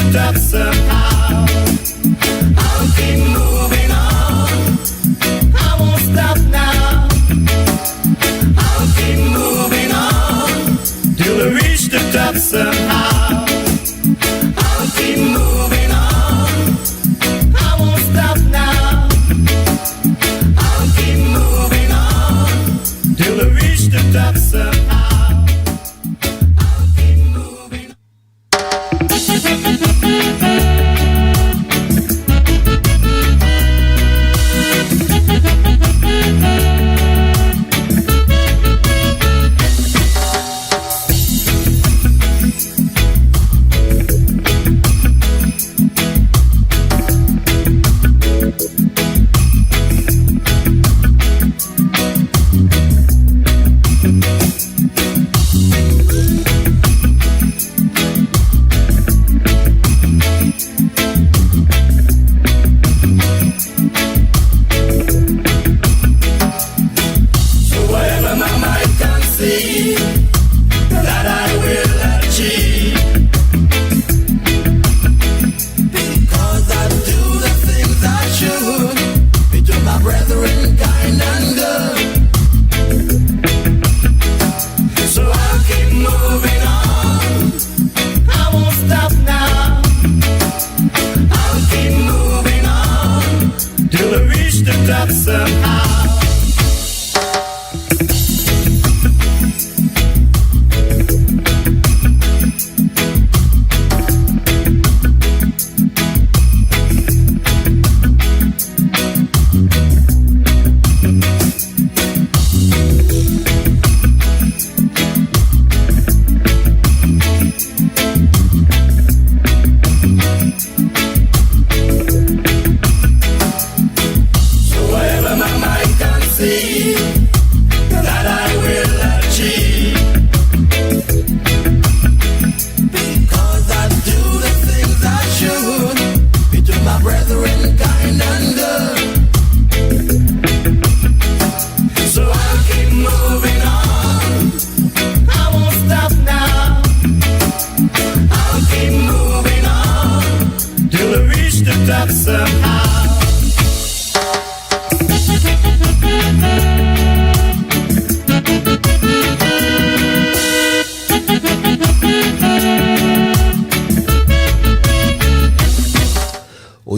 the top somehow. I'll keep moving on. I won't stop now. I'll keep moving on till I reach the top somehow. I'll keep moving on. I won't stop now. I'll keep moving on till I reach the top somehow. I'll keep moving on.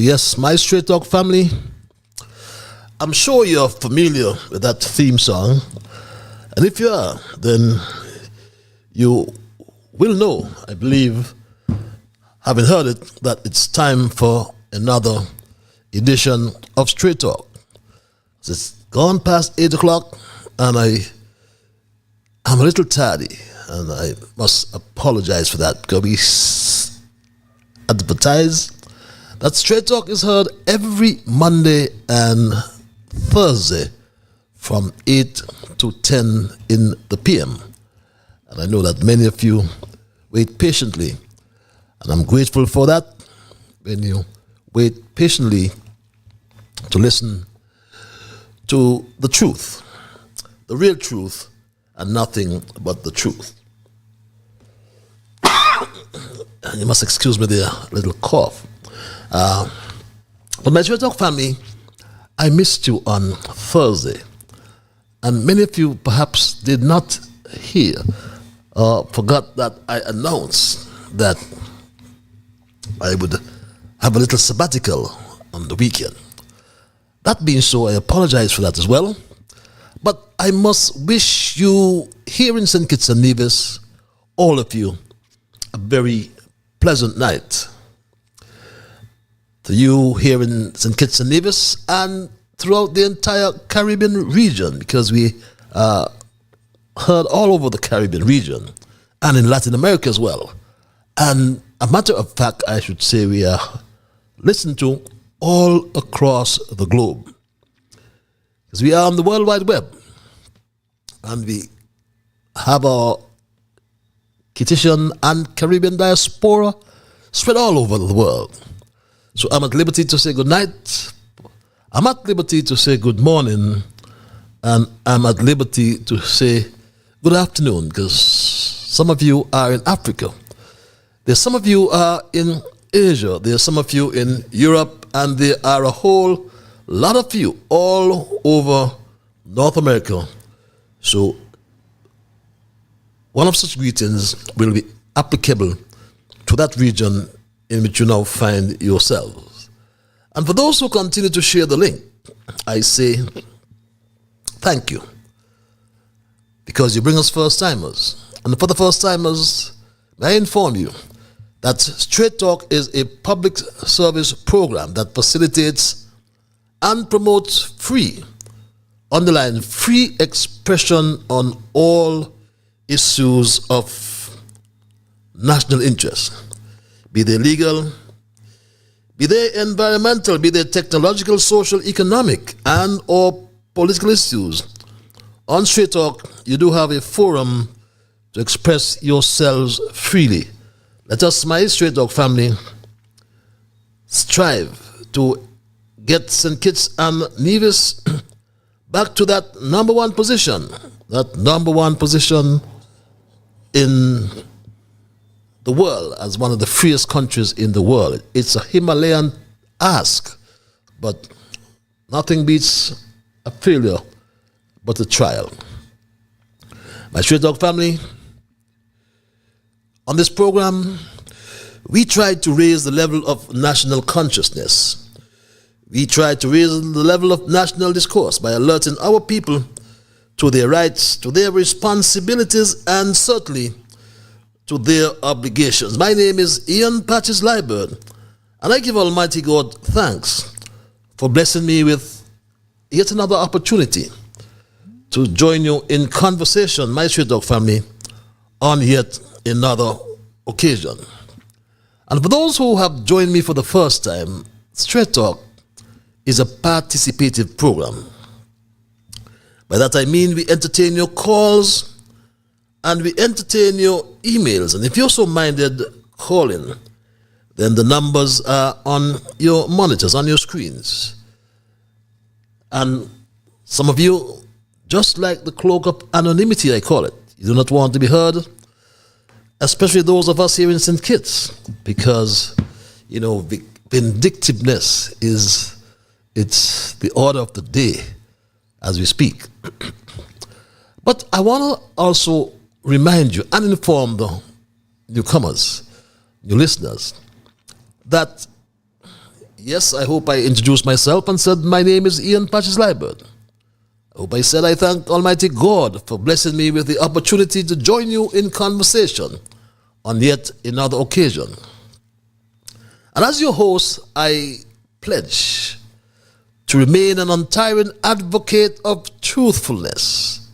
Yes, my Straight Talk family, I'm sure you're familiar with that theme song. And if you are, then you will know, I believe, having heard it, that it's time for another edition of Straight Talk. It's gone past 8 o'clock, and I'm a little tardy, and I must apologize for that, because we advertise that Straight Talk is heard every Monday and Thursday from 8 to 10 in the PM. And I know that many of you wait patiently, and I'm grateful for that, when you wait patiently to listen to the truth, the real truth, and nothing but the truth. And you must excuse me there, a little cough. But my Straight Talk family, I missed you on Thursday, and many of you perhaps did not hear or forgot that I announced that I would have a little sabbatical on the weekend. That being so, I apologize for that as well, but I must wish you here in St. Kitts and Nevis, all of you, a very pleasant night. To you here in St. Kitts and Nevis and throughout the entire Caribbean region, because we heard all over the Caribbean region and in Latin America as well. And a matter of fact, I should say we are listened to all across the globe, because we are on the World Wide Web, and we have our Kittitian and Caribbean diaspora spread all over the world. So I'm at liberty to say good night, I'm at liberty to say good morning, and I'm at liberty to say good afternoon, because some of you are in Africa. There's some of you are in Asia, there are some of you in Europe, and there are a whole lot of you all over North America. So one of such greetings will be applicable to that region in which you now find yourselves. And for those who continue to share the link, I say thank you, because you bring us first-timers. And for the first-timers, may I inform you that Straight Talk is a public service program that facilitates and promotes free, underline free expression on all issues of national interest, be they legal, be they environmental, be they technological, social, economic, and or political issues. On Straight Talk, you do have a forum to express yourselves freely. Let us, my Straight Talk family, strive to get St. Kitts and Nevis back to that number one position in the world as one of the freest countries in the world. It's a Himalayan ask, but nothing beats a failure but a trial. My Straight Talk family, on this program, we try to raise the level of national consciousness. We try to raise the level of national discourse by alerting our people to their rights, to their responsibilities, and certainly to their obligations. My name is Ian Patches Liburd, and I give Almighty God thanks for blessing me with yet another opportunity to join you in conversation, my Straight Talk family, on yet another occasion. And for those who have joined me for the first time, Straight Talk is a participative program. By that I mean we entertain your calls and we entertain your emails. And if you're so minded calling, then the numbers are on your monitors, on your screens. And some of you, just like the cloak of anonymity, I call it, you do not want to be heard, especially those of us here in St. Kitts, because, you know, vindictiveness it's the order of the day as we speak. But I want to also remind you and inform the newcomers, new listeners, that yes, I hope I introduced myself and said my name is Ian Patches Liburd. I hope I said I thank Almighty God for blessing me with the opportunity to join you in conversation on yet another occasion. And as your host, I pledge to remain an untiring advocate of truthfulness,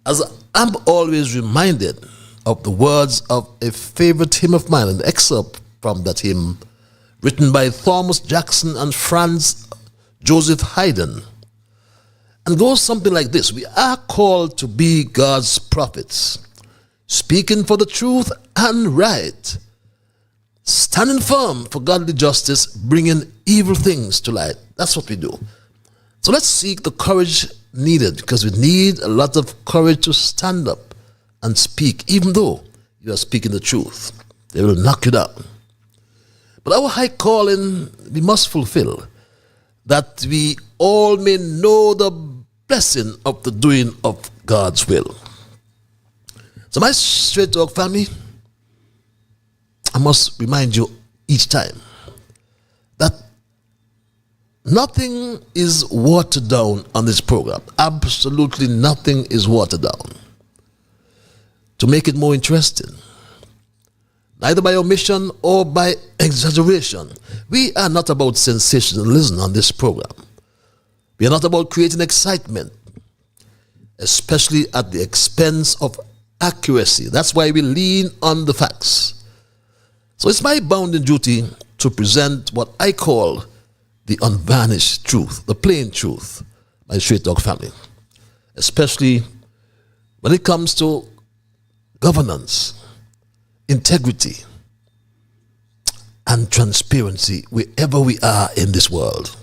as I'm always reminded of the words of a favorite hymn of mine, an excerpt from that hymn written by Thomas Jackson and Franz Joseph Haydn, and goes something like this: we are called to be God's prophets, speaking for the truth and right, standing firm for godly justice, bringing evil things to light. That's what we do. So let's seek the courage needed, because we need a lot of courage to stand up and speak, even though you are speaking the truth. They will knock you down. But our high calling we must fulfill, that we all may know the blessing of the doing of God's will. So my Straight Talk family, I must remind you each time that nothing is watered down on this program. Absolutely nothing is watered down. To make it more interesting, neither by omission or by exaggeration. We are not about sensationalism on this program. We are not about creating excitement, especially at the expense of accuracy. That's why we lean on the facts. So it's my bounden duty to present what I call the unvarnished truth, the plain truth, my Straight Talk family, especially when it comes to governance, integrity, and transparency wherever we are in this world.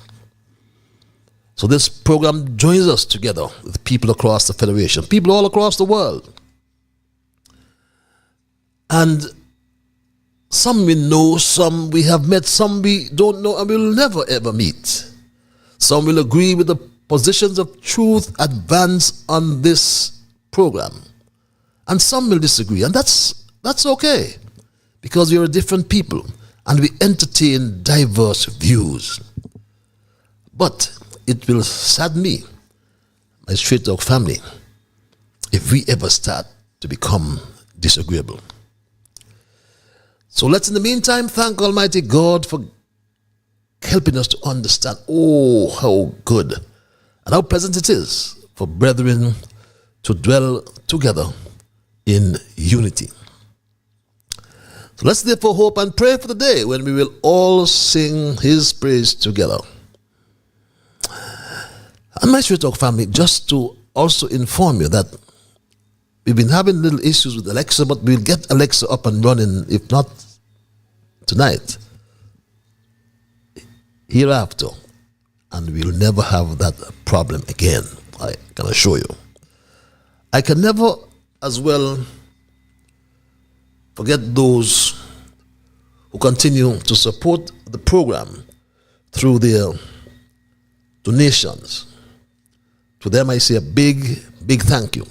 So this program joins us together with people across the Federation, people all across the world. And Some we know, some we have met, some we don't know, and we will never ever meet. Some will agree with the positions of truth advanced on this program, and some will disagree, and that's okay, because we are different people and we entertain diverse views. But it will sadden me, my Straight Talk family, if we ever start to become disagreeable. So let's in the meantime thank Almighty God for helping us to understand, oh, how good and how pleasant it is for brethren to dwell together in unity. So let's therefore hope and pray for the day when we will all sing His praise together. And my Straight Talk family, just to also inform you that we've been having little issues with Alexa, but we'll get Alexa up and running, if not tonight, hereafter, and we'll never have that problem again, I can assure you. I can never as well forget those who continue to support the program through their donations. To them I say a big thank you.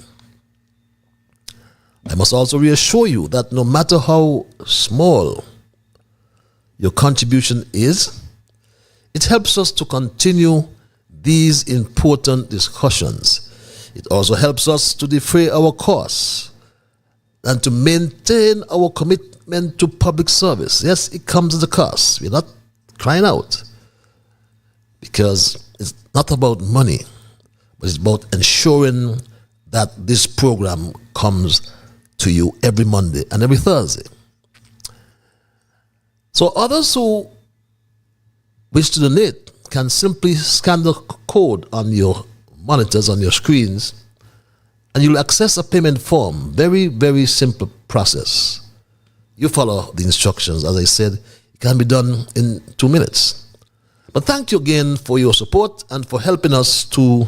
I must also reassure you that no matter how small your contribution is, it helps us to continue these important discussions. It also helps us to defray our costs and to maintain our commitment to public service. Yes, it comes at a cost. We're not crying out, because it's not about money, but it's about ensuring that this program comes to you every Monday and every Thursday. So others who wish to donate can simply scan the code on your monitors, on your screens, and you'll access a payment form. Very simple process. You follow the instructions. As I said, it can be done in 2 minutes. But thank you again for your support and for helping us to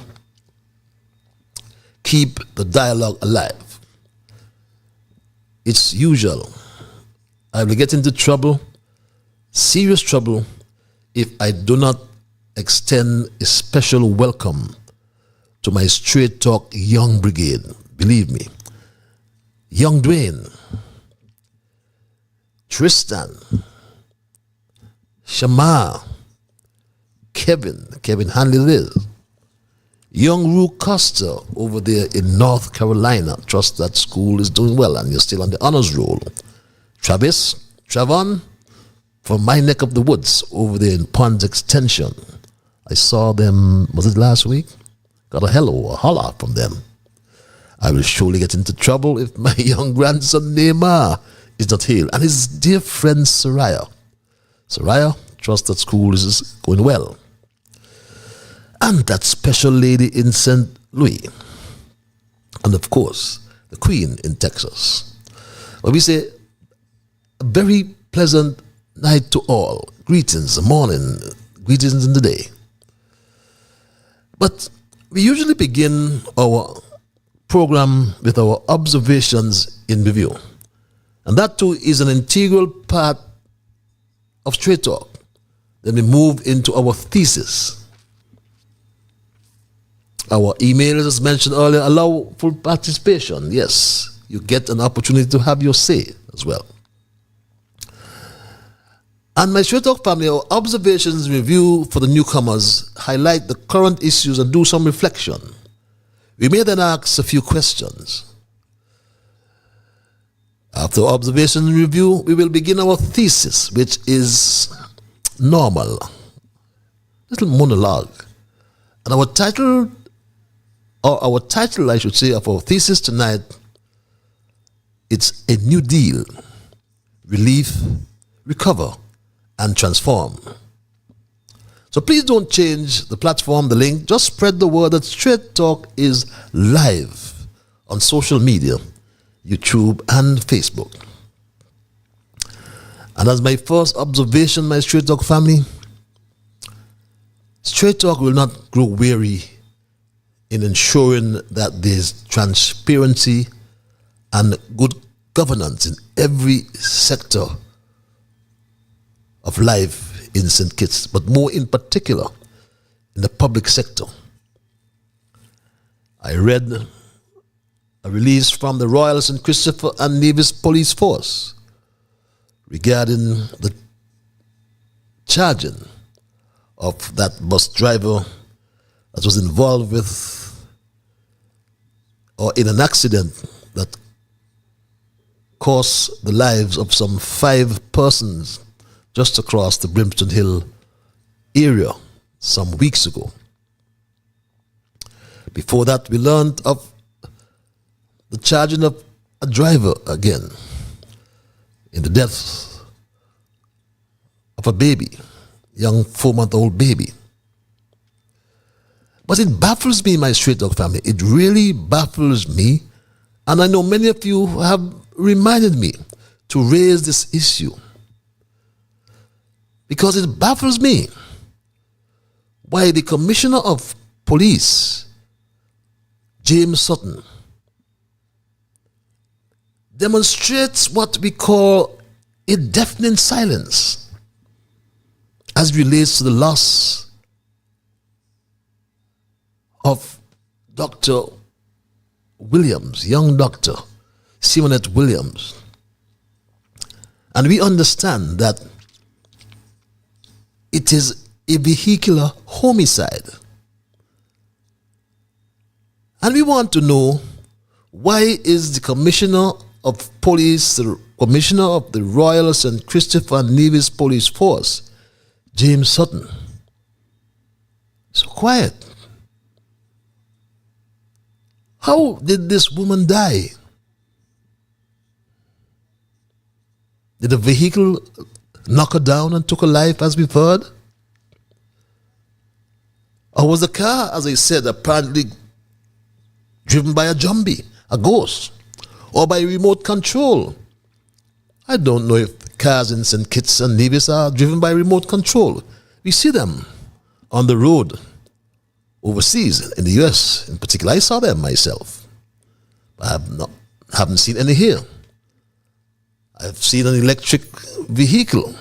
keep the dialogue alive. It's usual. I will get into trouble, serious trouble, if I do not extend a special welcome to my Straight Talk Young Brigade. Believe me. Young Dwayne, Tristan, Shamar, Kevin Hanley Liz, young Rue Costa over there in North Carolina. Trust that school is doing well and you're still on the honors roll. Travis, Travon, from my neck of the woods over there in Ponds Extension. I saw them, was it last week? Got a hello or holla from them. I will surely get into trouble if my young grandson Neymar is not here. And his dear friend Soraya. Soraya, trust that school is going well. And that special lady in St. Louis. And of course, the Queen in Texas. But we say a very pleasant night to all. Greetings, morning, greetings in the day. But we usually begin our program with our observations in review. And that too is an integral part of Straight Talk. Then we move into our thesis. Our emails, as mentioned earlier, allow full participation. Yes, you get an opportunity to have your say as well. And my Straight Talk family, our observations review for the newcomers highlight the current issues and do some reflection. We may then ask a few questions. After observation and review, we will begin our thesis, which is normal, little monologue. And our title, I should say, of our thesis tonight, it's A New Deal, Relief, Recover, and Transform. So please don't change the platform, the link. Just spread the word that Straight Talk is live on social media, YouTube and Facebook. And as my first observation, my Straight Talk family, Straight Talk will not grow weary in ensuring that there's transparency and good governance in every sector of life in St. Kitts, but more in particular in the public sector. I read a release from the Royal St. Christopher and Nevis Police Force regarding the charging of that bus driver that was involved with or in an accident that cost the lives of some 5 persons just across the Brimston Hill area some weeks ago. Before that, we learned of the charging of a driver again in the death of a baby, young 4-month-old baby. But it baffles me, my Straight Dog family. It really baffles me. And I know many of you have reminded me to raise this issue, because it baffles me why the Commissioner of Police, James Sutton, demonstrates what we call a deafening silence as it relates to the loss of Dr. Williams, young doctor, Simonette Williams. And we understand that it is a vehicular homicide. And we want to know, why is the Commissioner of Police, the Commissioner of the Royal St. Christopher and Nevis Police Force, James Sutton, so quiet? How did this woman die? Did the vehicle knock her down and took her life, as we've heard? Or was the car, as I said, apparently driven by a zombie, a ghost, or by remote control? I don't know if cars in St. Kitts and Nevis are driven by remote control. We see them on the road overseas, in the US in particular. I saw them myself. I haven't seen any here. I've seen an electric vehicle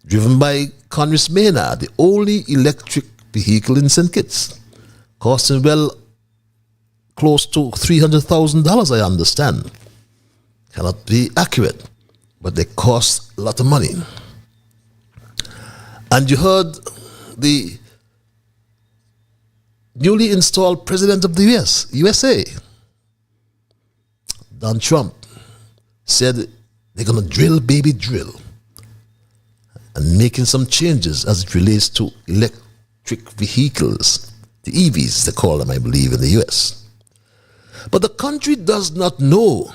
driven by Conris Maynard, the only electric vehicle in St. Kitts, costing well close to $300,000, I understand. Cannot be accurate, but they cost a lot of money. And you heard the newly installed president of the USA, Donald Trump, said they're going to drill, baby, drill, and making some changes as it relates to electric vehicles, the EVs, they call them, I believe, in the US. But the country does not know.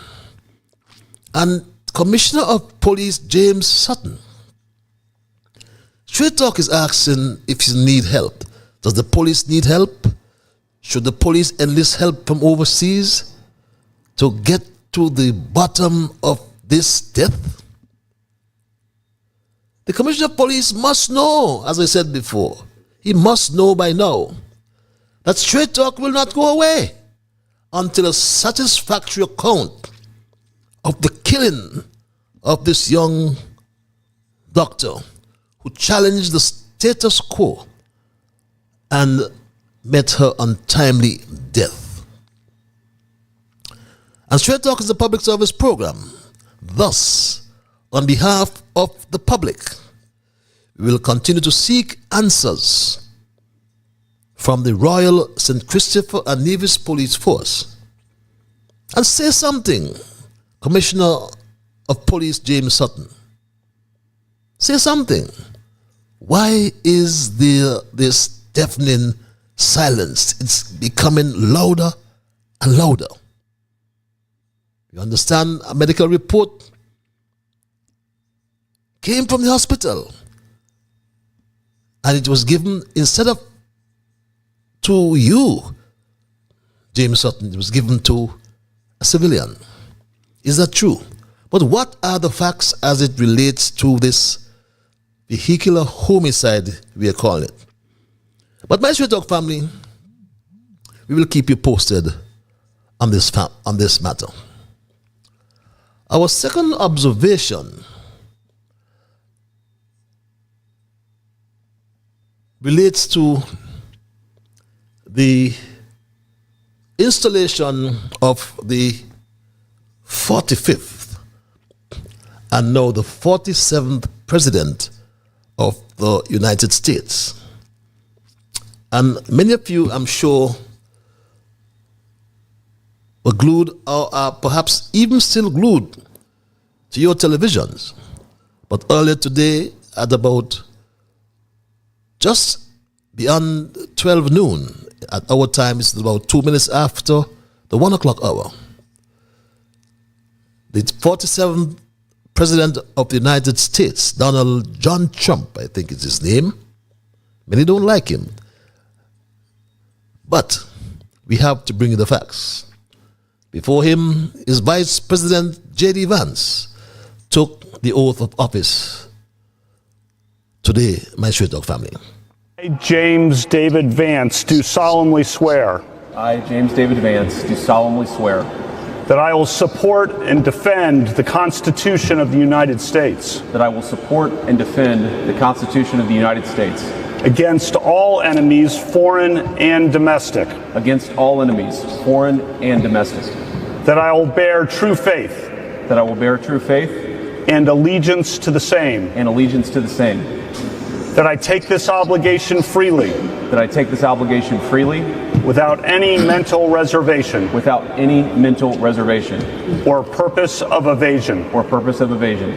And Commissioner of Police James Sutton, Straight Talk is asking if you need help. Does the police need help? Should the police enlist help from overseas to get to the bottom of this death? The Commissioner of Police must know, as I said before, he must know by now that Straight Talk will not go away until a satisfactory account of the killing of this young doctor who challenged the status quo and met her untimely death. And Straight Talk is a public service program. Thus, on behalf of the public, we will continue to seek answers from the Royal St. Christopher and Nevis Police Force. And say something, Commissioner of Police James Sutton. Say something. Why is there this deafening silence? It's becoming louder and louder. You understand, a medical report came from the hospital, and it was given, instead of to you, James Sutton, it was given to a civilian. Is that true? But what are the facts as it relates to this vehicular homicide, we are calling it? But my Straight Talk family, we will keep you posted on this matter. Our second observation relates to the installation of the 45th and now the 47th President of the United States. And many of you, I'm sure, were glued or are perhaps even still glued to your televisions. But earlier today, at about just beyond 12 noon, at our time, it's about 2 minutes after the 1 o'clock hour, the 47th President of the United States, Donald John Trump, I think is his name. Many don't like him. But we have to bring you the facts. Before him, his Vice President J.D. Vance took the oath of office today, my Straight Talk family. I, James David Vance, do solemnly swear. I, James David Vance, do solemnly swear that I will support and defend the Constitution of the United States that I will support and defend the Constitution of the United States against all enemies, foreign and domestic, against all enemies, foreign and domestic, that I will bear true faith that I will bear true faith and allegiance to the same, and allegiance to the same, that I take this obligation freely that I take this obligation freely without any mental reservation without any mental reservation or purpose of evasion, or purpose of evasion,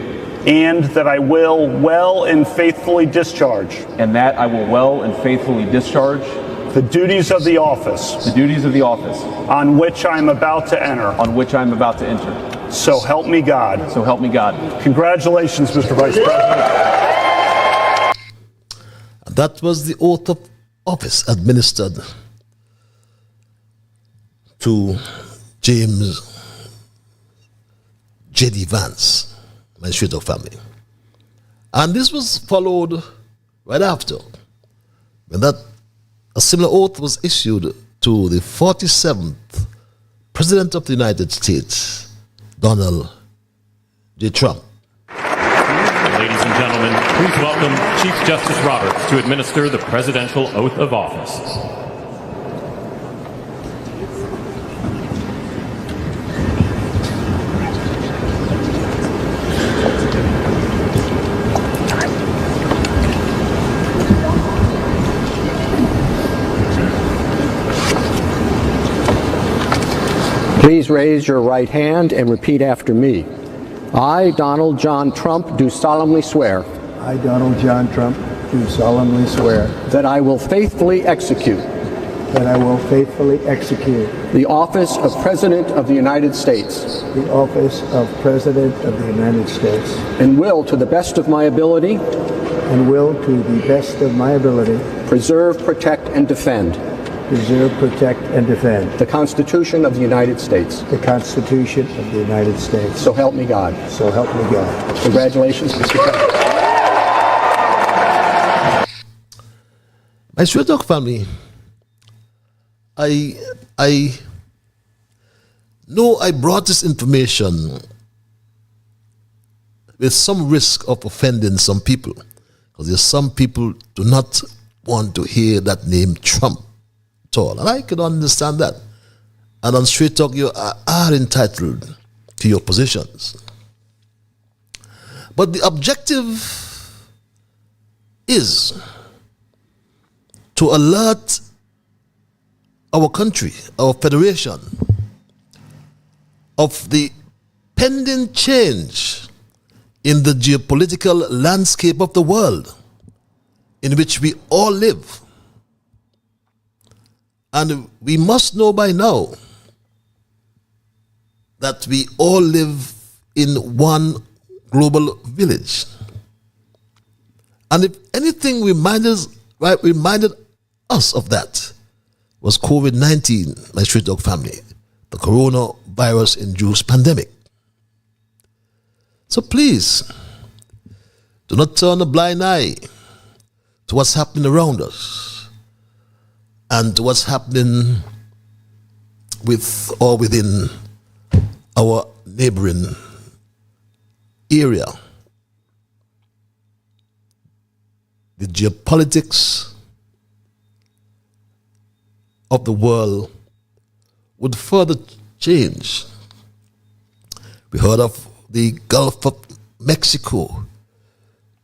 and that I will well and faithfully discharge and that I will well and faithfully discharge the duties of the office on which I am about to enter. So help me God. So help me God. Congratulations, Mr. Vice President. That was the oath of office administered to James J.D. Vance, my Straight Talk family. And this was followed right after, when a similar oath was issued to the 47th President of the United States, Donald J. Trump. Ladies and gentlemen, please welcome Chief Justice Roberts to administer the Presidential Oath of Office. Please raise your right hand and repeat after me. I, Donald John Trump, do solemnly swear I, Donald John Trump, do solemnly swear that I will faithfully execute the office of President of the United States the office of President of the United States and will, to the best of my ability, preserve, protect, and defend the Constitution of the United States. So help me God. So help me God. Congratulations, Mr. President. My Straight Talk family, I know I brought this information with some risk of offending some people, because there's some people do not want to hear that name Trump at all, and I can understand that. And on Straight Talk, you are entitled to your positions. But the objective is to alert our country, our federation, of the pending change in the geopolitical landscape of the world in which we all live. And we must know by now that we all live in one global village. And if anything reminded us of that was COVID-19, my Straight Talk family, the coronavirus-induced pandemic. So please, do not turn a blind eye to what's happening around us and to what's happening with or within our neighboring area. The geopolitics of the world would further change. We heard of the Gulf of Mexico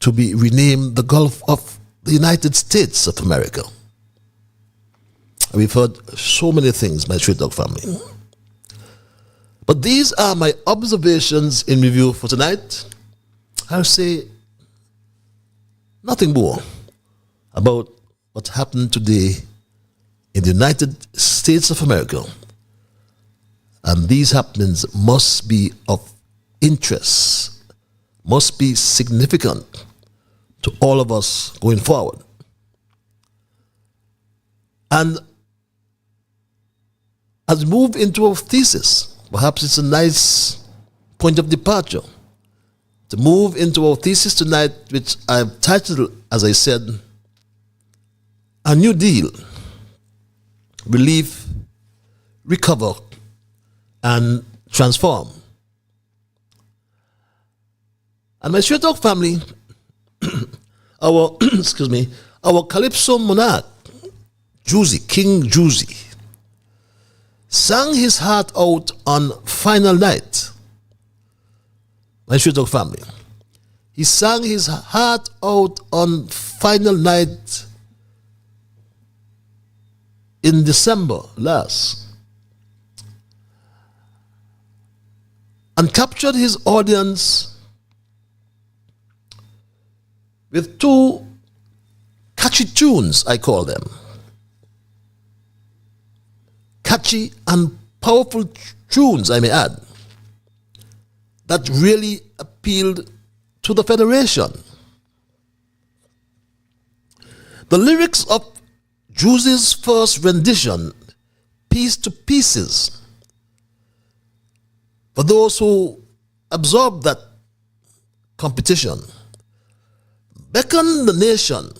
to be renamed the Gulf of the United States of America. We've heard so many things, my Straight Dog family. But these are my observations in review for tonight. I'll say nothing more about what happened today in the United States of America. And these happenings must be of interest, must be significant to all of us going forward. And as we move into our thesis, perhaps it's a nice point of departure to move into our thesis tonight, which I've titled, as I said, A New Deal, Relief, Recover, and Transform. And my Straight Talk family, our our Calypso monarch, King Juicy, sang his heart out on final night. My Straight Talk family, he sang his heart out on final night in December last, and captured his audience with two catchy tunes, I call them. Catchy and powerful tunes, I may add, that really appealed to the Federation. The lyrics of Juicy's first rendition, Piece to Pieces, for those who absorbed that competition, beckoned the nation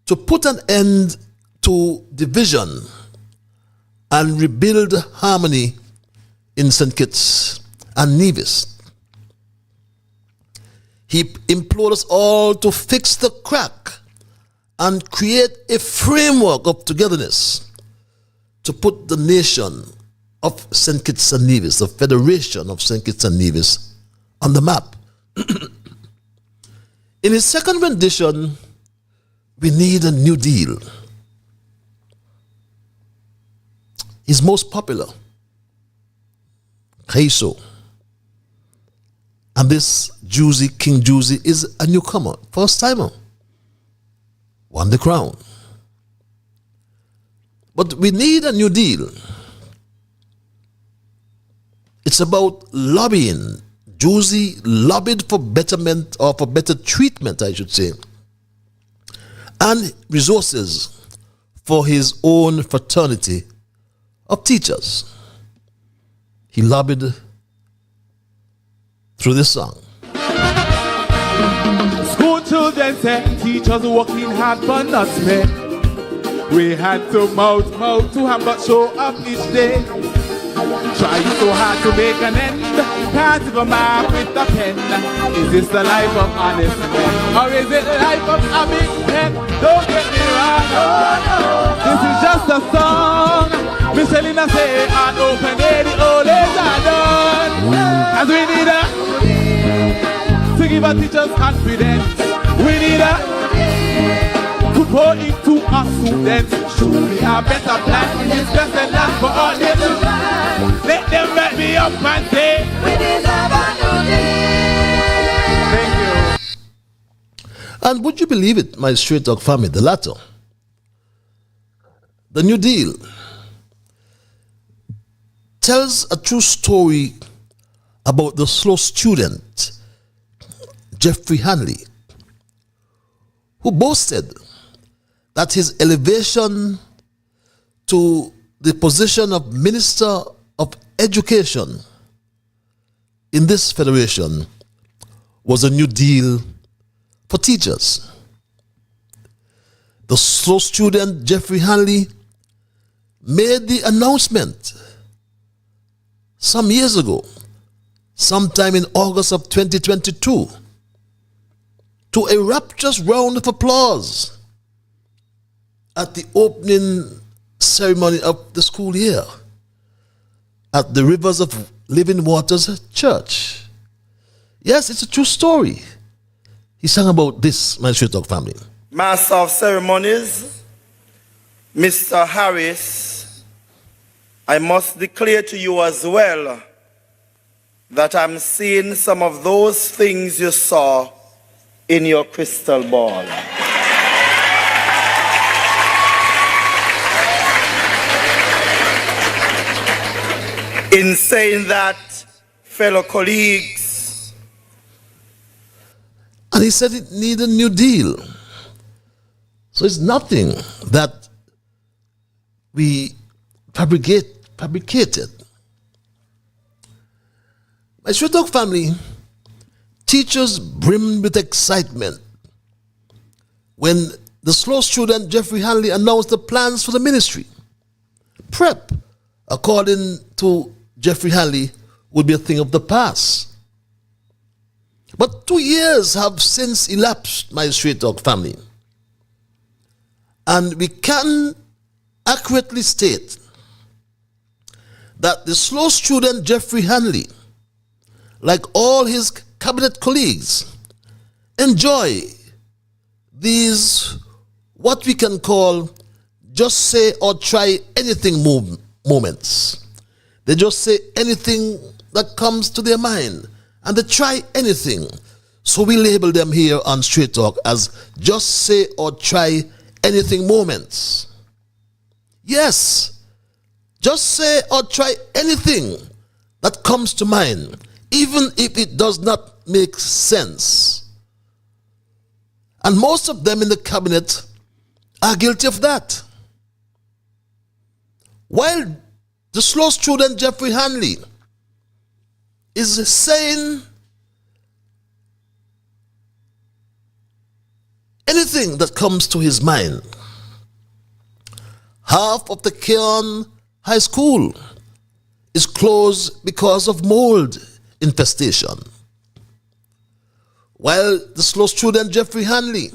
to put an end to division and rebuild harmony in St. Kitts and Nevis. He implored us all to fix the crack and create a framework of togetherness to put the nation of St. Kitts and Nevis, the Federation of St. Kitts and Nevis, on the map. In his second rendition, We Need a New Deal, his most popular, Kaiso. And this King Juicy, is a newcomer, first timer, won the crown. But We Need a New Deal, it's about lobbying. Juicy lobbied for betterment, or for better treatment, I should say, and resources for his own fraternity of teachers. He lobbied through this song. School children say teachers working hard but not spent. We had to mouth to have but show up each day. Trying so hard to make an end, can't even mark with a pen. Is this the life of honest men, or is it the life of a big pen? Don't get me wrong, this is just a song. Michelina say, and open day, the old days are done. As we need to give our teachers confidence. We need to pour into our students. Surely a better plan is best than that for all them to. Let them back me up and say, we deserve a new day. Thank you. And would you believe it, my Straight Dog family, the latter, the New Deal, tells a true story about the slow student, Jeffrey Hanley, who boasted that his elevation to the position of Minister of Education in this federation was a new deal for teachers. The slow student, Jeffrey Hanley, made the announcement some years ago, sometime in August of 2022, to a rapturous round of applause at the opening ceremony of the school year at the Rivers of Living Waters Church. Yes, it's a true story. He sang about this, my Straight Talk family. Master of Ceremonies, Mr. Harris, I must declare to you as well that I'm seeing some of those things you saw in your crystal ball. In saying that, fellow colleagues, and he said it needed a new deal. So it's nothing that we fabricated. My Straight Talk family, teachers brimmed with excitement when the slow student Jeffrey Hanley announced the plans for the ministry. Prep, according to Jeffrey Hanley, would be a thing of the past. But 2 years have since elapsed, my Straight Talk family. And we can accurately state that the slow student Jeffrey Hanley, like all his cabinet colleagues, enjoy these, what we can call, just say or try anything moments. They just say anything that comes to their mind, and they try anything. So we label them here on Straight Talk as just say or try anything moments. Yes, just say or try anything that comes to mind, even if it does not make sense. And most of them in the cabinet are guilty of that. While the slow student Jeffrey Hanley is saying anything that comes to his mind, half of the Keon High School is closed because of mold infestation. While the slow student Jeffrey Hanley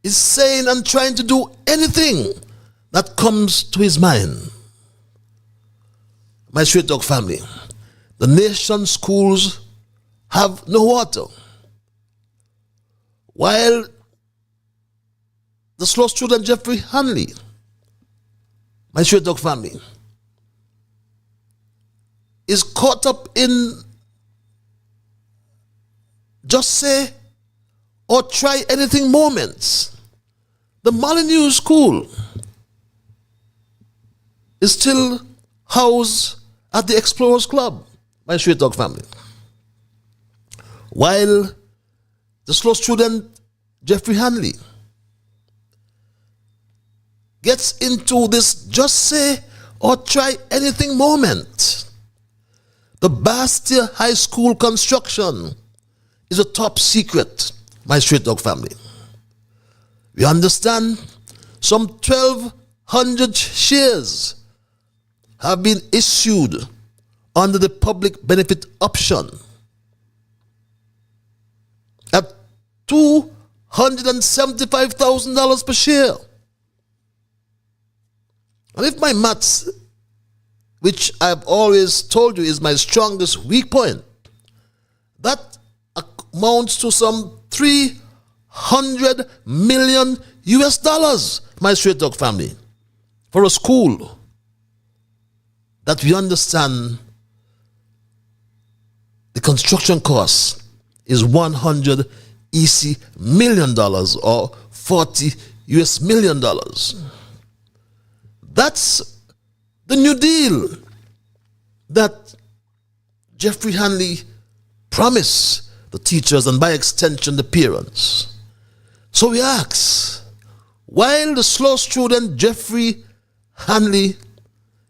is saying and trying to do anything that comes to his mind. My Straight Talk family, the nation's schools have no water. While the slow student Jeffrey Hanley, my Straight Talk family, is caught up in just say or try anything moments. The Molyneux School is still housed at the Explorers Club, my Straight Talk family. While the slow student Jeffrey Hanley gets into this just say or try anything moment. The Bastia High School construction is a top secret, my Straight Talk family. We understand some 1,200 shares have been issued under the public benefit option at $275,000 per share. And if my maths, which I've always told you is my strongest weak point, that amounts to some $300 million US, my Straight Talk family, for a school that we understand the construction cost is $100 EC million or 40 US million dollars. That's the new deal that Jeffrey Hanley promised the teachers and by extension the parents. So we ask, while the slow student Jeffrey Hanley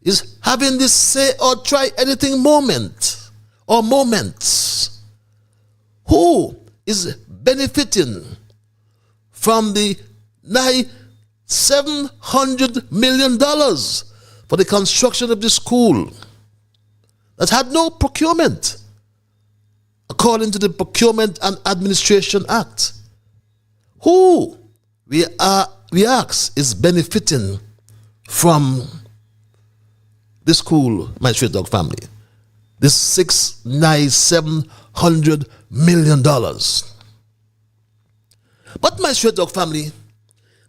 is having this say or try anything moment or moments, who is benefiting from the nigh $700 million for the construction of the school that had no procurement according to the Procurement and Administration Act? Who, we ask, is benefiting from this school, my straight dog family. This $700 million. But my straight dog family,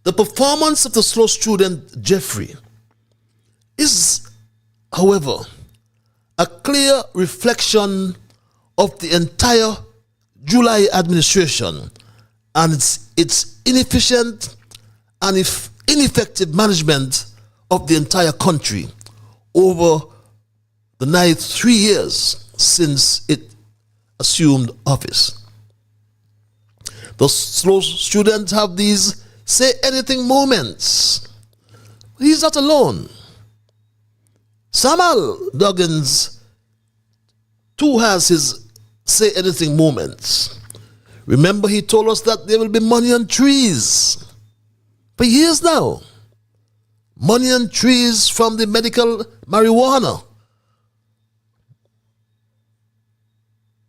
the performance of the slow student Jeffrey is, however, a clear reflection of the entire July administration and its inefficient and ineffective management of the entire country over the 3 years since it assumed office. The slow students have these say anything moments. He's not alone. Samuel Duggins too has his say anything moments. Remember, he told us that there will be money on trees for years now. Money on trees from the medical marijuana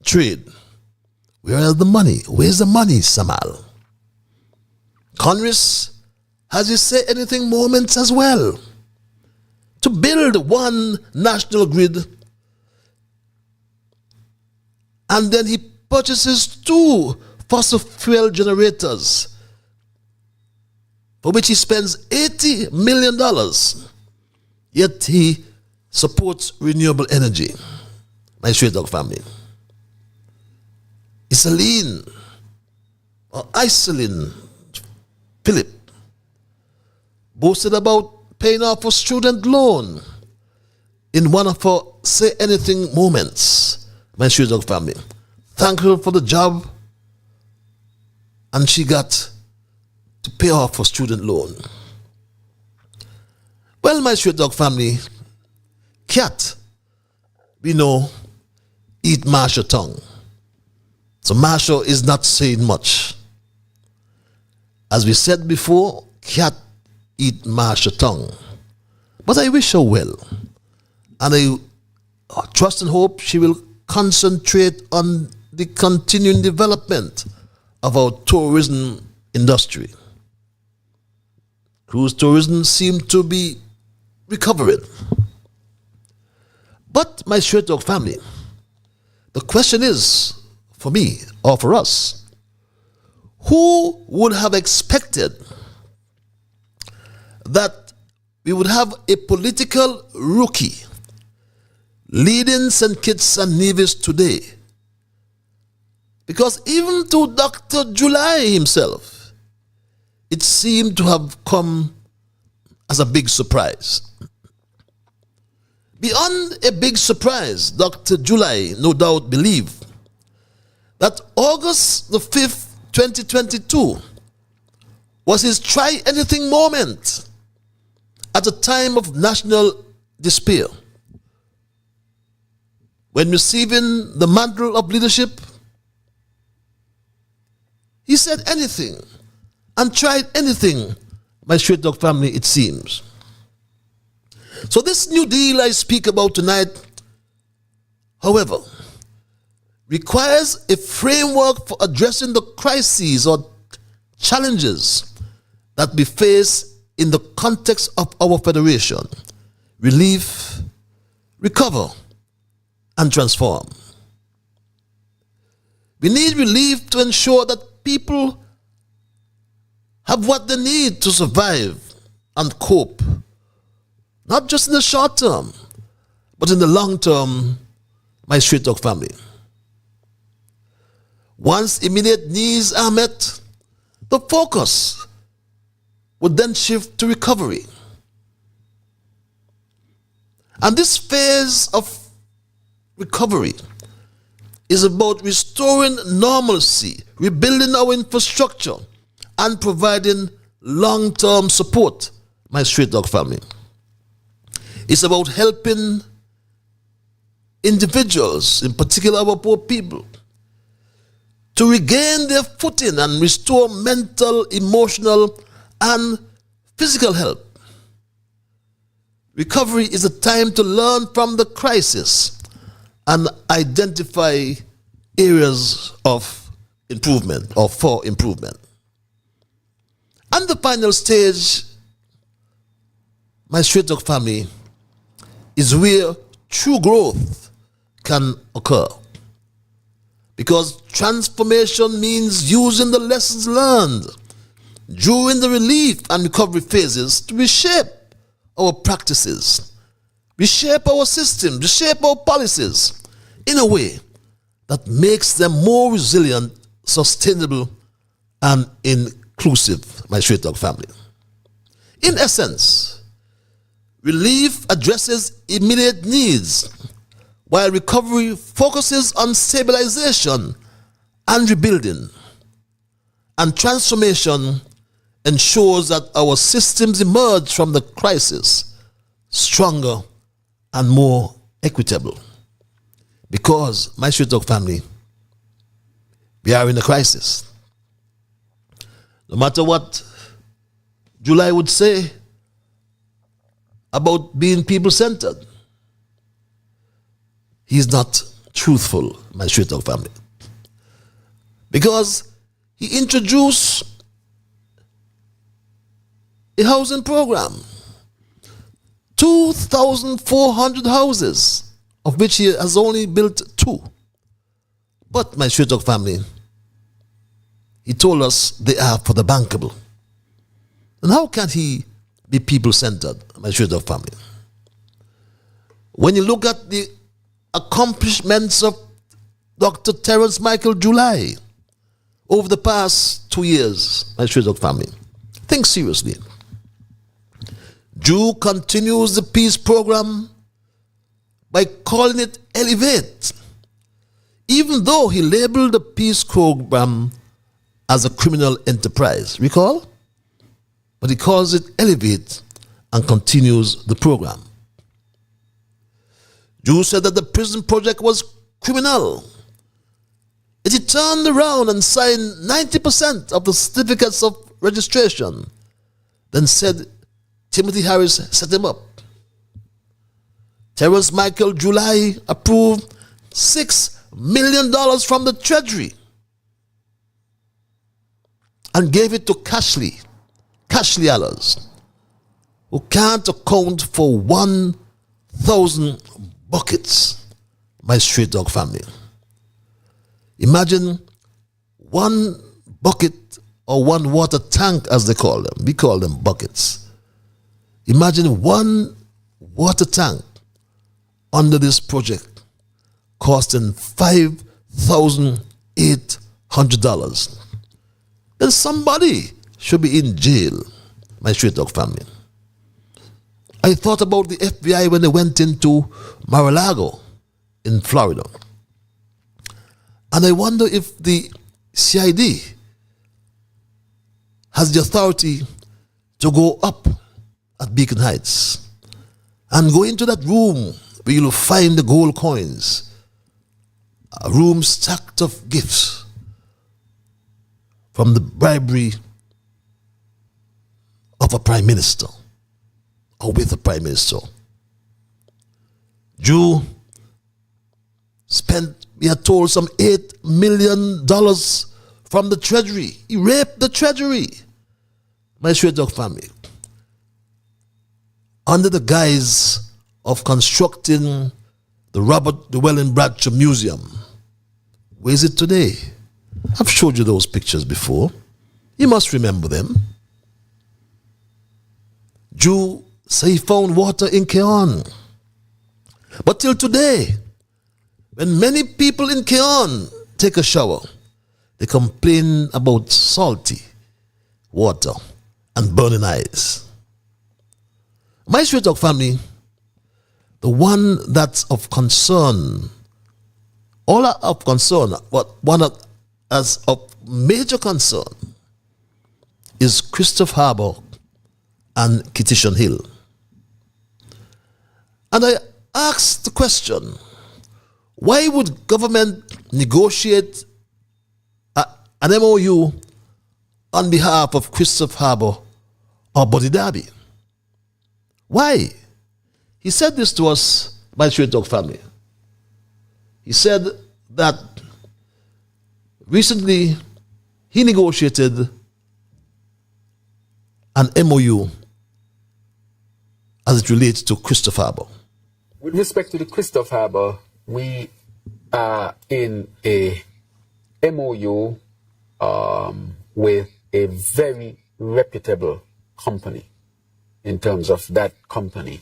trade. Where is the money? Where's the money, Samal? Congress has his say anything moments as well. To build one national grid, and then he purchases 2 fossil fuel generators for which he spends $80 million. Yet he supports renewable energy. My straight dog family. Iselin or Iselin Philip boasted about paying off a student loan in one of her say anything moments. My straight dog family. Thank her for the job, and she got to pay off her student loan. Well, my straight dog family, cat, we know, eat mash your tongue. So Marsha is not saying much. As we said before, cat eat Marsha tongue. But I wish her well. And I trust and hope she will concentrate on the continuing development of our tourism industry. Cruise tourism seems to be recovering. But my straight dog family, the question is, for me or for us, who would have expected that we would have a political rookie leading St. Kitts and Nevis today? Because even to Dr. July himself, it seemed to have come as a big surprise. Beyond a big surprise, Dr. July no doubt believed that August the 5th, 2022 was his try-anything moment at a time of national despair. When receiving the mantle of leadership, he said anything and tried anything, my straight dog family, it seems. So this new deal I speak about tonight, however, requires a framework for addressing the crises or challenges that we face in the context of our federation. Relief, recover, and transform. We need relief to ensure that people have what they need to survive and cope, not just in the short term, but in the long term, my straight dog family. Once immediate needs are met, the focus would then shift to recovery. And this phase of recovery is about restoring normalcy, rebuilding our infrastructure, and providing long-term support, my straight dog family. It's about helping individuals, in particular our poor people, to regain their footing and restore mental, emotional, and physical health. Recovery is a time to learn from the crisis and identify areas of improvement or for improvement. And the final stage, my straight talk family, is where true growth can occur. Because transformation means using the lessons learned during the relief and recovery phases to reshape our practices, reshape our systems, reshape our policies in a way that makes them more resilient, sustainable, and inclusive, my straight talk family. In essence, relief addresses immediate needs, while recovery focuses on stabilization and rebuilding. And transformation ensures that our systems emerge from the crisis stronger and more equitable. Because, my straight talk family, we are in a crisis. No matter what July would say about being people-centered, he's not truthful, my straight talk family. Because he introduced a housing program, 2,400 houses, of which he has only built 2. But, my straight talk family, he told us they are for the bankable. And how can he be people-centered, my straight talk family? When you look at the accomplishments of Dr. Terence Michael July over the past 2 years, my straight talk family, think seriously. Drew continues the peace program by calling it Elevate, even though he labeled the peace program as a criminal enterprise. Recall? But he calls it Elevate and continues the program. Drew said that the prison project was criminal. Yet he turned around and signed 90% of the certificates of registration, then said Timothy Harris set him up. Terence Michael July approved $6 million from the Treasury and gave it to Cashley Allers, who can't account for 1,000 buckets, my straight dog family. Imagine one bucket or one water tank, as they call them. We call them buckets. Imagine one water tank under this project costing $5,800. Then somebody should be in jail, my straight dog family. I thought about the FBI when they went into Mar-a-Lago in Florida. And I wonder if the CID has the authority to go up at Beacon Heights and go into that room where you'll find the gold coins, a room stacked of gifts from the bribery of a prime minister or with a prime minister. Drew spent, we are told, some $8 million from the Treasury. He raped the Treasury, my straight dog family, under the guise of constructing the Robert Llewellyn Bradshaw Museum. Where is it today? I've showed you those pictures before. You must remember them. Drew said he found water in Keon. But till today, when many people in Keon take a shower, they complain about salty water and burning eyes. My straight dog family, the one that's of concern, all are of concern, but one as of major concern is Christopher Harbour and Kitishan Hill. And I asked the question, why would government negotiate an MOU on behalf of Christopher Harbour or Buddy Darby? Why? He said this to us, my straight dog family. He said that recently he negotiated an MOU as it relates to Christopher Harbour? With respect to the Christopher Harbour, we are in a MOU with a very reputable company in terms of that company.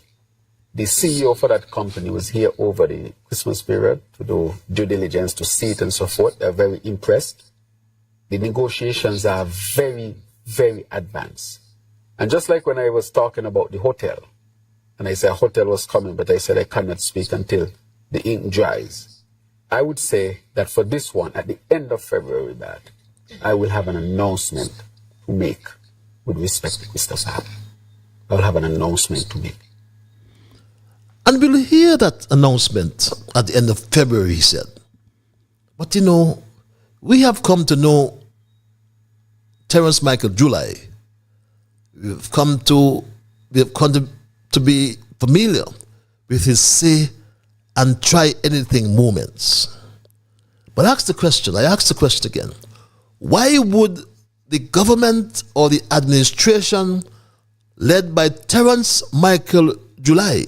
The CEO for that company was here over the Christmas period to do due diligence, to see it and so forth. They're very impressed. The negotiations are very, very advanced. And just like when I was talking about the hotel, and I said a hotel was coming, but I said I cannot speak until the ink dries. I would say that for this one, at the end of February, that I will have an announcement to make with respect to Christopher Harbour. I will have an announcement to make. And we'll hear that announcement at the end of February, he said. But you know, we have come to know Terence Michael July. We've come to be familiar with his say and try anything moments. But I ask the question again. Why would the government or the administration led by Terence Michael July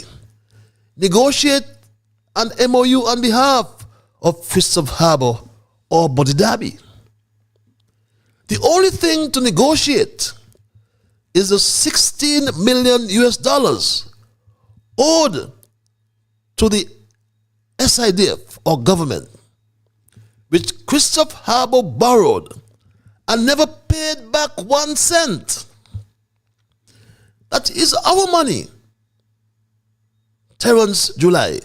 negotiate an MOU on behalf of Christopher Harbour or Buddy Darby? The only thing to negotiate is the $16 million owed to the SIDF or government, which Christopher Harbour borrowed and never paid back 1 cent. That is our money. Terence July,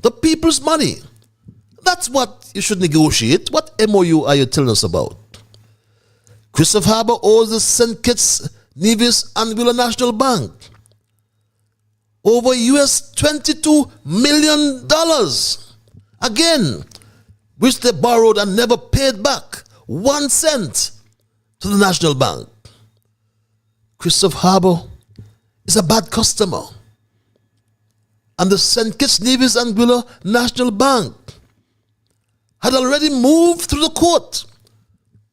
the people's money. That's what you should negotiate. What MOU are you telling us about? Christopher Harbour owes the St. Kitts, Nevis and Willow National Bank over US $22 million. Again, which they borrowed and never paid back 1 cent to the National Bank. Christopher Harbour is a bad customer. And the St. Kitts, Nevis and Willow National Bank had already moved through the court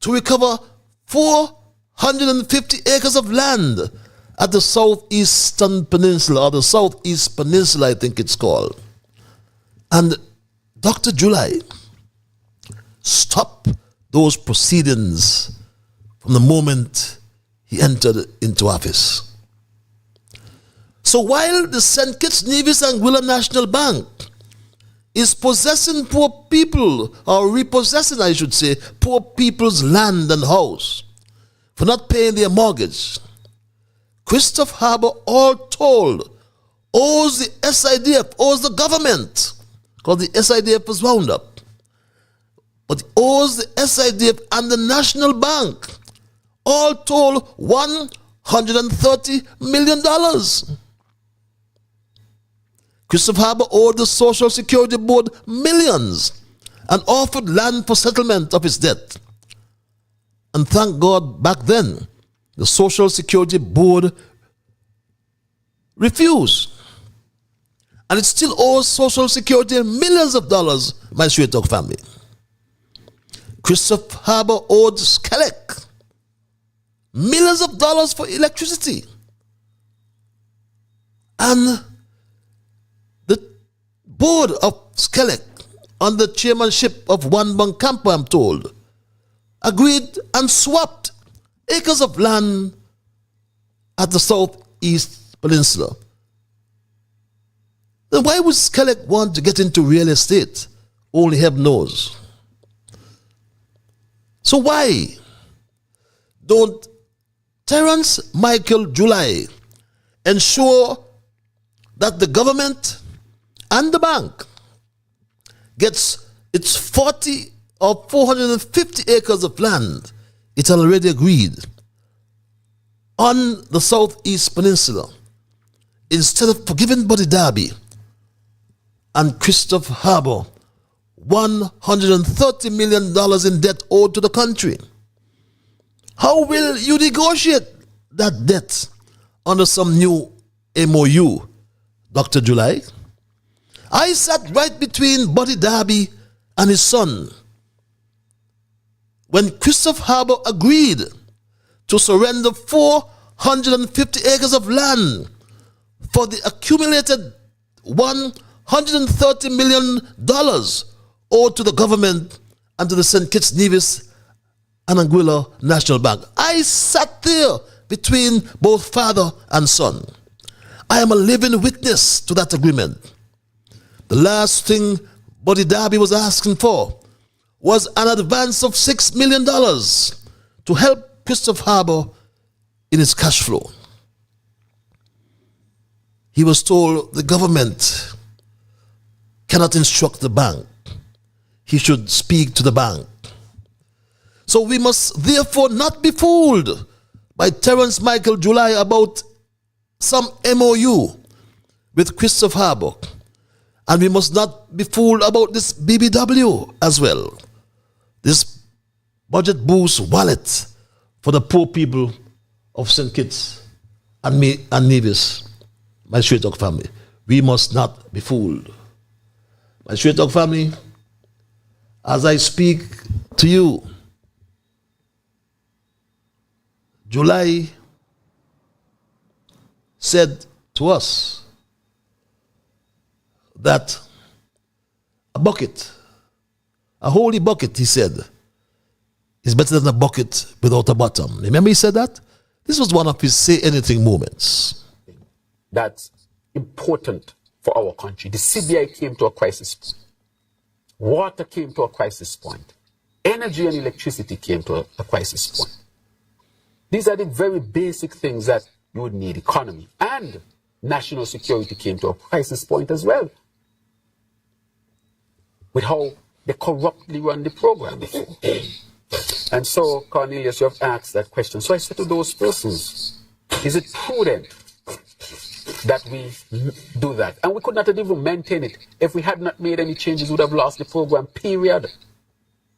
to recover 450 acres of land at the southeastern peninsula, or the southeast peninsula, I think it's called. And Dr. July stopped those proceedings from the moment he entered into office. So while the St. Kitts, Nevis and Willow National Bank is possessing poor people, or repossessing, I should say, poor people's land and house for not paying their mortgage, Christopher Harbour, all told, owes the SIDF, owes the government, because the SIDF was wound up, but owes the SIDF and the National Bank, all told, $130 million. Christopher Harbour owed the Social Security Board millions and offered land for settlement of his debt. And thank God, back then, the Social Security Board refused. And it still owes Social Security millions of dollars, my Straight Talk family. Christopher Harbour owed Skelec millions of dollars for electricity. And the board of Skelec, under chairmanship of Juan Bancampo, I'm told, agreed and swapped acres of land at the southeast peninsula. Then why would Skelec want to get into real estate? Only heaven knows. So why don't Terence Michael July ensure that the government and the bank gets its 40 or 450 acres of land it already agreed on the southeast peninsula, instead of forgiving Buddy Darby and Christopher Harbour $130 million in debt owed to the country? How will you negotiate that debt under some new MOU, Dr. July? I sat right between Buddy Darby and his son when Christopher Harbour agreed to surrender 450 acres of land for the accumulated $130 million owed to the government and to the St. Kitts, Nevis, and Anguilla National Bank. I sat there between both father and son. I am a living witness to that agreement. The last thing Buddy Darby was asking for was an advance of $6 million to help Christopher Harbour in his cash flow. He was told the government cannot instruct the bank. He should speak to the bank. So we must therefore not be fooled by Terence Michael July about some MOU with Christopher Harbour. And we must not be fooled about this BBW as well. This budget boost wallet for the poor people of St. Kitts and Nevis, my Straight Talk family. We must not be fooled. My Straight Talk family, as I speak to you, July said to us that a bucket, a holy bucket, he said, is better than a bucket without a bottom. Remember he said that? This was one of his say anything moments. That's important for our country. The CBI came to a crisis point. Water came to a crisis point. Energy and electricity came to a crisis point. These are the very basic things that you would need. Economy and national security came to a crisis point as well, with how they corruptly run the program before. And so, Cornelius, you have asked that question. So I said to those persons, is it prudent that we do that? And we could not have even maintained it. If we had not made any changes, we would have lost the program, period.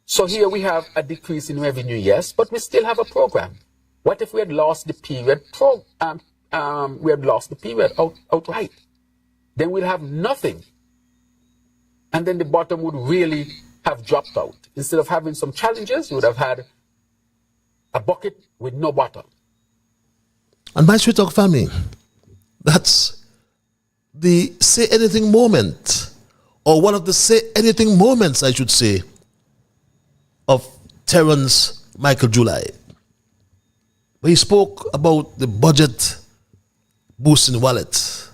So here we have a decrease in revenue, yes, but we still have a program. What if we had lost the period? We had lost the period outright. Then we'll have nothing. And then the bottom would really have dropped out. Instead of having some challenges, we would have had a bucket with no bottom. And my Straight Talk family, that's the say anything moment, or one of the say anything moments, I should say, of Terence Michael July. He spoke about the budget boosting wallet,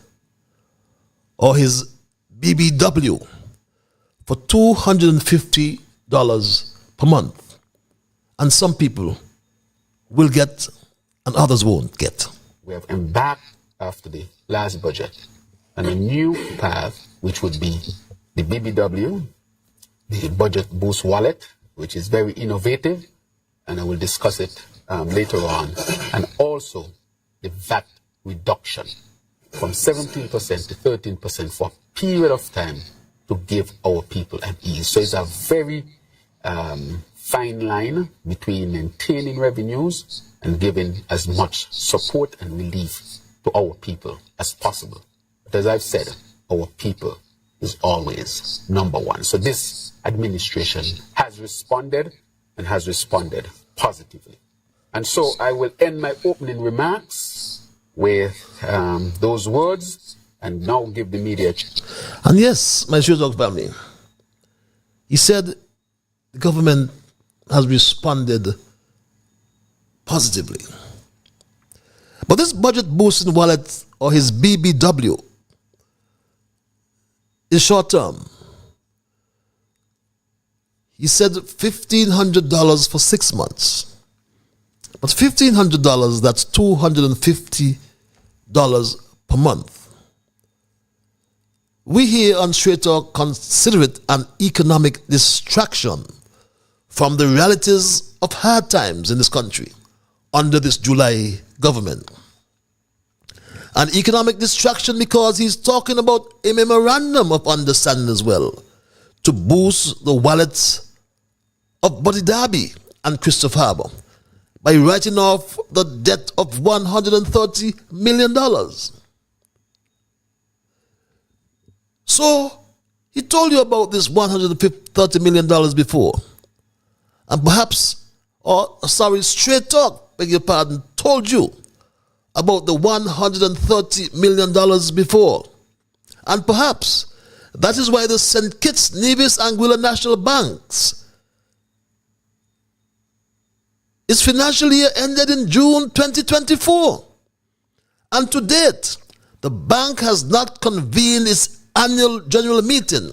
or his BBW, for $250 per month. And some people will get and others won't get. We have embarked after the last budget on a new path, which would be the BBW, the budget boost wallet, which is very innovative, and I will discuss it later on, and also the VAT reduction from 17% to 13% for a period of time to give our people an ease. So it's a very fine line between maintaining revenues and giving as much support and relief to our people as possible. But as I've said, our people is always number one. So this administration has responded and has responded positively. And so I will end my opening remarks with those words and now give the media. And yes, my Straight Talk family, he said the government has responded positively. But this budget boosting wallet, or his BBW, is short term. He said $1,500 for 6 months. But $1,500, that's $250 per month. We here on Straight Talk consider it an economic distraction from the realities of hard times in this country under this July government. An economic distraction because he's talking about a memorandum of understanding as well to boost the wallets of Buddy Darby and Christopher Harbour by writing off the debt of $130 million. So, he told you about this $130 million before. And perhaps, Straight Talk, beg your pardon, told you about the $130 million before. And perhaps that is why the St. Kitts, Nevis, and Anguilla National Banks, its financial year ended in June 2024. And to date, the bank has not convened its annual general meeting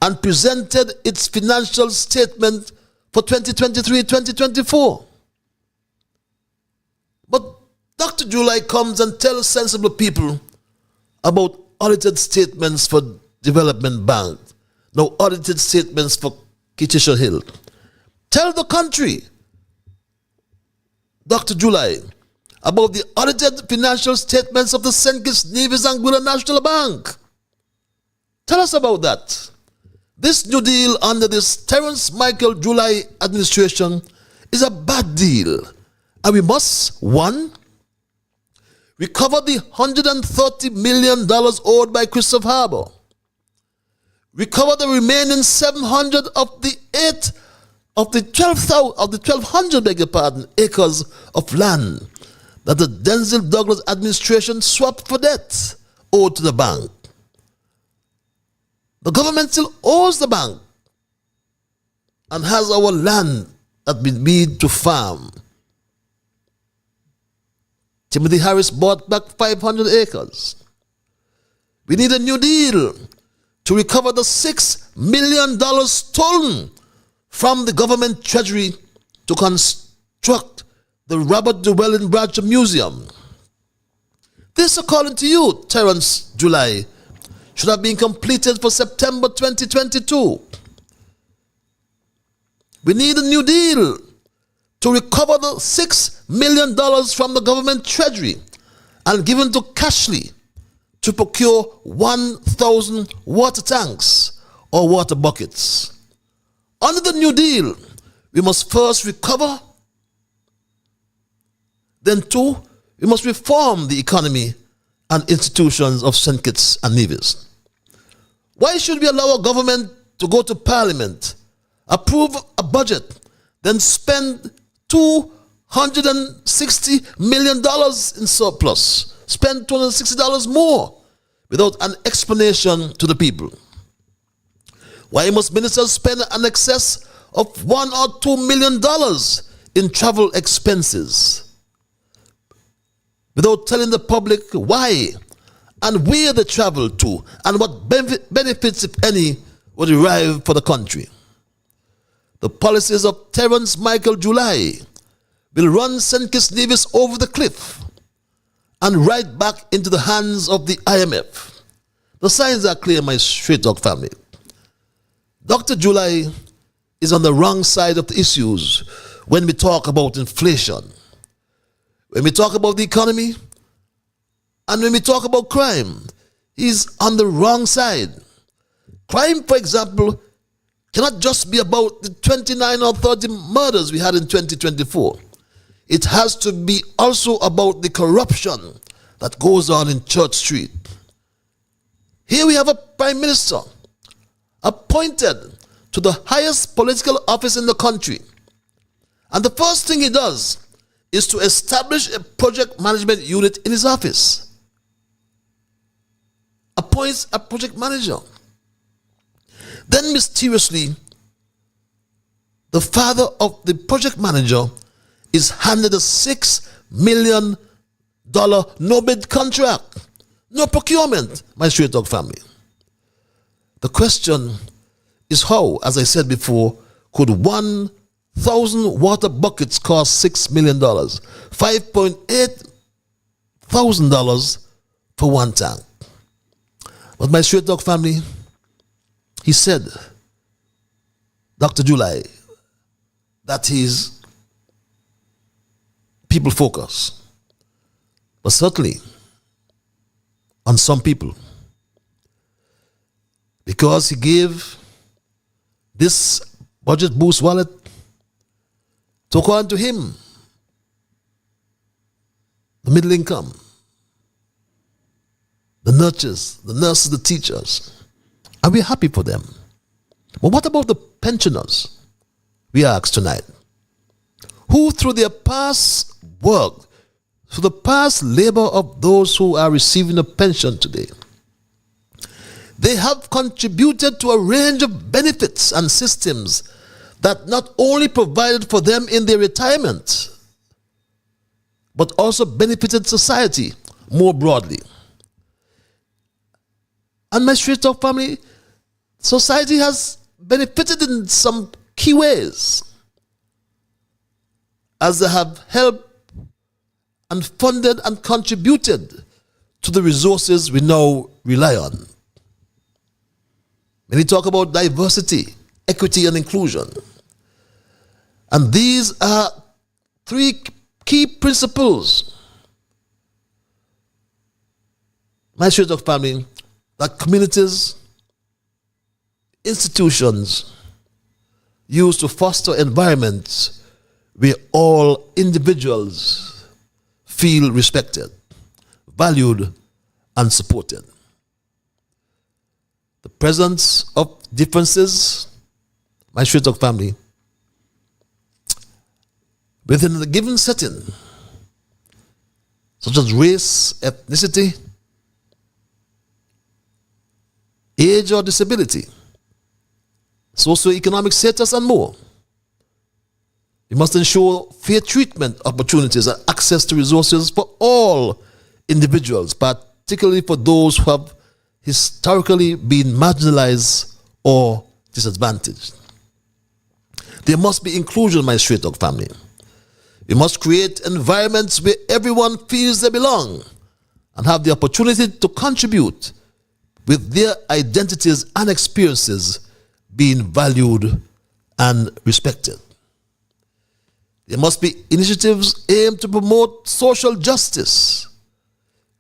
and presented its financial statement for 2023-2024. But Dr. July comes and tells sensible people about audited statements for Development Bank, no audited statements for Kitchener Hill. Tell the country, Dr. July, about the audited financial statements of the St. Kitts, Nevis, and Anguilla National Bank. Tell us about that. This new deal under this Terence Michael July administration is a bad deal. And we must, one, recover the $130 million owed by Christopher Harbour. Recover the remaining 700 of the 1,200, beg your pardon, acres of land that the Denzel Douglas administration swapped for debt owed to the bank. The government still owes the bank and has our land that we need to farm. Timothy Harris bought back 500 acres. We need a new deal to recover the $6 million stolen from the government treasury to construct the Robert Llewellyn Bradshaw Museum. This, according to you, Terence July, should have been completed for September 2022. We need a new deal to recover the $6 million from the government treasury and given to Cashley to procure 1,000 water tanks or water buckets. Under the new deal, we must first recover, then two, we must reform the economy and institutions of St. Kitts and Nevis. Why should we allow a government to go to Parliament, approve a budget, then spend $260 million in surplus, spend $260 more without an explanation to the people? Why must ministers spend an excess of $1 or $2 million in travel expenses without telling the public why and where they travel to and what benefits, if any, would derive for the country? The policies of Terence Michael July will run St. Kitts Nevis over the cliff and right back into the hands of the IMF. The signs are clear, my straight talk family. Dr. July is on the wrong side of the issues when we talk about inflation, when we talk about the economy, and when we talk about crime. He's on the wrong side. Crime, for example, cannot just be about the 29 or 30 murders we had in 2024. It has to be also about the corruption that goes on in Church Street. Here we have a prime minister appointed to the highest political office in the country. And the first thing he does is to establish a project management unit in his office. Appoints a project manager. Then mysteriously, the father of the project manager is handed a $6 million no-bid contract. No procurement, my straight talk family. The question is how, as I said before, could 1,000 water buckets cost $6 million? $5.8 thousand for one tank. But my straight talk family, he said, Dr. July, that he's people focus. But certainly, on some people, because he gave this budget boost wallet to, according to him, the middle income, the nurses, the teachers. And we're happy for them. But what about the pensioners? We ask tonight, who through their past work through the past labor of those who are receiving a pension today. They have contributed to a range of benefits and systems that not only provided for them in their retirement, but also benefited society more broadly. And my Straight Talk family, society has benefited in some key ways, as they have helped and funded and contributed to the resources we now rely on. Many talk about diversity, equity, and inclusion. And these are three key principles, my Straight Talk family, that communities, institutions use to foster environments where all individuals feel respected, valued, and supported. The presence of differences, my Straight Talk family, within a given setting, such as race, ethnicity, age or disability, socioeconomic status, and more. We must ensure fair treatment opportunities and access to resources for all individuals, particularly for those who have historically been marginalized or disadvantaged. There must be inclusion, my Straight Talk family. We must create environments where everyone feels they belong and have the opportunity to contribute with their identities and experiences being valued and respected. There must be initiatives aimed to promote social justice,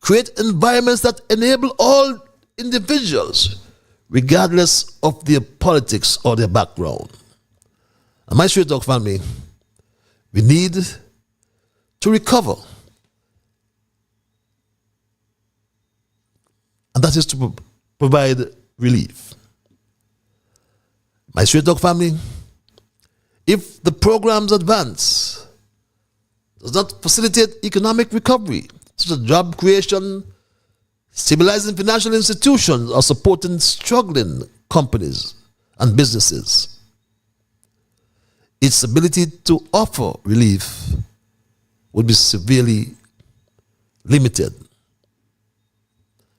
create environments that enable all individuals, regardless of their politics or their background. And my Straight Talk family, we need to recover. And that is to provide relief. My Straight Talk family, if the programs advance, does not facilitate economic recovery, such as job creation, stabilizing financial institutions, or supporting struggling companies and businesses, its ability to offer relief would be severely limited.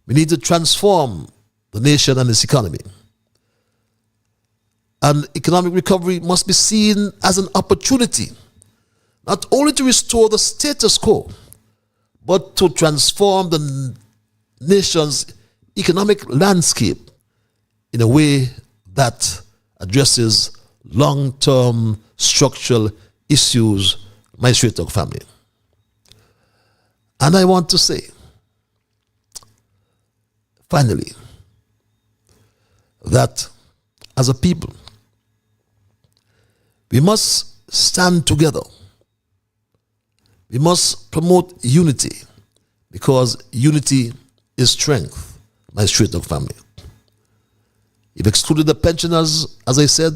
We need to transform the nation and its economy. And economic recovery must be seen as an opportunity, not only to restore the status quo, but to transform the nation's economic landscape in a way that addresses long-term structural issues, my Straight Talk family. And I want to say, finally, that as a people, we must stand together. We must promote unity, because unity is strength, my Straight Talk family. You've excluded the pensioners, as I said,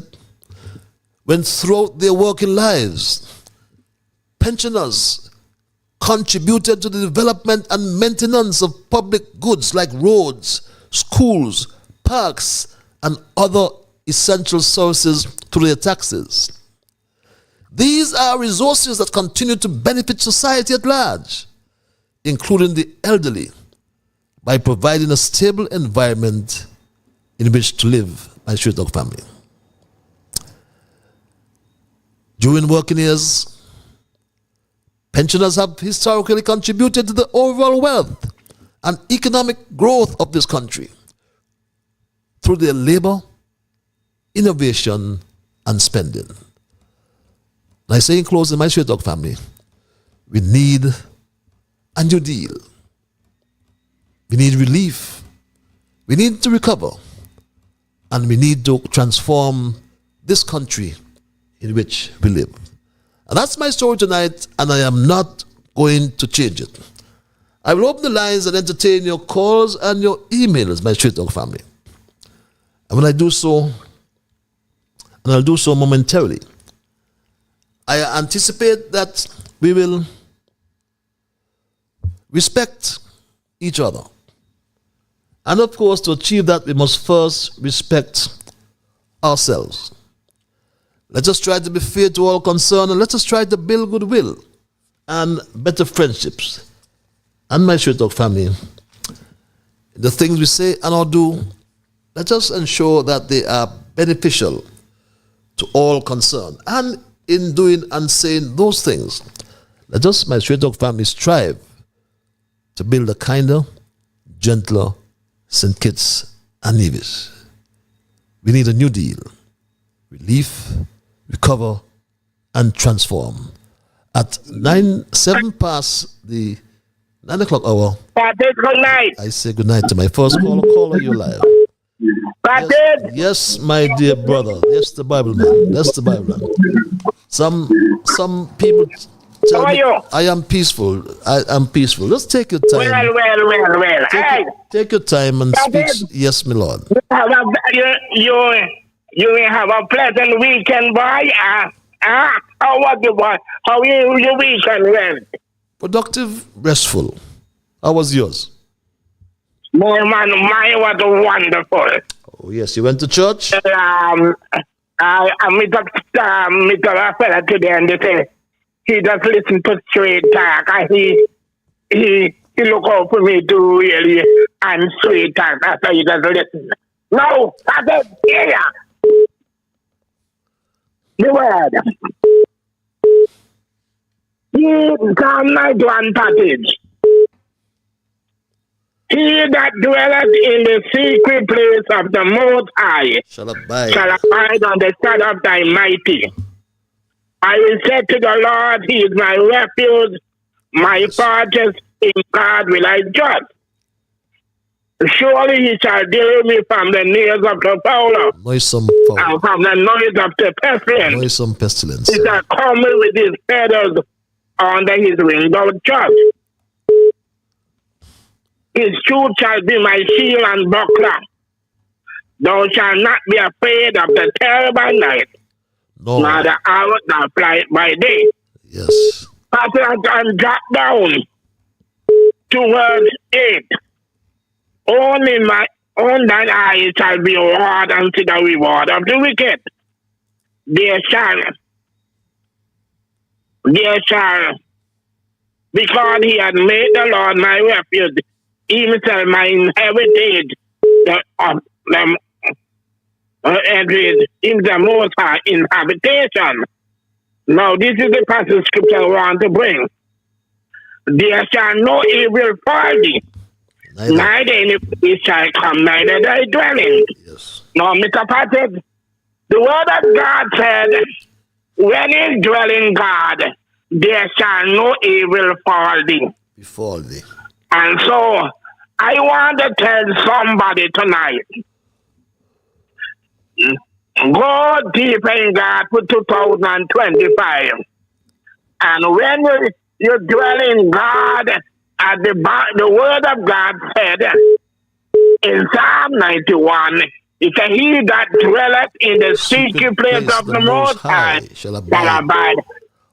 when throughout their working lives, pensioners contributed to the development and maintenance of public goods like roads, schools, parks, and other essential services through their taxes. These are resources that continue to benefit society at large, including the elderly, by providing a stable environment in which to live, my Straight Talk family. During working years, pensioners have historically contributed to the overall wealth and economic growth of this country through their labor, innovation, and spending. And I say in closing, my Straight Talk family, we need a new deal. We need relief. We need to recover. And we need to transform this country in which we live. And that's my story tonight, and I am not going to change it. I will open the lines and entertain your calls and your emails, my Straight Talk family. And when I do so, and I'll do so momentarily, I anticipate that we will respect each other. And of course, to achieve that, we must first respect ourselves. Let us try to be fair to all concerned, and let us try to build goodwill and better friendships. And my Straight Talk family, the things we say and or do, let us ensure that they are beneficial to all concerned. And in doing and saying those things, let us, my Straight Talk family, strive to build a kinder, gentler St. Kitts and Nevis. We need a new deal. Relief, recover, and transform. At 7 past the 9 o'clock hour, Good night. I say good night to my first caller, you live. Yes, my dear brother. Yes, the Bible man. That's the Bible man. Some people tell me I am peaceful. I am peaceful. Let's take your time. Well. Take your time and speak. Yes, my lord. You will have a pleasant weekend, boy. How was the boy? How your weekend went? Productive, restful. How was yours? Boy, man, mine was wonderful. Oh yes, you went to church. I meet up a fella today, and they say he just listen to straight talk, and he look out for me to really and straight talk. That's why he just listen. No, I said, yeah. The word. Psalm 91 passage. He that dwelleth in the secret place of the Most High shall abide on the shadow of thy mighty. I will say to the Lord, He is my refuge, my fortress, in God will I trust. Surely He shall deliver me from the snares of the fowler, and from the noise of the pestilence. He shall cover me with His feathers under His wings of trust. His truth shall be my shield and buckler. Thou shalt not be afraid of the terror by night, nor the hour that flieth by day. Yes. And drop down to verse 8. Only my own thine eyes shall be reward unto the reward of the wicked. There shall, because he had made the Lord my refuge, even shall my heritage, in the Most High inhabitation. Now, this is the passage of scripture I want to bring. There shall no evil fall thee, neither any place shall come, neither thy dwelling. Yes. Now, Mr. Patrick, the word of God said, when in dwelling God, there shall no evil fall thee. Befall thee. And so, I want to tell somebody tonight, go deeper in God for 2025. And when you dwell in God, as the word of God said in Psalm 91, it says, he that dwelleth in the secret place of the Most High shall abide.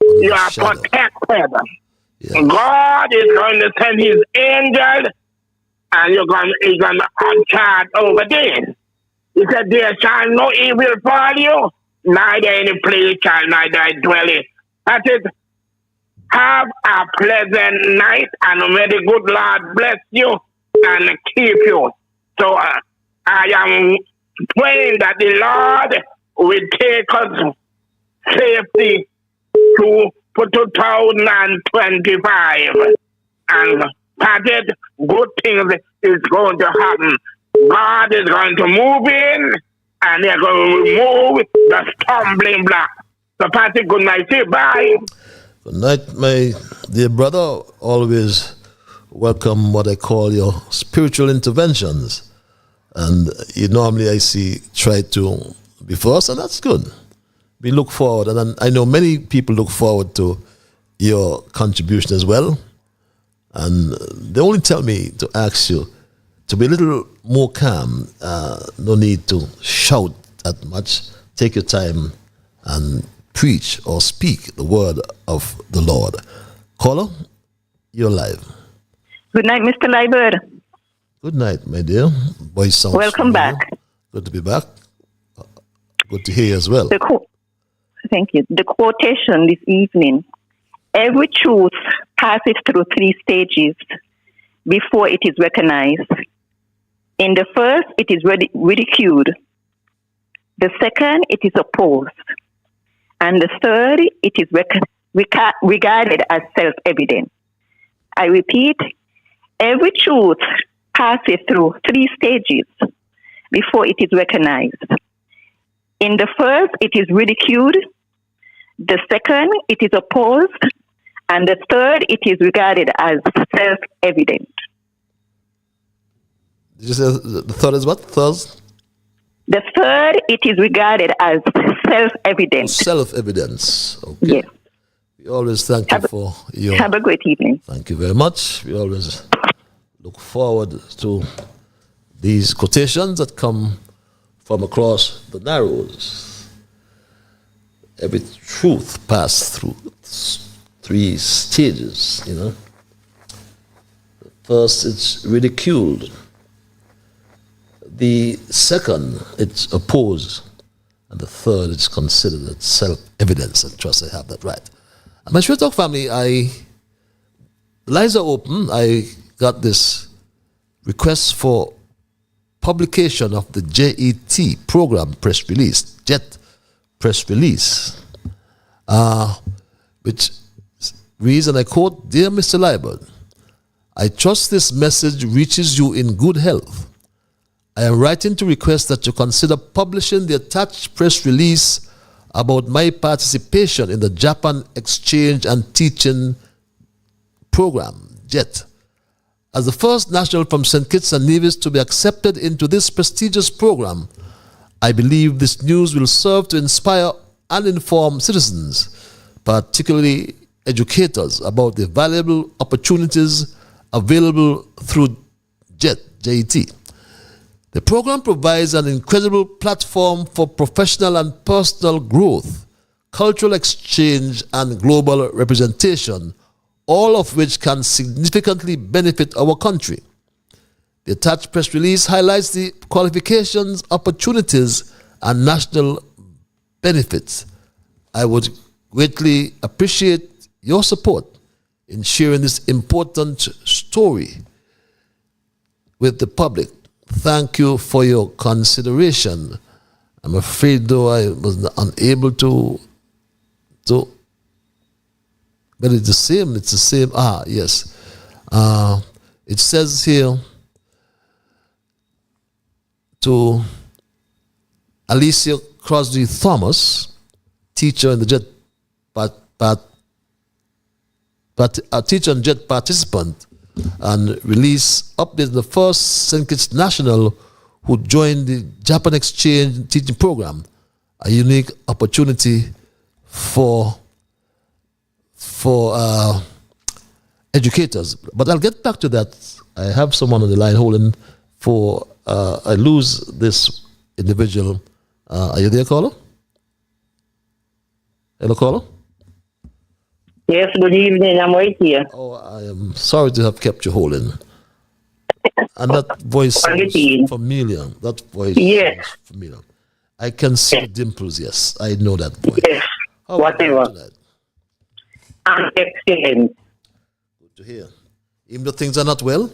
You are protected. Yes. God is going to send His angel, and he's going to charge over there. He said, there shall no evil fall you, neither any plague shall neither dwell in. That is, have a pleasant night, and may the good Lord bless you and keep you. So I am praying that the Lord will take us safely to 2025. And Patrick, good things is going to happen. God is going to move in, and they're going to remove the stumbling block. So Patrick, good night. Say bye. Good night, my dear brother. Always welcome what I call your spiritual interventions. And you normally, I see, try to be first, and that's good. We look forward, and I know many people look forward to your contribution as well. And they only tell me to ask you to be a little more calm. No need to shout that much. Take your time and preach or speak the word of the Lord. Caller, you're live. Good night, Mr. Liburd. Good night, my dear. Voice sounds Welcome familiar. back. Good to be back. Good to hear you as well. Thank you. The quotation this evening: every truth passes through 3 stages before it is recognized. In the first, it is ridiculed. The second, it is opposed. And the third, it is regarded as self-evident. I repeat, every truth passes through 3 stages before it is recognized. In the first, it is ridiculed. The second, it is opposed. And the third, it is regarded as self-evident. Did you say the third is what? The third, it is regarded as self-evident. Self-evidence. Okay. Yes. We always thank you for your... Have a great evening. Thank you very much. We always look forward to these quotations that come from across the Narrows. Every truth passed through 3 stages, you know. First, it's ridiculed. The second, it's opposed. And the third, it's considered as self-evidence. I trust I have that right. And my Straight Talk family, lines are open. I got this request for publication of the JET program press release, JET press release, which reads, and I quote, "Dear Mr. Liburd, I trust this message reaches you in good health. I am writing to request that you consider publishing the attached press release about my participation in the Japan Exchange and Teaching Program, JET. As the first national from St. Kitts and Nevis to be accepted into this prestigious program, I believe this news will serve to inspire and inform citizens, particularly educators, about the valuable opportunities available through JET. The program provides an incredible platform for professional and personal growth, cultural exchange, and global representation, all of which can significantly benefit our country. The attached press release highlights the qualifications, opportunities, and national benefits. I would greatly appreciate your support in sharing this important story with the public. Thank you for your consideration. I'm afraid, though, I was unable to, but it's the same. Yes. It says here to Alicia Crosby Thomas, teacher in the JET, a teacher and JET participant, and release updates the first St. Kitts national who joined the Japan Exchange Teaching Program, a unique opportunity for educators. But I'll get back to that. I have someone on the line holding for, I lose this individual. Are you there, caller? Hello, caller? Yes, good evening. I'm right here. Oh, I am sorry to have kept you holding. And that voice sounds familiar. That voice sounds familiar. I can see the dimples, yes. I know that voice. Yes, whatever. I'm excellent. Good to hear. Even though things are not well?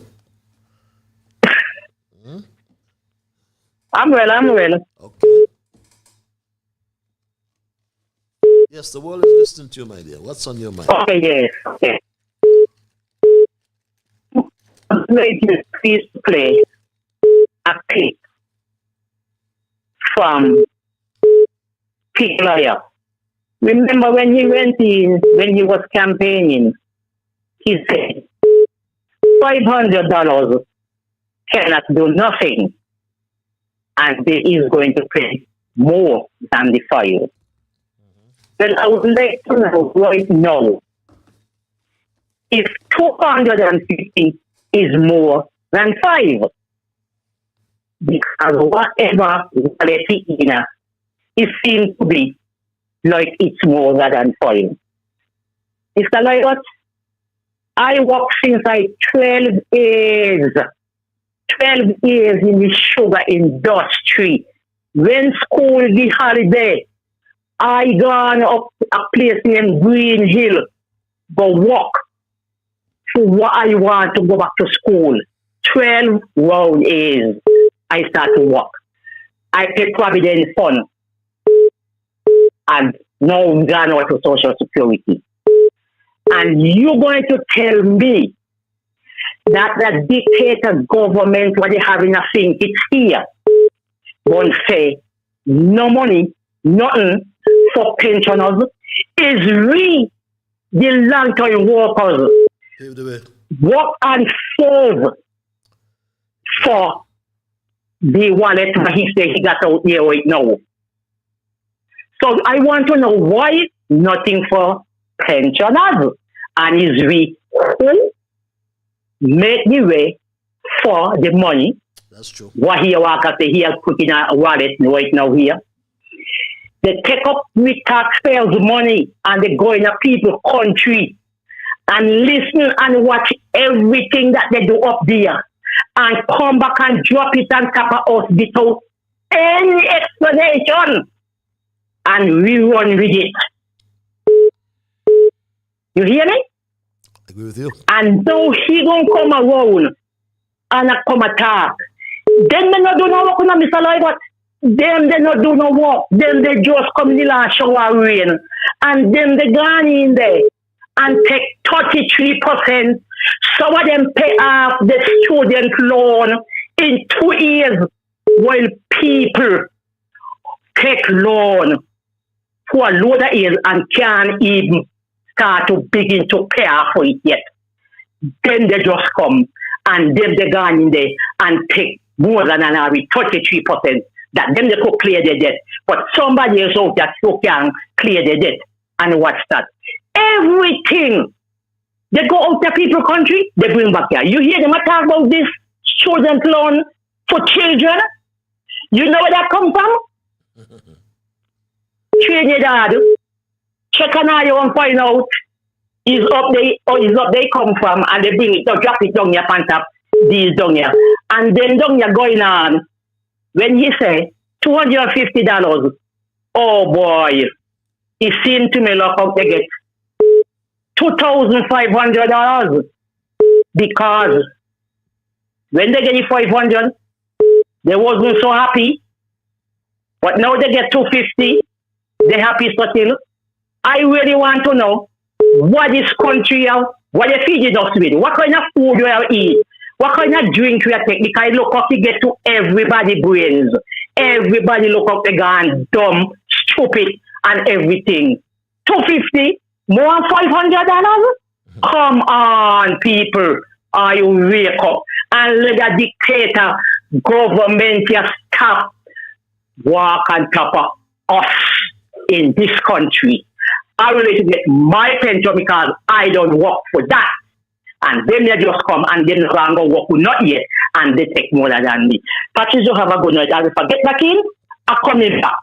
I'm well. Okay. Yes, the world is listening to you, my dear. What's on your mind? Okay, yes. Okay. Please play a clip from Pete Lawyer. Remember when he went in, when he was campaigning, he said, $500 cannot do nothing, and he is going to pay more than the fire. Well, I would like to know right now if 250 is more than 5. Because whatever quality it seems to be like it's more than 5. Mr. Liburd? I work since I 12 years. 12 years in the sugar industry. When school the holiday, I gone up a place named Green Hill, go walk for what I want to go back to school. 12 round years, I start to walk. I take Providence Fund, and now I'm gone out to Social Security. And you're going to tell me that the dictator government, what they have in a thing, it's here. Won't say no money, nothing for pensioners. Is we, the long-term workers, work and serve for the wallet that he said he got out there right now. So I want to know why nothing for pensioners, and is we who make the way for the money. That's true. What he work at he has put in a wallet right now here. They take up with taxpayers' money and they go in a people's country and listen and watch everything that they do up there and come back and drop it on top of us without any explanation. And we run with it. You hear me? I agree with you. And though he gonna come around and come attack, then they not do no work on Mr. Lloyd, but them they not do no work. Then they just come in the last shower rain. And then they gone in there and take 33%. Some of them pay off the student loan in 2 years, while people take loan for a load of years and can't even start to begin to pay off for it yet. Then they just come and then they go in there and take more than an average 33%. That then they could clear the debt. But somebody else out there still can clear the debt. And what's that? Everything. They go out to people's country, they bring back here. You hear them talk about this student loan for children? You know where that come from? Trinidad. Check on how you and find out is up there or is up they come from, and they bring it, they drop it down here on top, these down here. And then down here going on, when he say $250, oh boy, it seemed to me like how they get $2,500 because when they get the 500, they wasn't so happy, but now they get 250, they happy still. I really want to know what this country have, what they feed us with, what kind of food we have eat, what kind of drink we have take, because look up to get to everybody brains. Everybody look up to gone dumb, stupid, and everything. 250, more than $500? Come on, people. Are you wake up and let the dictator government just stop walk on top of us in this country. I will need to get my pension because I don't work for that. And then they just come and then go work not yet, and they take more than me. Patrice, you have a good night. I will forget back in. I'm coming back.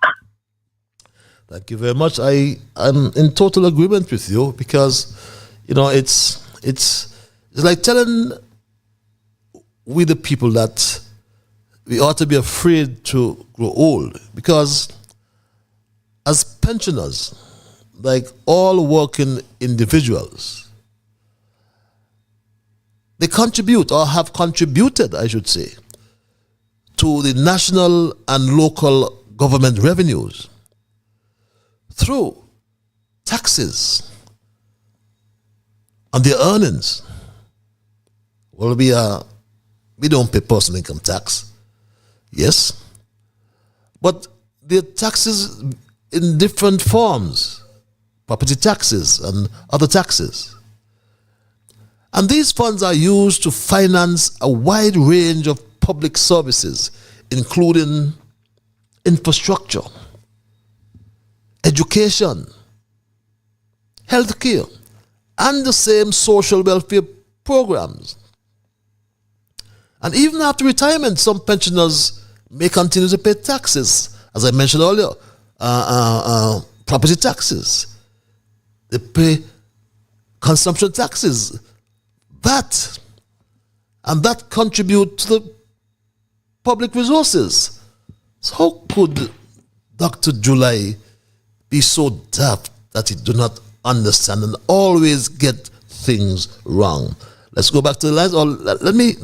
Thank you very much. I'm in total agreement with you because, you know, it's like telling we the people that we ought to be afraid to grow old, because as pensioners, like all working individuals, they contribute or have contributed, I should say, to the national and local government revenues through taxes on their earnings. Well, we don't pay personal income tax, yes, but the taxes in different forms, property taxes and other taxes. And these funds are used to finance a wide range of public services, including infrastructure, education, healthcare, and the same social welfare programs. And even after retirement, some pensioners may continue to pay taxes, as I mentioned earlier, property taxes. They pay consumption taxes, that, and that contribute to the public resources. So how could Dr. July be so daft that he do not understand and always get things wrong? Let's go back to the lines. Or let me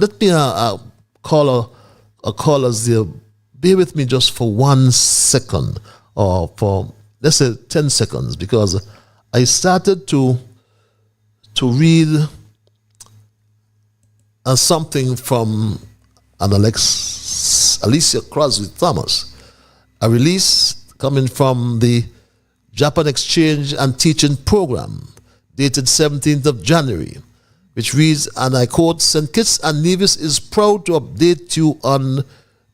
callers there. Bear with me just for 1 second, or for let's say 10 seconds, because I started to read something from an Alicia Crosby Thomas, a release coming from the Japan Exchange and Teaching Program, dated 17th of January, which reads, and I quote, St. Kitts and Nevis is proud to update you on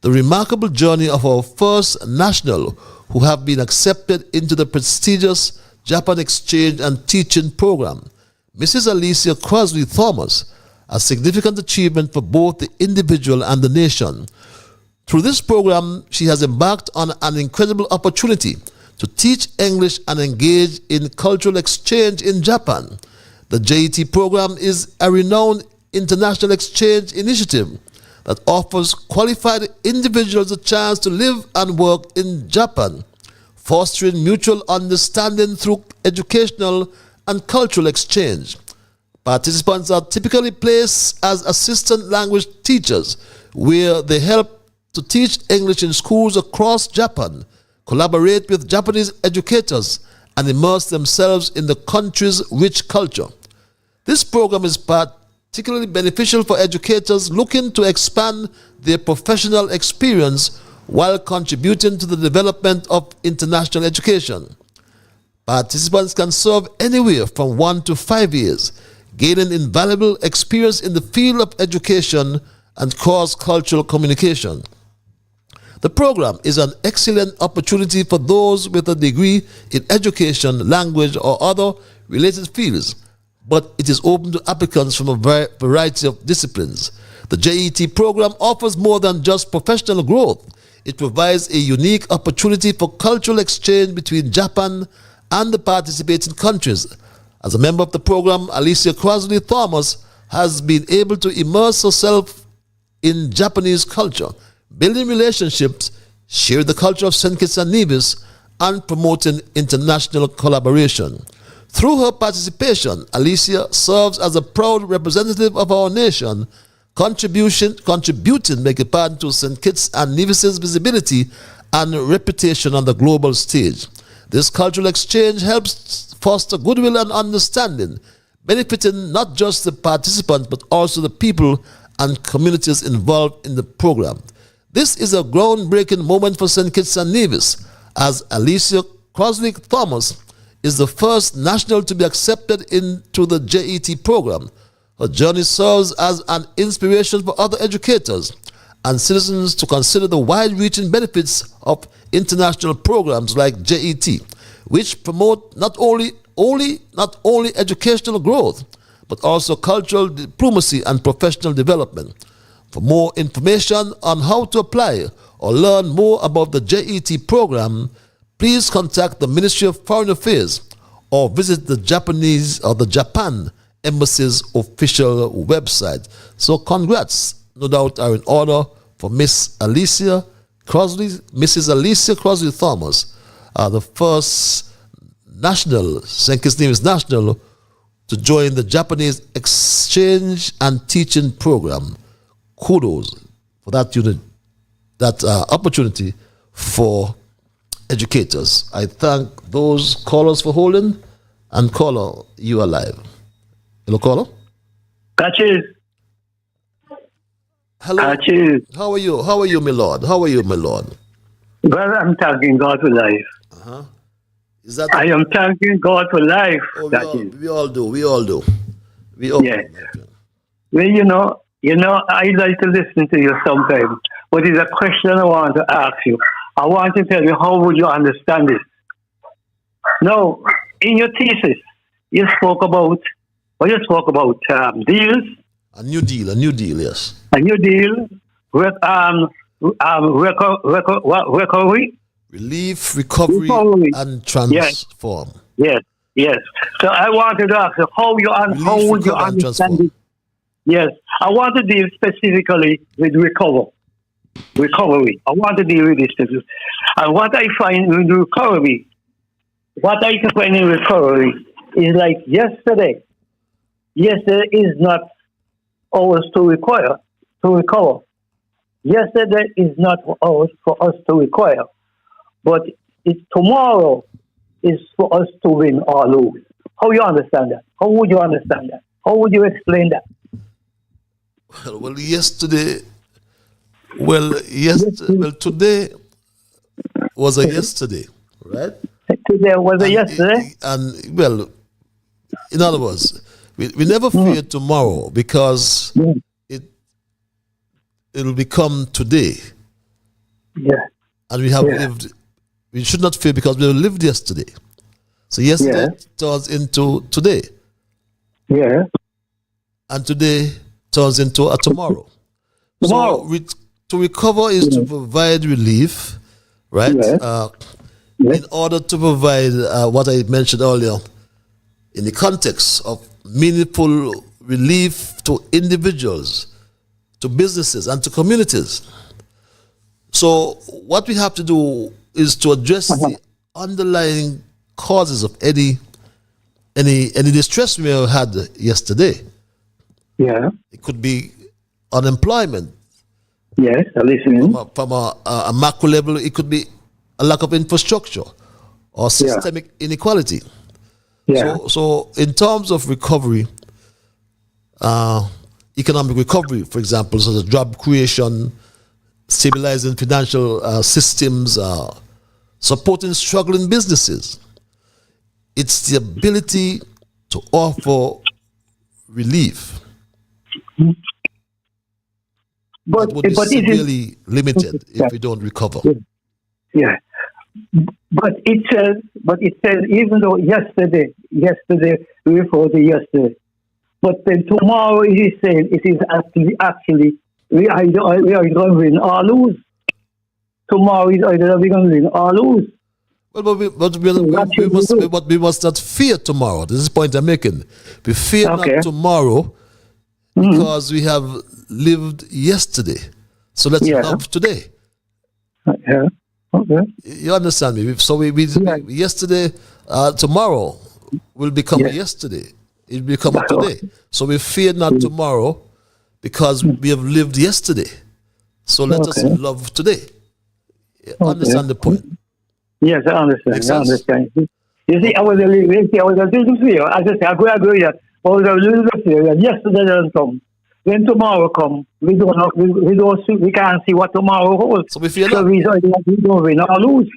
the remarkable journey of our first national who have been accepted into the prestigious Japan Exchange and Teaching Program. Mrs. Alicia Crosby Thomas, a significant achievement for both the individual and the nation. Through this program, she has embarked on an incredible opportunity to teach English and engage in cultural exchange in Japan. The JET program is a renowned international exchange initiative that offers qualified individuals a chance to live and work in Japan, fostering mutual understanding through educational and cultural exchange. Participants are typically placed as assistant language teachers, where they help to teach English in schools across Japan, collaborate with Japanese educators, and immerse themselves in the country's rich culture. This program is particularly beneficial for educators looking to expand their professional experience while contributing to the development of international education. Participants can serve anywhere from 1 to 5 years, gaining invaluable experience in the field of education and cross-cultural communication. The program is an excellent opportunity for those with a degree in education, language, or other related fields, but it is open to applicants from a variety of disciplines. The JET program offers more than just professional growth. It provides a unique opportunity for cultural exchange between Japan and the participating countries. As a member of the program, Alicia Crosby Thomas has been able to immerse herself in Japanese culture, building relationships, sharing the culture of St. Kitts and Nevis, and promoting international collaboration. Through her participation, Alicia serves as a proud representative of our nation, contributing to St. Kitts and Nevis's visibility and reputation on the global stage. This cultural exchange helps foster goodwill and understanding, benefiting not just the participants but also the people and communities involved in the program. This is a groundbreaking moment for St. Kitts and Nevis, as Alicia Crosby Thomas is the first national to be accepted into the JET program. Her journey serves as an inspiration for other educators and citizens to consider the wide-reaching benefits of international programs like JET, which promote not only educational growth, but also cultural diplomacy and professional development. For more information on how to apply or learn more about the JET program, please contact the Ministry of Foreign Affairs or visit the Japan Embassy's official website. So congrats, no doubt, are in order for Mrs. Alicia Crosby Thomas, the first national, St. Kitts Nevis national, to join the Japanese Exchange and Teaching Program. Kudos for that opportunity for educators. I thank those callers for holding, and caller, you are live. Hello, caller. Catches. Hello. Catches. How are you? How are you, my lord? How are you, my lord? Well, I'm thanking God for life. Uh-huh. Is that I am thanking God for life. Oh, we all do. Yeah. Well, you know, I like to listen to you sometimes, but it's a question I want to ask you. I want to tell you, how would you understand this? Now, in your thesis, you spoke about deals. A new deal, yes. A new deal, recovery. Relief, recovery, and transform. Yes. So I wanted to ask you, how would you understand this? Yes, I want to deal specifically with recovery. I want to deal with this. And what I find with recovery, is like yesterday. Yesterday is not ours to recover. Yesterday is not ours for us to require. But tomorrow is for us to win or lose. How you understand that? How would you understand that? How would you explain that? Well, today was a yesterday, right? Today was a yesterday? And, well, in other words, we never fear tomorrow because it'll become today. Yeah. And we have lived, we should not fear because we have lived yesterday. So yesterday turns into today. Yeah. And today turns into a tomorrow. So to recover is to provide relief, right? In order to provide what I mentioned earlier, in the context of meaningful relief to individuals, to businesses, and to communities. So what we have to do is to address the underlying causes of any distress we may have had yesterday. Yeah. It could be unemployment. Yes, I'm listening. From a macro level, it could be a lack of infrastructure or systemic inequality. Yeah. So in terms of recovery, economic recovery, for example, such as job creation, stabilizing financial systems, supporting struggling businesses, it's the ability to offer relief. But would be severely limited if we don't recover. Yeah. But it says even though yesterday before the yesterday, but then tomorrow it is saying it is actually we are going to win or lose. Tomorrow is either we're going to win or lose. Well, we must not fear tomorrow. This is the point I'm making. We fear not tomorrow because we have lived yesterday. So let's love today. Yeah. Okay. You understand me? So we yesterday, tomorrow will become a yesterday. It will become a today. So we fear not tomorrow because we have lived yesterday. So let us love today. Understand the point? Yes, I understand. You see, I was a little fear. I just say, I agree. I was a little fear. Yesterday doesn't come. When tomorrow comes, we can't see what tomorrow holds. So we fear not. We don't win or lose.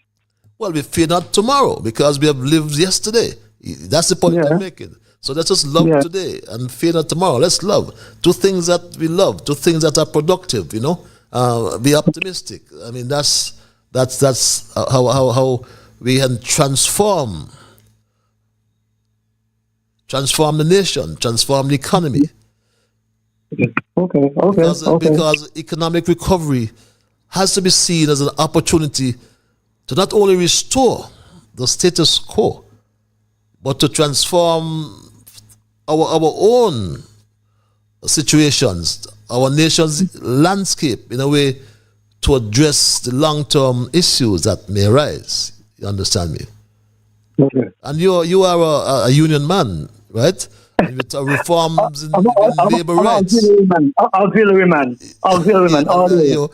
Well, we fear not tomorrow because we have lived yesterday. That's the point I'm making. So let's just love today and fear not tomorrow. Let's love. Do things that we love. Do things that are productive. Be optimistic. I mean, that's how we can transform the nation, transform the economy. Because economic recovery has to be seen as an opportunity to not only restore the status quo, but to transform our own situations, our nation's landscape in a way to address the long-term issues that may arise. You understand me? Okay. And you are a union man, right? With reforms in labor rights. Auxiliary man. The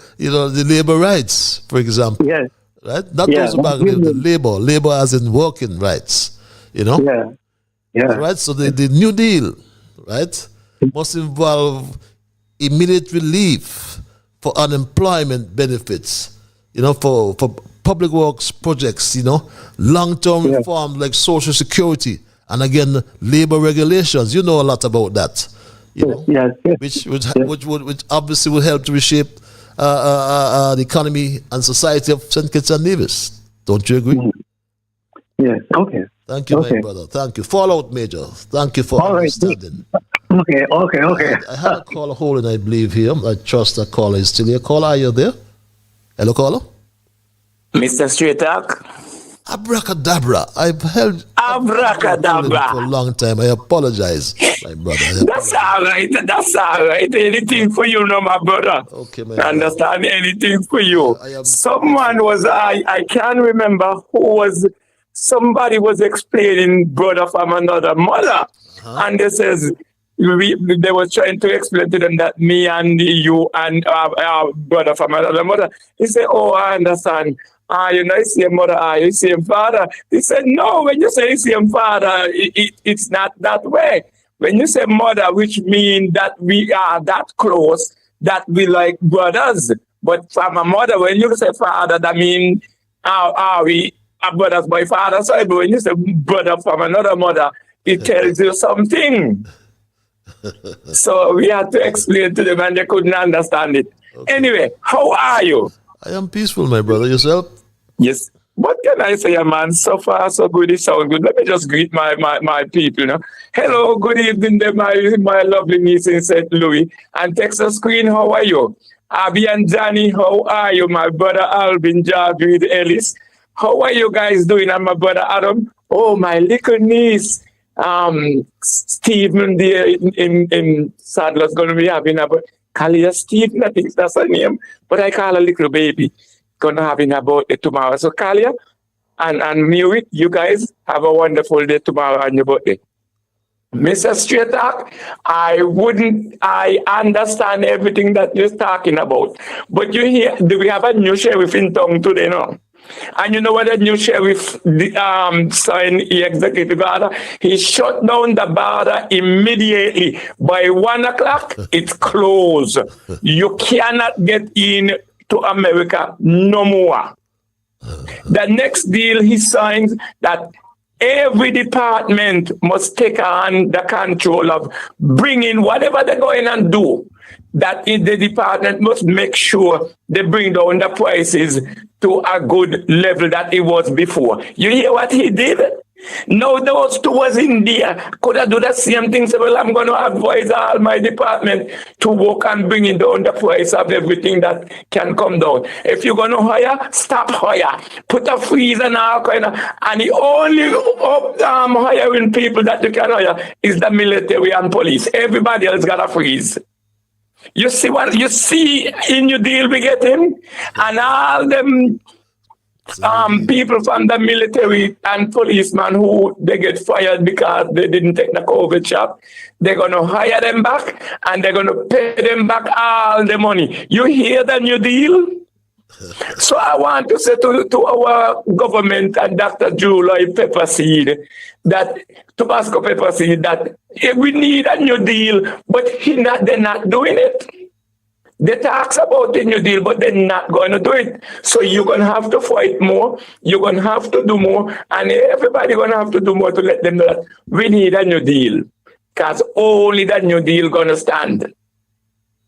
labor rights, for example. Yes. Right? Not those about the labor as in working rights. Yeah. Right? So the New Deal, right, must involve immediate relief for unemployment benefits, for public works projects, long-term reforms like Social Security, and again, labor regulations. You know a lot about that, which obviously will help to reshape the economy and society of St. Kitts and Nevis. Don't you agree? Yes. Okay. Thank you, my brother. Thank you. Fallout Major. Thank you for understanding. Okay. I had a caller holding, I believe, here. I trust that caller is still here. Caller, are you there? Hello, caller? Mr. Straight Talk. Abracadabra. I've held Abracadabra. for a long time. I apologize, my brother. That's all right. That's all right. Anything for you, no, my brother. Okay, man. Understand? Anything for you. Someone was, I can't remember who was, somebody was explaining brother from another mother. And they says, they were trying to explain to them that me and you and our brother from another mother. He said, oh, I understand. You know, it's same mother, you same father. He said, no, when you say same father, it's not that way. When you say mother, which means that we are that close, that we like brothers. But from a mother, when you say father, that means are we are brothers by father side. But when you say brother from another mother, it tells you something. So we had to explain to them and they couldn't understand it. Okay. Anyway, how are you? I am peaceful, my brother. Yourself? Yes. What can I say, man? So far, so good. It sounds good. Let me just greet my people. You know? Hello, good evening, my lovely niece in St. Louis. And Texas Queen, how are you? Abby and Johnny, how are you? My brother Alvin, Jarvid, Ellis. How are you guys doing? And my brother Adam. Oh, my little niece, Stephen, there in Sadler's going to be having a Kalia Stephen, I think that's her name, but I call her little baby. Gonna have in her birthday tomorrow. So Kalia and Mewit, you guys have a wonderful day tomorrow on your birthday. Mr. Straight Talk, I understand everything that you're talking about. But you hear, do we have a new sheriff in town today now? And you know what the new sheriff signed the executive order? He shut down the border immediately. By 1 o'clock, it's closed. You cannot get in to America no more. The next deal he signs that every department must take on the control of bringing whatever they're going and do. That the department must make sure they bring down the prices to a good level that it was before. You hear what he did? Now those two was in there, could have do the same thing. Say, well, I'm going to advise all my department to work on bringing down the price of everything that can come down. If you're going to hire, stop hire. Put a freeze and all kind of, and the only hiring people that you can hire is the military and police. Everybody else got a freeze. You see what you see in your deal we get in, and all them people from the military and policemen who they get fired because they didn't take the COVID shot, they're gonna hire them back and they're gonna pay them back all the money. You hear the new deal? So I want to say to our government and Dr. July Pepperseed, that Tabasco Pepperseed, that we need a new deal, but they're not doing it. They talk about the new deal, but they're not going to do it. So you're going to have to fight more. You're going to have to do more. And everybody's going to have to do more to let them know that we need a new deal. Because only that new deal going to stand.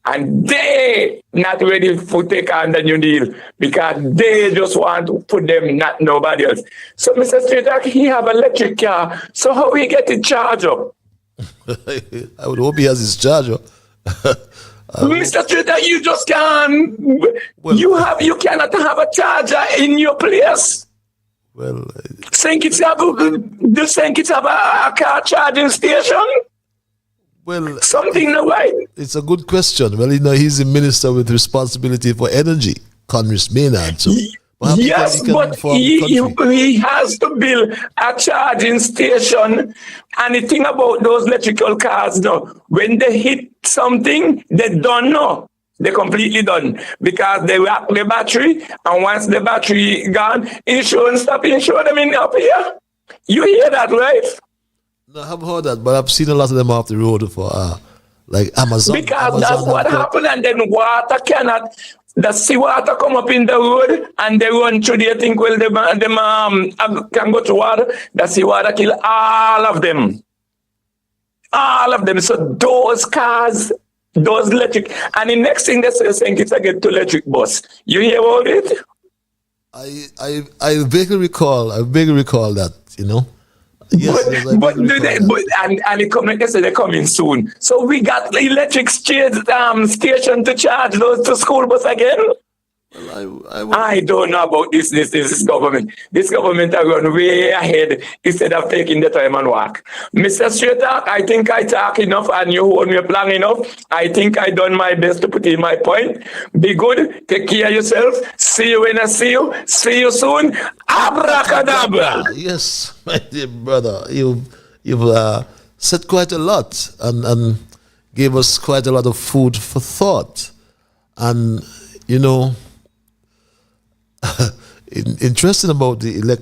And they not ready to take on the new deal because they just want to put them, not nobody else. So Mr. Stradak, he have an electric car. So how he get it charged up? I would hope he has his charger. Mr. Stradak, you just can't. Well, you cannot have a charger in your place. Well, St. Kitts have a car charging station. Well, something no right. It's a good question. Well, he's a minister with responsibility for energy, Congress Maynard. So yes, but he has to build a charging station. And the thing about those electrical cars, when they hit something, they don't know. They're completely done because they wreck the battery. And once the battery gone, insurance stop insure them in up here. You hear that, right? No, I haven't heard that, but I've seen a lot of them off the road for like Amazon. Because that's what happened, and then water cannot. The seawater come up in the road, and they run through there. Think well, them can go to water. The seawater kill all of them. All of them. So those cars, those electric, and the next thing they say, think it's a get to electric bus. You hear about it? I vaguely recall that, Yes, but they come, like I said, they're coming soon. So we got the electric station to charge those to school bus again. I don't know about this government. This government are going way ahead instead of taking the time and walk. Mr. Straight Talk, I think I talk enough and you hold me long enough. I think I done my best to put in my point. Be good. Take care of yourself. See you when I see you. See you soon. Abracadabra. Yes, my dear brother. You've said quite a lot and gave us quite a lot of food for thought. And, you know, interesting about the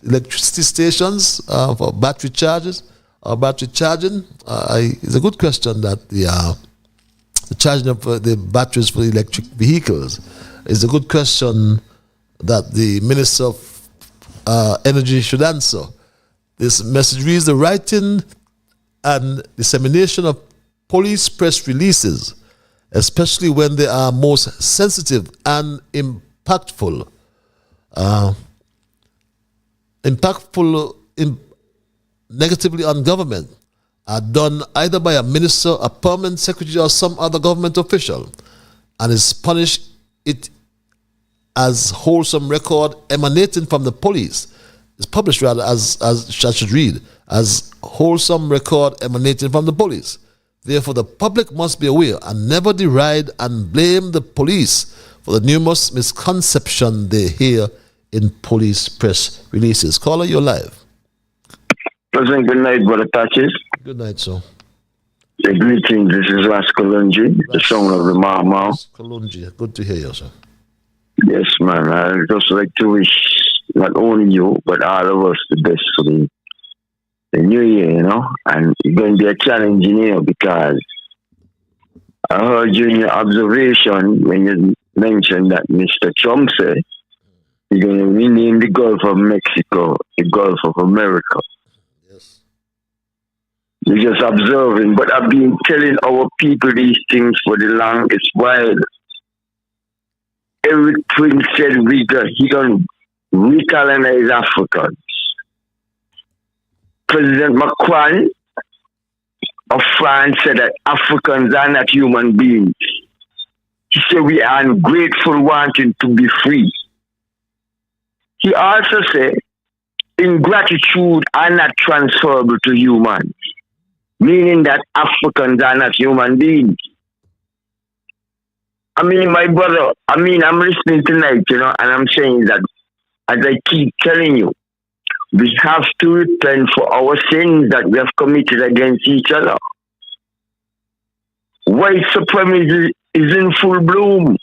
electricity stations for battery charges or battery charging. It's a good question that the charging of the batteries for electric vehicles is a good question that the Minister of Energy should answer. This message reads: the writing and dissemination of police press releases, especially when they are most sensitive and impactful, negatively on government, are done either by a minister, a permanent secretary, or some other government official, and is punished it as wholesome record emanating from the police. It's published rather as I should read, as wholesome record emanating from the police. Therefore, the public must be aware and never deride and blame the police for the numerous misconceptions they hear in police press releases. Caller, you're live. President, good night, Brother Patches. Good night, sir. Greetings, this is Rascolungi, the son of the Mama. Rascolungi, good to hear you, sir. Yes, man. I'd just like to wish not only you, but all of us the best for the new year, you know. And it's going to be a challenging year because I heard you in your observation when you mentioned that Mr. Trump said he's going to rename the Gulf of Mexico the Gulf of America. Yes. You're just observing, but I've been telling our people these things for the longest while. Eric Prince said he going to recolonize Africans. President Macron of France said that Africans are not human beings. He said we are ungrateful wanting to be free. He also said ingratitude are not transferable to humans, meaning that Africans are not human beings. I mean, my brother, I'm listening tonight, you know, and I'm saying that, as I keep telling you, we have to repent for our sins that we have committed against each other. White supremacy is in full bloom.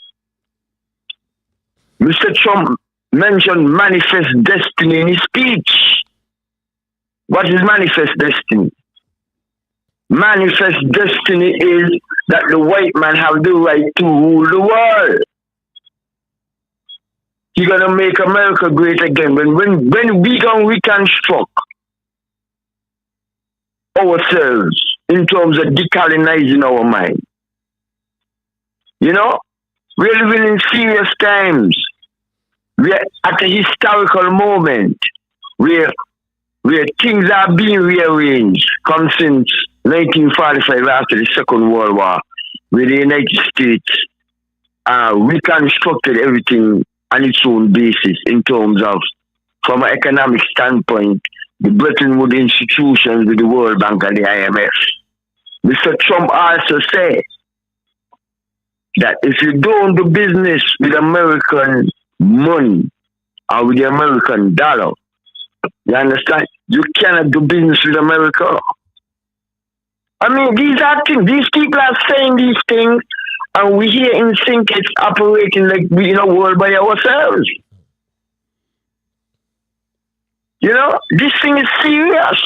Mr. Trump mentioned manifest destiny in his speech. What is manifest destiny? Manifest destiny is that the white man have the right to rule the world. He's going to make America great again. When we going to reconstruct ourselves in terms of decolonizing our mind. You know, we're living in serious times. We're at a historical moment where things are being rearranged come since 1945 after the Second World War, where the United States reconstructed everything on its own basis in terms of, from an economic standpoint, the Bretton Woods institutions with the World Bank and the IMF. Mr. Trump also said that if you don't do business with American money or with the American dollar, you understand, you cannot do business with America. I mean, these are things, these people are saying these things, and we here in sync, it's operating like we in a world by ourselves. You know, this thing is serious.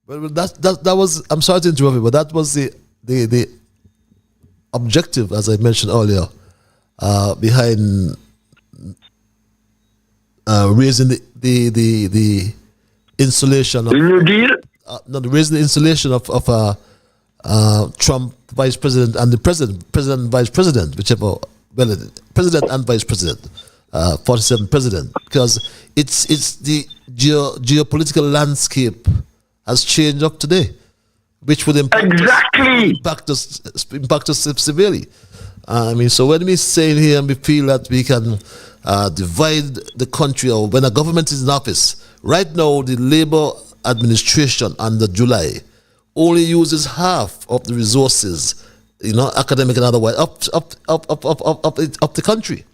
Well, that was, I'm sorry to interrupt you, but that was the objective, as I mentioned earlier, behind raising the insulation of the New Deal. Raising the insulation of Trump vice president and the president and vice president, whichever, well, president and vice president, 47 president, because it's the geopolitical landscape has changed up today. which would impact us severely. I mean, so when we say here and we feel that we can divide the country, or when a government is in office, right now the Labour administration under July only uses half of the resources, academic and otherwise, up the country.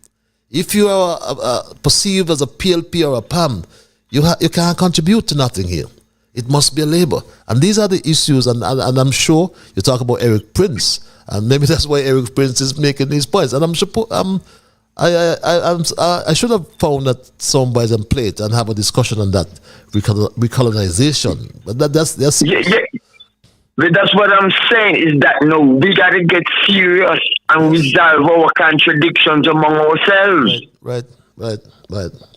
If you are perceived as a PLP or a PAM, you can't contribute to nothing here. It must be a Labour. And these are the issues, and I'm sure you talk about Eric Prince, and maybe that's why Eric Prince is making these points. And I should have found that soundbites and play it and have a discussion on that recolonization. But that's But that's what I'm saying, is that we got to get serious and resolve our contradictions among ourselves. Right.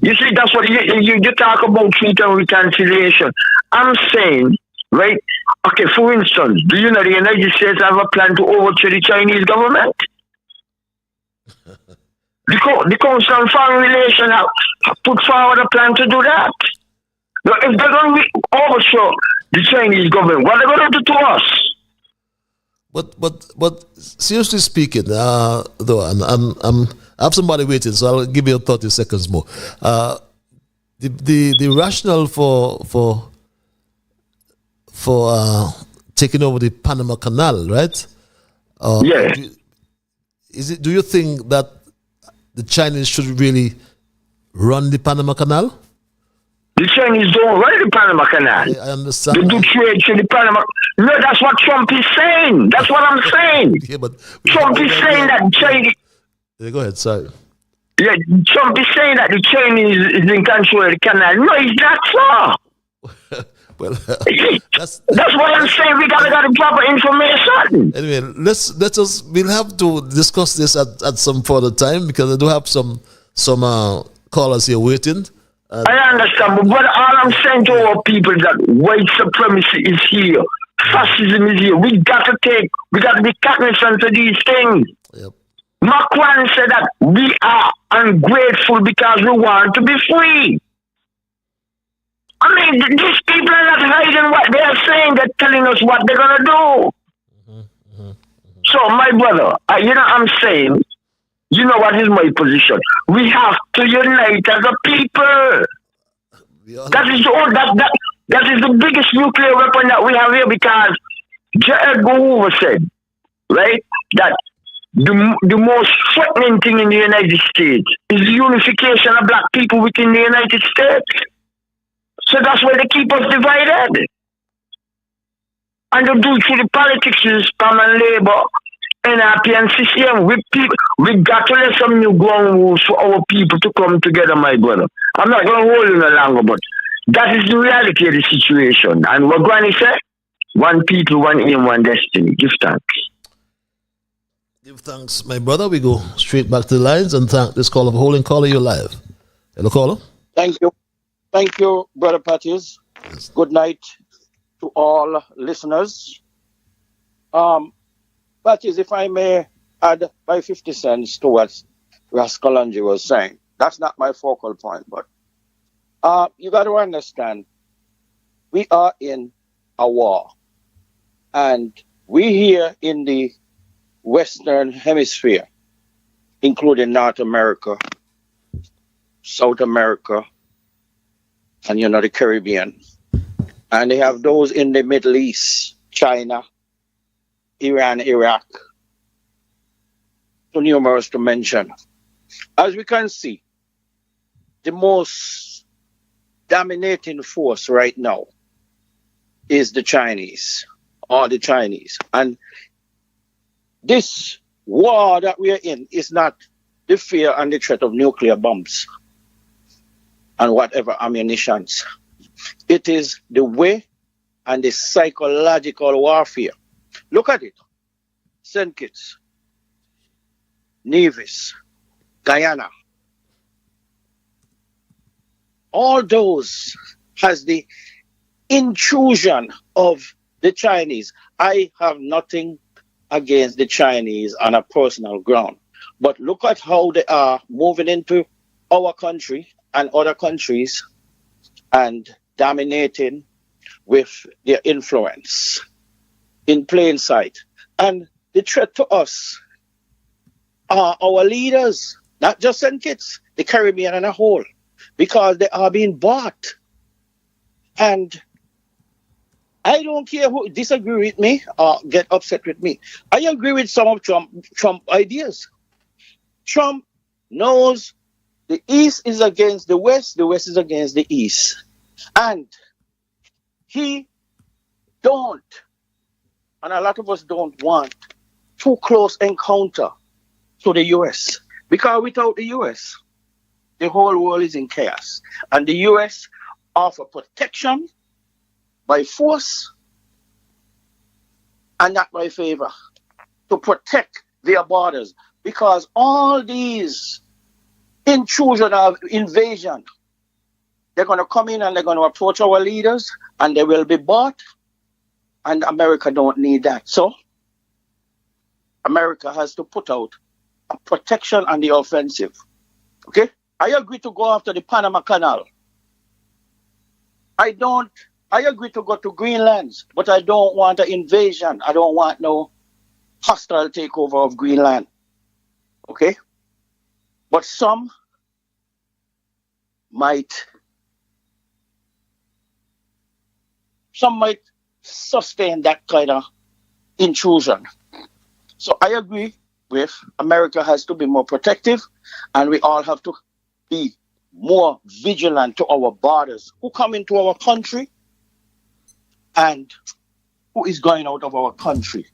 You see, that's what you talk about truth and reconciliation. I'm saying, right? Okay, for instance, do you know the United States have a plan to overthrow the Chinese government? The Council on Foreign Relations have put forward a plan to do that. Now, if they're going to overthrow the Chinese government, what are they going to do to us? But seriously speaking, though, I have somebody waiting, so I'll give you 30 seconds more. The rationale for taking over the Panama Canal, right? Yeah. Do you think that the Chinese should really run the Panama Canal? The Chinese don't run the Panama Canal. I understand. They do trade through the Panama. No, that's what Trump is saying. That's what I'm saying. Yeah, but Trump is saying that Chinese. Go ahead, sorry. Yeah, Trump is saying that the Chinese is in control of the canal. No, it's not so. Well, that's what I'm saying. We gotta get the proper information. Anyway, we'll have to discuss this at some further time, because I do have some callers here waiting. I understand, but what all I'm saying to our people is that white supremacy is here, fascism is here. We got to be cognizant of these things. Yep. Macron said that we are ungrateful because we want to be free. I mean, these people are not hiding what they are saying. They're telling us what they're going to do. So, my brother, I'm saying, you know what is my position? We have to unite as a people. That is the biggest nuclear weapon that we have here, because J. Edgar Hoover said, right, that the most threatening thing in the United States is the unification of black people within the United States. So that's why they keep us divided. And they do it through the politics, spam and labor, NRP and CCM. We got to let some new ground rules for our people to come together, my brother. I'm not going to hold you no longer, but that is the reality of the situation. And what Granny said, one people, one aim, one destiny. Give thanks. Give thanks, my brother. We go straight back to the lines and thank this caller for holding. Caller, you're live. Hello, caller. Thank you. Thank you, Brother Patties. Yes. Good night to all listeners. Patties, if I may add my 50 cents to what Rascalangi was saying. That's not my focal point, but you got to understand, we are in a war. And we here in the Western Hemisphere, including North America, South America, and the Caribbean. And they have those in the Middle East, China, Iran, Iraq, too numerous to mention. As we can see, the most dominating force right now is the Chinese, or the Chinese. And this war that we are in is not the fear and the threat of nuclear bombs and whatever ammunitions. It is the way and the psychological warfare. Look at it. St. Kitts, Nevis, Guyana. All those has the intrusion of the Chinese. I have nothing against the Chinese on a personal ground. But look at how they are moving into our country and other countries and dominating with their influence. in plain sight. And the threat to us are our leaders, not just St. Kitts, the Caribbean and a whole, because they are being bought. And I don't care who disagree with me or get upset with me. I agree with some of Trump ideas. Trump knows the East is against the West is against the East. And he don't, and a lot of us don't want too close encounter to the U.S. Because without the U.S., the whole world is in chaos. And the U.S. offer protection by force and not by favor to protect their borders. Because all these intrusion of invasion, they're going to come in and they're going to approach our leaders and they will be bought. And America don't need that. So America has to put out a protection on the offensive. Okay? I agree to go after the Panama Canal. I agree to go to Greenland, but I don't want an invasion. I don't want no hostile takeover of Greenland. Okay? But some might sustain that kind of intrusion. So I agree with America has to be more protective, and we all have to be more vigilant to our borders, who come into our country and who is going out of our country.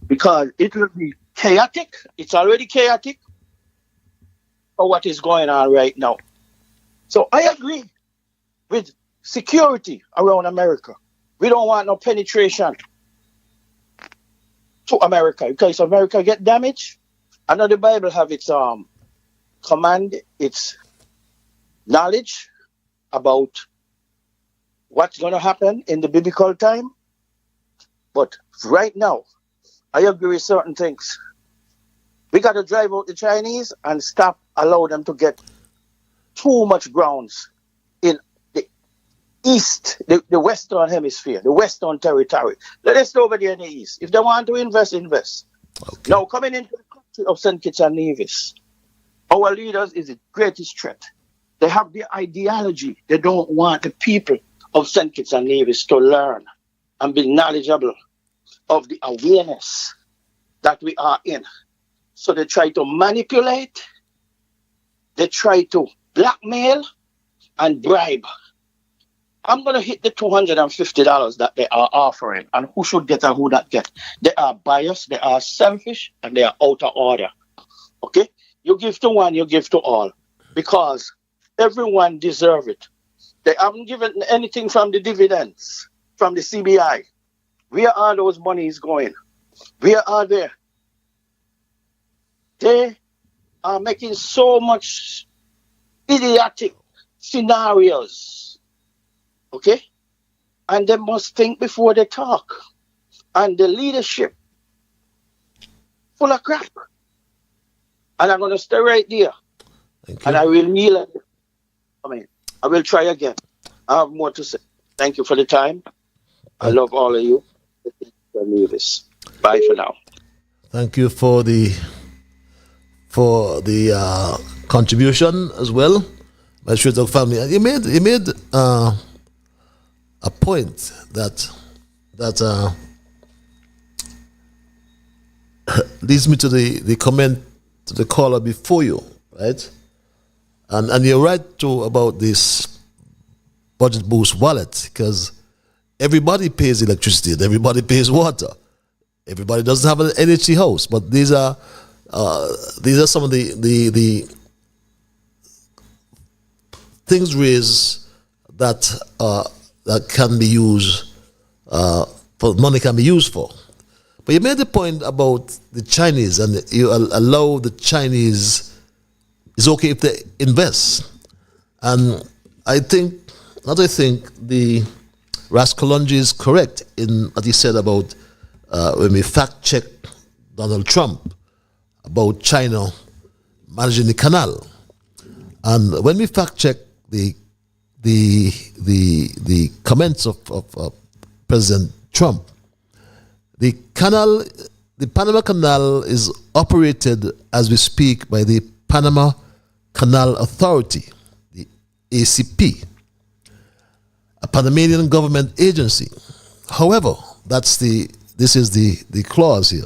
Because it will be chaotic. It's already chaotic for what is going on right now. So I agree with security around America. We don't want no penetration to America, because if America get damaged, I know the Bible have its command, its knowledge about what's going to happen in the biblical time. But right now, I agree with certain things. We got to drive out the Chinese and stop allow them to get too much grounds in the east, the western hemisphere, the western territory. Let us stay over there in the east. If they want to invest, invest. Okay. Now, coming into the country of St. Kitts and Nevis, our leaders is the greatest threat. They have the ideology. They don't want the people of St. Kitts and Nevis to learn and be knowledgeable of the awareness that we are in. So they try to manipulate, they try to blackmail and bribe. I'm going to hit the $250 that they are offering, and who should get and who not get. They are biased, they are selfish, and they are out of order. Okay? You give to one, you give to all, because everyone deserves it. They haven't given anything from the dividends, from the CBI. Where are those monies going? Where are they? They are making so much idiotic scenarios. Okay? And they must think before they talk. And the leadership, full of crap. And I'm going to stay right there. And I will kneel. I will try again. I have more to say. Thank you for the time. I love all of you. Nevis. Bye for now. Thank you for the contribution as well, my Straight Talk family. You made a point that leads me to the comment to the caller before you, right? And you're right too about this budget boost wallet, because everybody pays electricity and everybody pays water. Everybody doesn't have an NHC house, but these are some of the things raised that can be used for money can be used for. But you made the point about the Chinese, and you allow the Chinese. It's okay if they invest, and I think the Rascolongi is correct in what he said about when we fact check Donald Trump about China managing the canal, and when we fact check the comments of President Trump, The Panama Canal is operated as we speak by the Panama Canal Authority, the ACP, a Panamanian government agency. However, this is the clause here.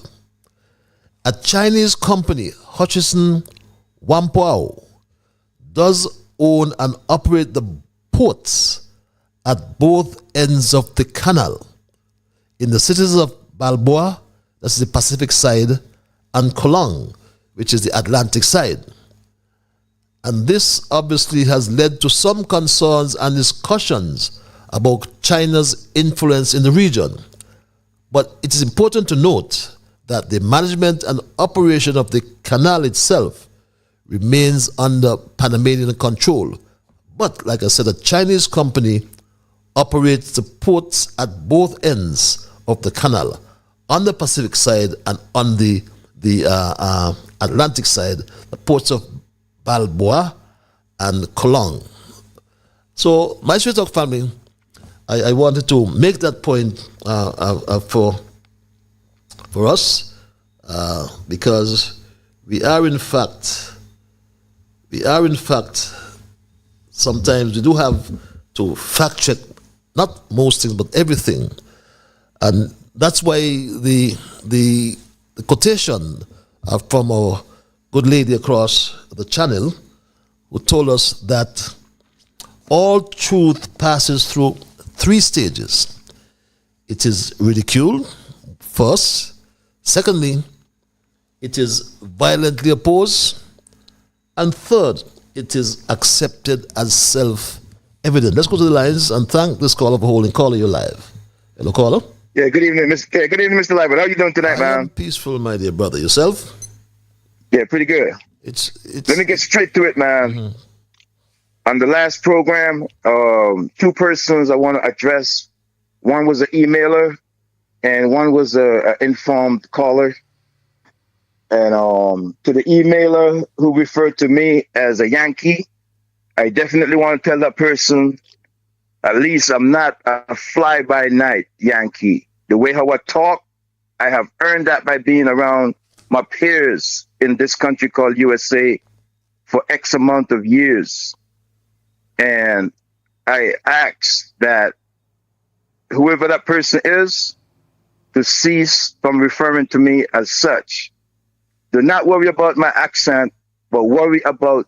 A Chinese company, Hutchison Whampoa, does own and operate the ports at both ends of the canal in the cities of Balboa, that's the Pacific side, and Colong, which is the Atlantic side. And this obviously has led to some concerns and discussions about China's influence in the region. But it is important to note that the management and operation of the canal itself remains under Panamanian control. But like I said, a Chinese company operates the ports at both ends of the canal, on the Pacific side and on the Atlantic side, the ports of Balboa and Colong. So, my Straight Talk family, I wanted to make that point for us because we are in fact, sometimes we do have to fact check, not most things, but everything. And that's why the quotation from our good lady across the channel who told us that all truth passes through 3 stages. It is ridicule, first. Secondly, it is violently opposed. And third, it is accepted as self-evident. Let's go to the lines and thank this caller for holding. Caller, you're live. Hello, caller. Yeah, good evening, Mr. Liburd. How are you doing tonight, man? I'm peaceful, my dear brother. Yourself? Yeah, pretty good. Let me get straight to it, man. Mm-hmm. On the last program, 2 persons I want to address. One was an emailer, and one was an informed caller. And to the emailer who referred to me as a Yankee, I definitely want to tell that person, at least I'm not a fly-by-night Yankee. The way how I talk, I have earned that by being around my peers in this country called USA for X amount of years. And I ask that whoever that person is to cease from referring to me as such. Do not worry about my accent, but worry about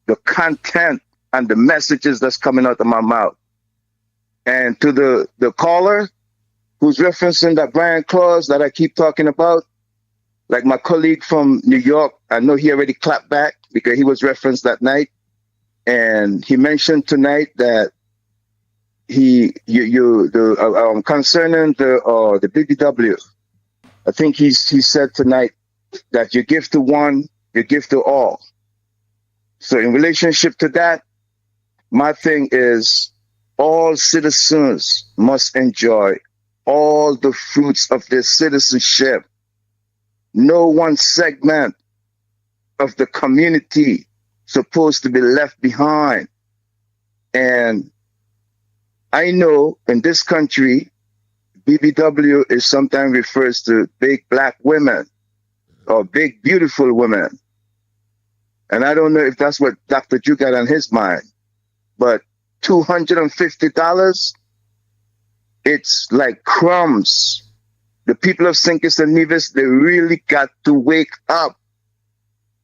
the content and the messages that's coming out of my mouth. And to the caller who's referencing that Brian clause that I keep talking about, like my colleague from New York, I know he already clapped back because he was referenced that night. And he mentioned tonight that concerning the BBW, I think he said tonight that you give to one, you give to all. So in relationship to that, my thing is all citizens must enjoy all the fruits of their citizenship. No one segment of the community supposed to be left behind. And I know in this country, BBW is sometimes refers to big black women or big beautiful women. And I don't know if that's what Dr. Drew got on his mind, but $250, it's like crumbs. The people of St. Kitts and Nevis, they really got to wake up.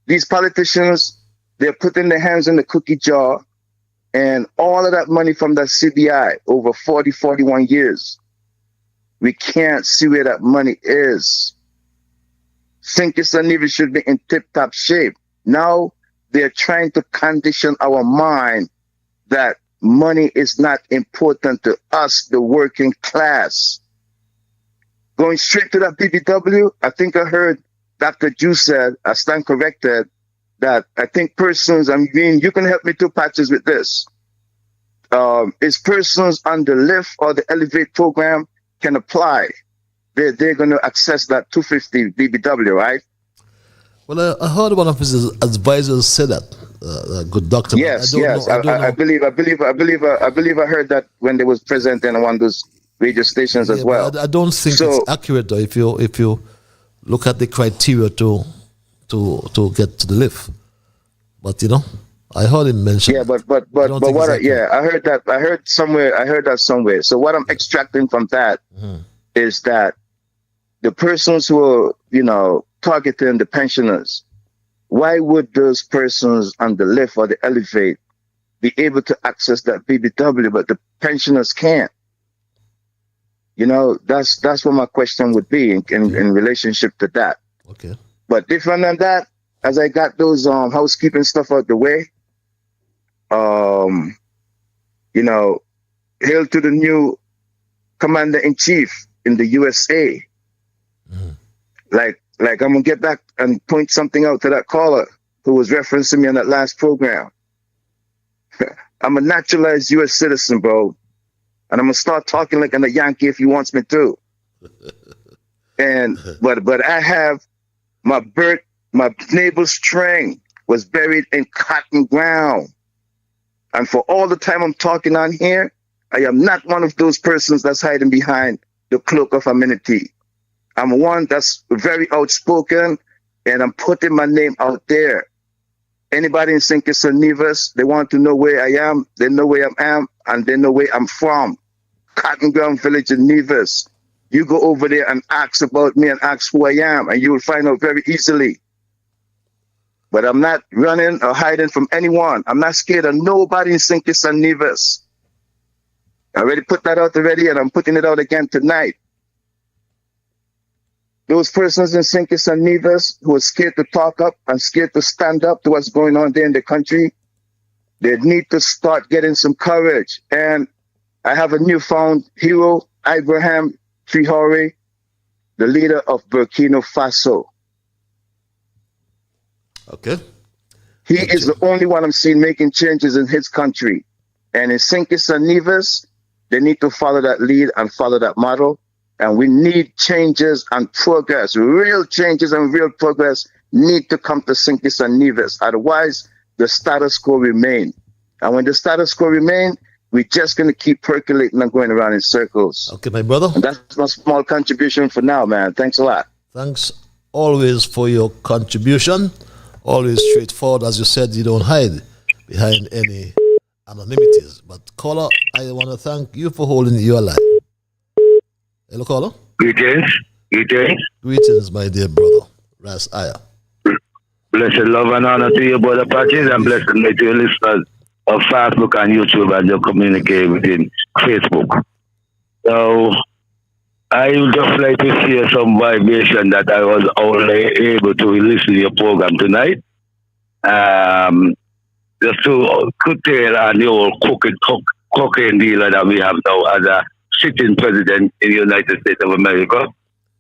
These politicians, they're putting their hands in the cookie jar, and all of that money from that CBI over 40, 41 years, we can't see where that money is. St. Kitts and Nevis should be in tip-top shape. Now they're trying to condition our mind that money is not important to us, the working class. Going straight to that BBW, I think I heard Dr. Drew said, I stand corrected, that I think persons, I mean, you can help me too, Patches, with this. Is persons on the lift or the elevate program can apply. They're going to access that 250 BBW, right? Well, I heard one of his advisors say that. Good doctor. Yes, I believe I heard that when they was presenting one of those radio stations as well. I don't think it's accurate though, if you look at the criteria to get to the lift. But I heard him mention. Yeah, but what? I heard that. I heard that somewhere. So what I'm extracting from that is that the persons who are, targeting the pensioners, why would those persons on the lift or the elevate be able to access that BBW, but the pensioners can't? That's what my question would be in relationship to that. Okay. But different than that, as I got those housekeeping stuff out the way, hail to the new commander-in-chief in the USA. Like I'm gonna get back and point something out to that caller who was referencing me on that last program. I'm a naturalized U.S. citizen, bro, and I'm gonna start talking like I'm a Yankee if he wants me to. But I have my navel string was buried in cotton ground, and for all the time I'm talking on here, I am not one of those persons that's hiding behind the cloak of amenity. I'm one that's very outspoken, and I'm putting my name out there. Anybody in St. Kitts and Nevis, they want to know where I am, they know where I am, and they know where I'm from. Cotton Ground Village in Nevis. You go over there and ask about me and ask who I am, and you will find out very easily. But I'm not running or hiding from anyone. I'm not scared of nobody in St. Kitts and Nevis. I already put that out already, and I'm putting it out again tonight. Those persons in St. Kitts and Nevis who are scared to talk up and scared to stand up to what's going on there in the country, they need to start getting some courage. And I have a newfound hero, Ibrahim Traoré, the leader of Burkina Faso. Okay. He is the only one I'm seeing making changes in his country. And in St. Kitts and Nevis, they need to follow that lead and follow that model. And we need changes and progress. Real changes and real progress need to come to St. Kitts and Nevis. Otherwise, the status quo remain. And when the status quo remain, we're just going to keep percolating and going around in circles. Okay, my brother. And that's my small contribution for now, man. Thanks a lot. Thanks always for your contribution. Always straightforward. As you said, you don't hide behind any anonymities. But caller, I want to thank you for holding your line. Hello, caller. Greetings. Greetings, my dear brother. Ras Aya. Blessed love and honor to you, brother Patches, and blessed to your listeners of Facebook and YouTube and your communicate within Facebook. So, I would just like to share some vibration that I was only able to listen to your program tonight. Just to curtail on the old cocaine dealer that we have now as a sitting president in the United States of America,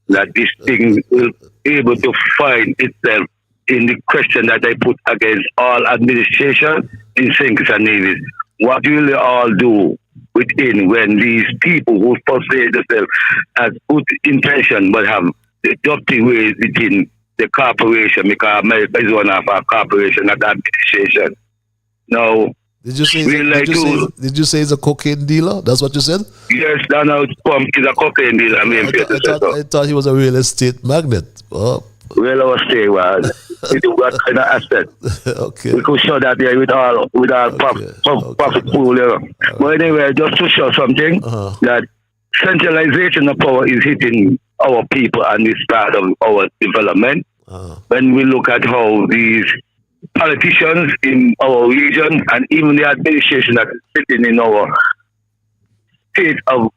that this thing will be able to find itself in the question that I put against all administration in St. Kitts and Nevis. What will they all do within when these people who portray themselves as good intention but have the dirty ways within the corporation, because America is one of our corporation, not administration. Now, Did you say he's a cocaine dealer? That's what you said? Yes, Donald Trump is a cocaine dealer. I thought he was a real estate magnate. Oh. Real estate was. He do what kind of asset. Okay. We could show that there with all profit pool there. Right. But anyway, just to show something, that centralization of power is hitting our people and this part of our development. When we look at how these politicians in our region and even the administration that is sitting in our state of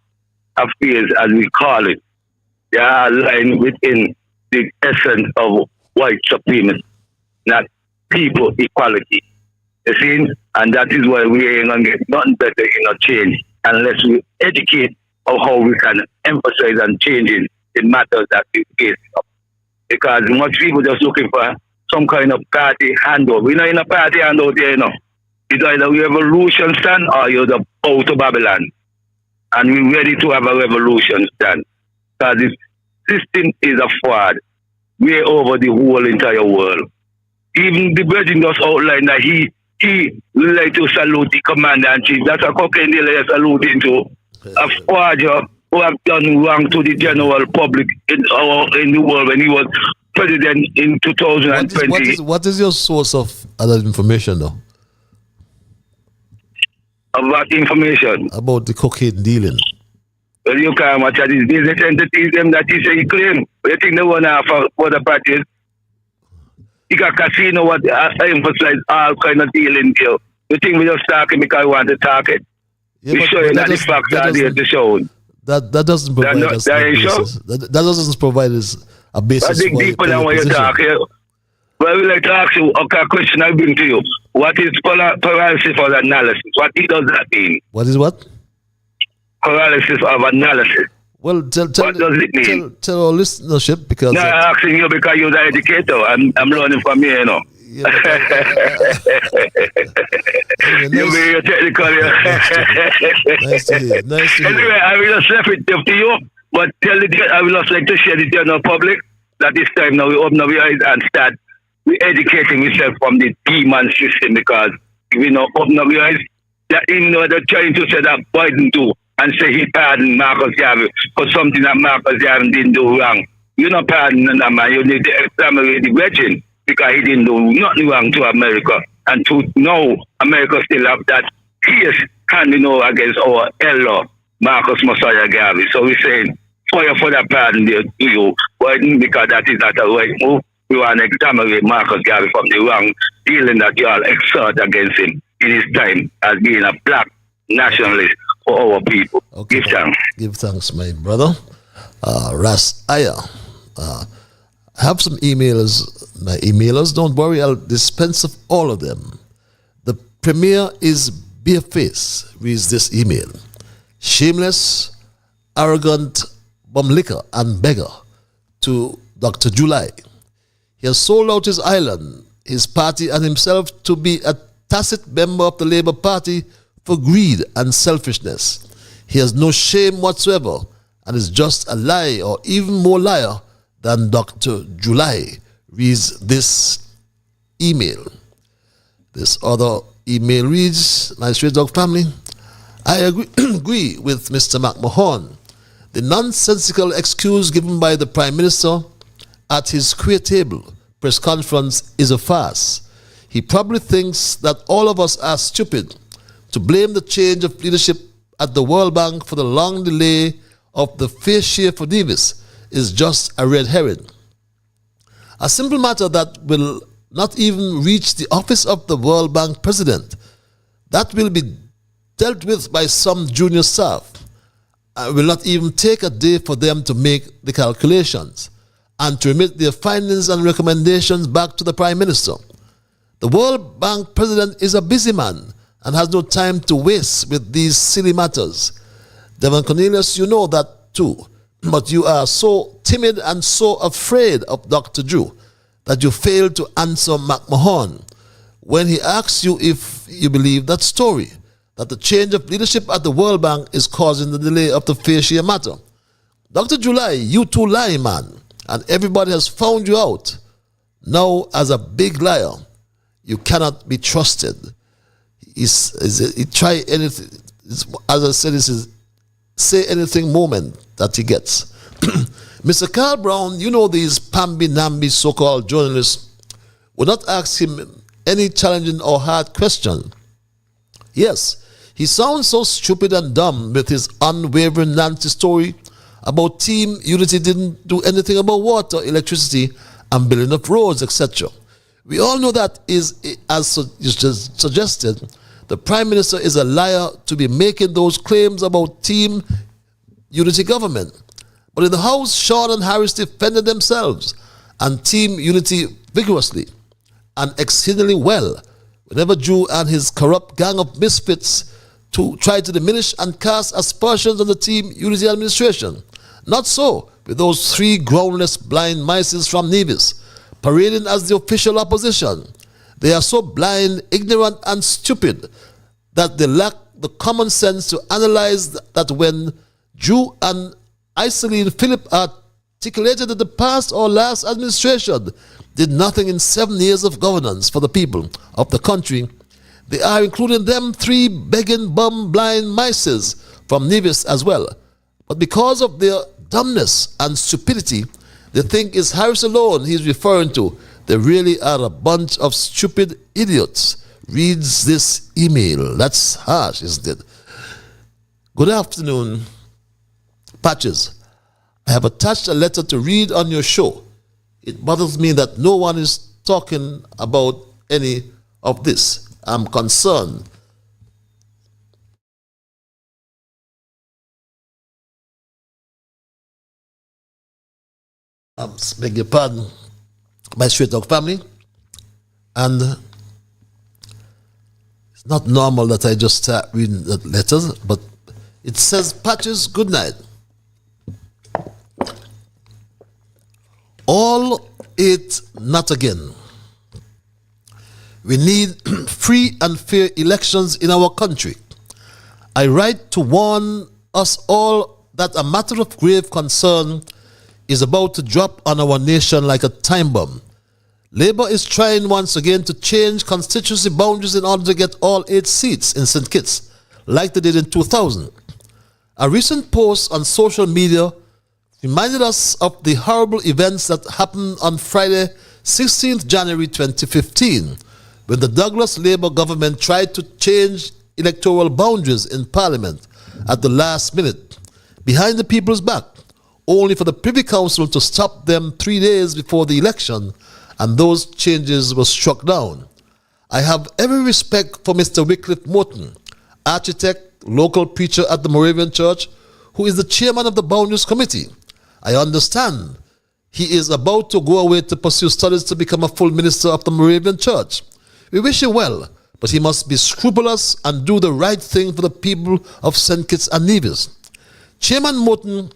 affairs, as we call it, they are aligned within the essence of white supremacy, not people equality. You see? And that is why we ain't going to get nothing better in a change unless we educate of how we can emphasize and change in matters that we face. Because much people just looking for some kind of party handout. We're not in a party handout here, you know. It's either we revolution stand or you're the out of Babylon. And we're ready to have a revolution stand. Because this system is a fraud way over the whole entire world. Even the president just outlined that he would like to salute the commander-in-chief. That's a cocaine dealer you're saluting to. A fraud job. who have done wrong to the general public in the world when he was president in 2020. What is your source of other information, though? About information? About the cocaine dealing. Well, you can't watch these business entities them that he say he claim. You think they want to have other parties? He got casino what emphasize all kind of dealing here. You think we just talking because we want to talk it? Yeah, we show you that the facts are there to show. That doesn't provide us a basis. That doesn't provide us a basis. I think deeper than what you talk here. Well, we like to ask you a question I bring to you. What is paralysis of analysis? What does that mean? What is what? Paralysis of analysis. Well, what does it mean? Tell our listenership because... No, I'm asking you because you're the educator. I'm learning from you, you know. Yeah, you're very technical. Nice to hear. Anyway, I will just left it up to you, but I will just like to share the general public that this time now we open our eyes and start educating ourselves from the demon system, because if we not open our eyes, that even though they're trying to say that Biden do and say he pardoned Marcus Garvey for something that Marcus Garvey didn't do wrong. You not pardon that man. You need to exterminate the virgin because he didn't do nothing wrong to America. And to know America still have that case handing over against our elder Marcus Messiah Garvey. So we're saying fire for that pardon there to you, because that is not a right move. We want to exterminate Marcus Garvey from the wrong dealing that you all exert against him in his time as being a black nationalist for our people. Okay, give thanks. Give thanks, my brother. Ras Aya. I have some emailers. My emailers, don't worry, I'll dispense of all of them. The premier is Bareface, reads this email. Shameless, arrogant, bumlicker and beggar to Dr. July. He has sold out his island, his party and himself to be a tacit member of the Labour Party for greed and selfishness. He has no shame whatsoever and is just a lie or even more liar than Dr. July, reads this email. This other email reads, my Straight Dog family, I agree with Mr. McMahon. The nonsensical excuse given by the Prime Minister at his queer table press conference is a farce. He probably thinks that all of us are stupid. To blame the change of leadership at the World Bank for the long delay of the fair share for Nevis is just a red herring. A simple matter that will not even reach the office of the World Bank president. That will be dealt with by some junior staff. It will not even take a day for them to make the calculations and to remit their findings and recommendations back to the Prime Minister. The World Bank president is a busy man and has no time to waste with these silly matters. Devon Cornelius, you know that too. But you are so timid and so afraid of Dr. Drew that you fail to answer McMahon when he asks you if you believe that story, that the change of leadership at the World Bank is causing the delay of the fair share matter. Dr. July, you too lie, man, and everybody has found you out. Now, as a big liar, you cannot be trusted. He try anything, as I said, this is say anything moment that he gets. Mr. Carl Brown, you know these pamby-namby so-called journalists would not ask him any challenging or hard question. Yes, he sounds so stupid and dumb with his unwavering Nancy story about Team Unity didn't do anything about water, electricity, and building of roads, etc. We all know that is, as you just suggested, the Prime Minister is a liar to be making those claims about Team Unity government. But in the House, Sean and Harris defended themselves and Team Unity vigorously and exceedingly well whenever Drew and his corrupt gang of misfits to try to diminish and cast aspersions on the Team Unity administration. Not so with those three groundless blind mices from Nevis, parading as the official opposition. They are so blind, ignorant, and stupid that they lack the common sense to analyze that when Drew and Iselin Philip articulated that the past or last administration did nothing in 7 years of governance for the people of the country, they are including them three begging bum blind mices from Nevis as well. But because of their dumbness and stupidity, they think it's Harris alone he's referring to. They really are a bunch of stupid idiots. Reads this email. That's harsh, isn't it? Good afternoon, Patches. I have attached a letter to read on your show. It bothers me that no one is talking about any of this. I'm concerned. Beg your pardon, my Straight Talk family. And it's not normal that I just start reading the letters, but it says, Patches, good night. All it not again. We need free and fair elections in our country. I write to warn us all that a matter of grave concern is about to drop on our nation like a time bomb. Labour is trying once again to change constituency boundaries in order to get all 8 seats in St. Kitts, like they did in 2000. A recent post on social media reminded us of the horrible events that happened on Friday, 16th January 2015, when the Douglas Labour government tried to change electoral boundaries in Parliament at the last minute, behind the people's back, only for the Privy Council to stop them 3 days before the election, and those changes were struck down. I have every respect for Mr. Wycliffe Morton, architect, local preacher at the Moravian Church, who is the chairman of the Boundaries Committee. I understand he is about to go away to pursue studies to become a full minister of the Moravian Church. We wish him well, but he must be scrupulous and do the right thing for the people of St. Kitts and Nevis. Chairman Morton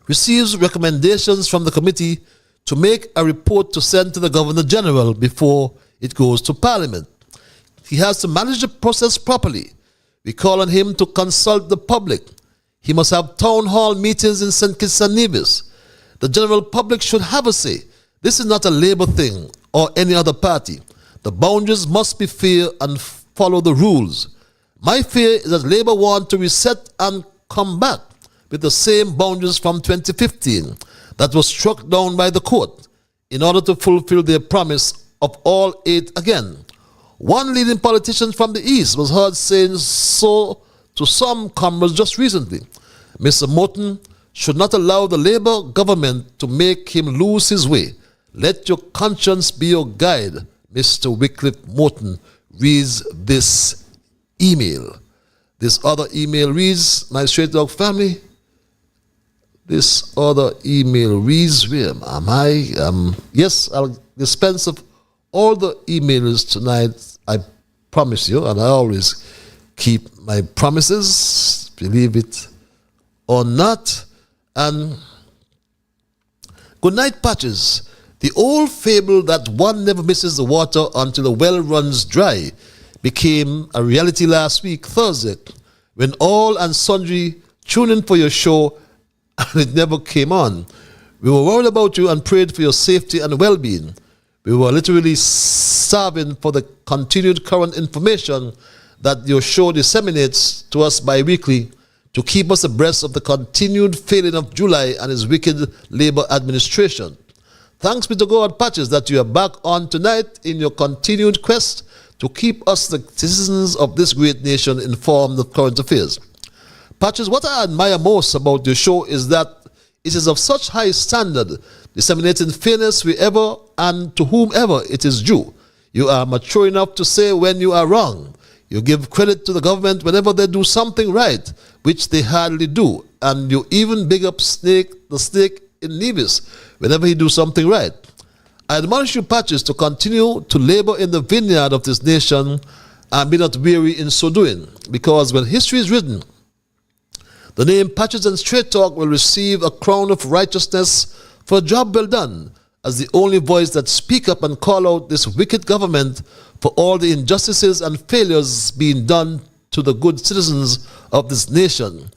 receives recommendations from the committee to make a report to send to the Governor General before it goes to Parliament. He has to manage the process properly. We call on him to consult the public. He must have town hall meetings in St. Kitts and Nevis. The general public should have a say. This is not a Labour thing or any other party. The boundaries must be fair and follow the rules. My fear is that Labour want to reset and come back with the same boundaries from 2015 that was struck down by the court in order to fulfill their promise of all 8 again. One leading politician from the East was heard saying so to some comrades just recently. Mr. Morton should not allow the Labour government to make him lose his way. Let your conscience be your guide. Mr. Wycliffe Morton reads this email. This other email reads, my Straight Dog family, this other email reads, where am I? Yes, I'll dispense of all the emails tonight, I promise you, and I always keep my promises, believe it or not. And good night, Patches. The old fable that one never misses the water until the well runs dry became a reality last week, Thursday, when all and sundry tuned in for your show and it never came on. We were worried about you and prayed for your safety and well-being. We were literally starving for the continued current information that your show disseminates to us bi-weekly to keep us abreast of the continued failing of July and his wicked Labour administration. Thanks be to God, Patches, that you are back on tonight in your continued quest to keep us, the citizens of this great nation, informed of current affairs. Patches, what I admire most about your show is that it is of such high standard, disseminating fairness wherever and to whomever it is due. You are mature enough to say when you are wrong. You give credit to the government whenever they do something right, which they hardly do. And you even big up the snake in Nevis whenever he do something right. I admonish you, Patches, to continue to labor in the vineyard of this nation and be not weary in so doing. Because when history is written, the name Patches and Straight Talk will receive a crown of righteousness for a job well done, as the only voice that speak up and call out this wicked government for all the injustices and failures being done to the good citizens of this nation.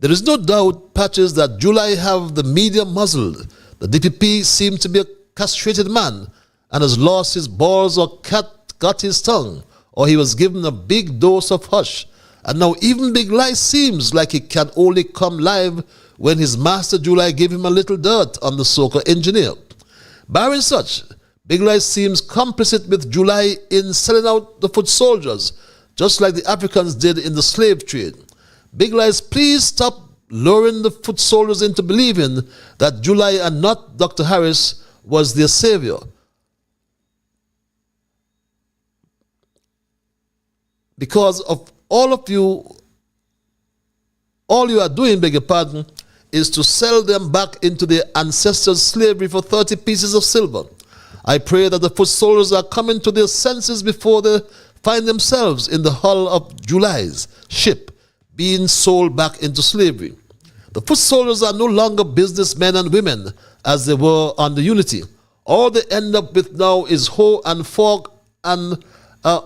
There is no doubt, Patches, that July have the media muzzled. The DPP seems to be a castrated man and has lost his balls or cat got his tongue, or he was given a big dose of hush And now even Big Lie seems like he can only come live when his master July gave him a little dirt on the so-called engineer. Barring such, Big Lie seems complicit with July in selling out the foot soldiers, just like the Africans did in the slave trade. Big Lies, please stop luring the foot soldiers into believing that July and not Dr. Harris was their savior. Because of all you are doing, beg your pardon, is to sell them back into their ancestors' slavery for 30 pieces of silver. I pray that the foot soldiers are coming to their senses before they find themselves in the hull of July's ship, being sold back into slavery. The foot soldiers are no longer businessmen and women as they were on the Unity. All they end up with now is hoe and fork and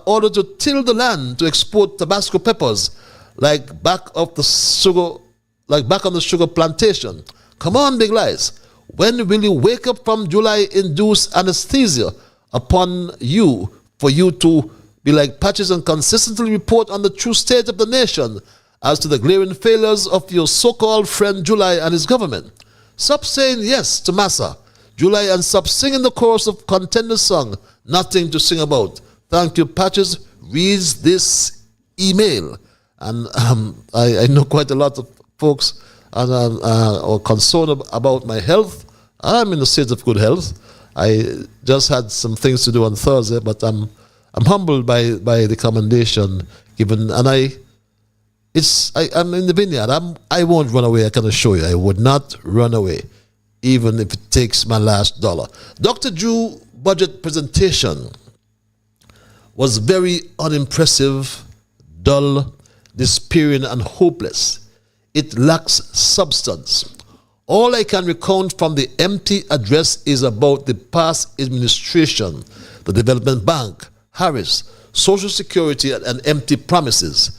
order to till the land to export Tabasco peppers like back on the sugar plantation. Come on, Big Lies. When will you wake up from July-induced anesthesia upon you for you to be like Patches and consistently report on the true state of the nation as to the glaring failures of your so-called friend July and his government? Stop saying yes to Massa, July, and stop singing the chorus of contender song, Nothing to Sing About. Thank you, Patches. Reads this email. And I know quite a lot of folks are concerned about my health. I'm in a state of good health. I just had some things to do on Thursday, but I'm humbled by the commendation given. And I'm in the vineyard. I won't run away, I can assure you. I would not run away, even if it takes my last dollar. Dr. Drew budget presentation was very unimpressive, dull, despairing, and hopeless. It lacks substance. All I can recount from the empty address is about the past administration, the Development Bank, Harris, Social Security, and empty promises.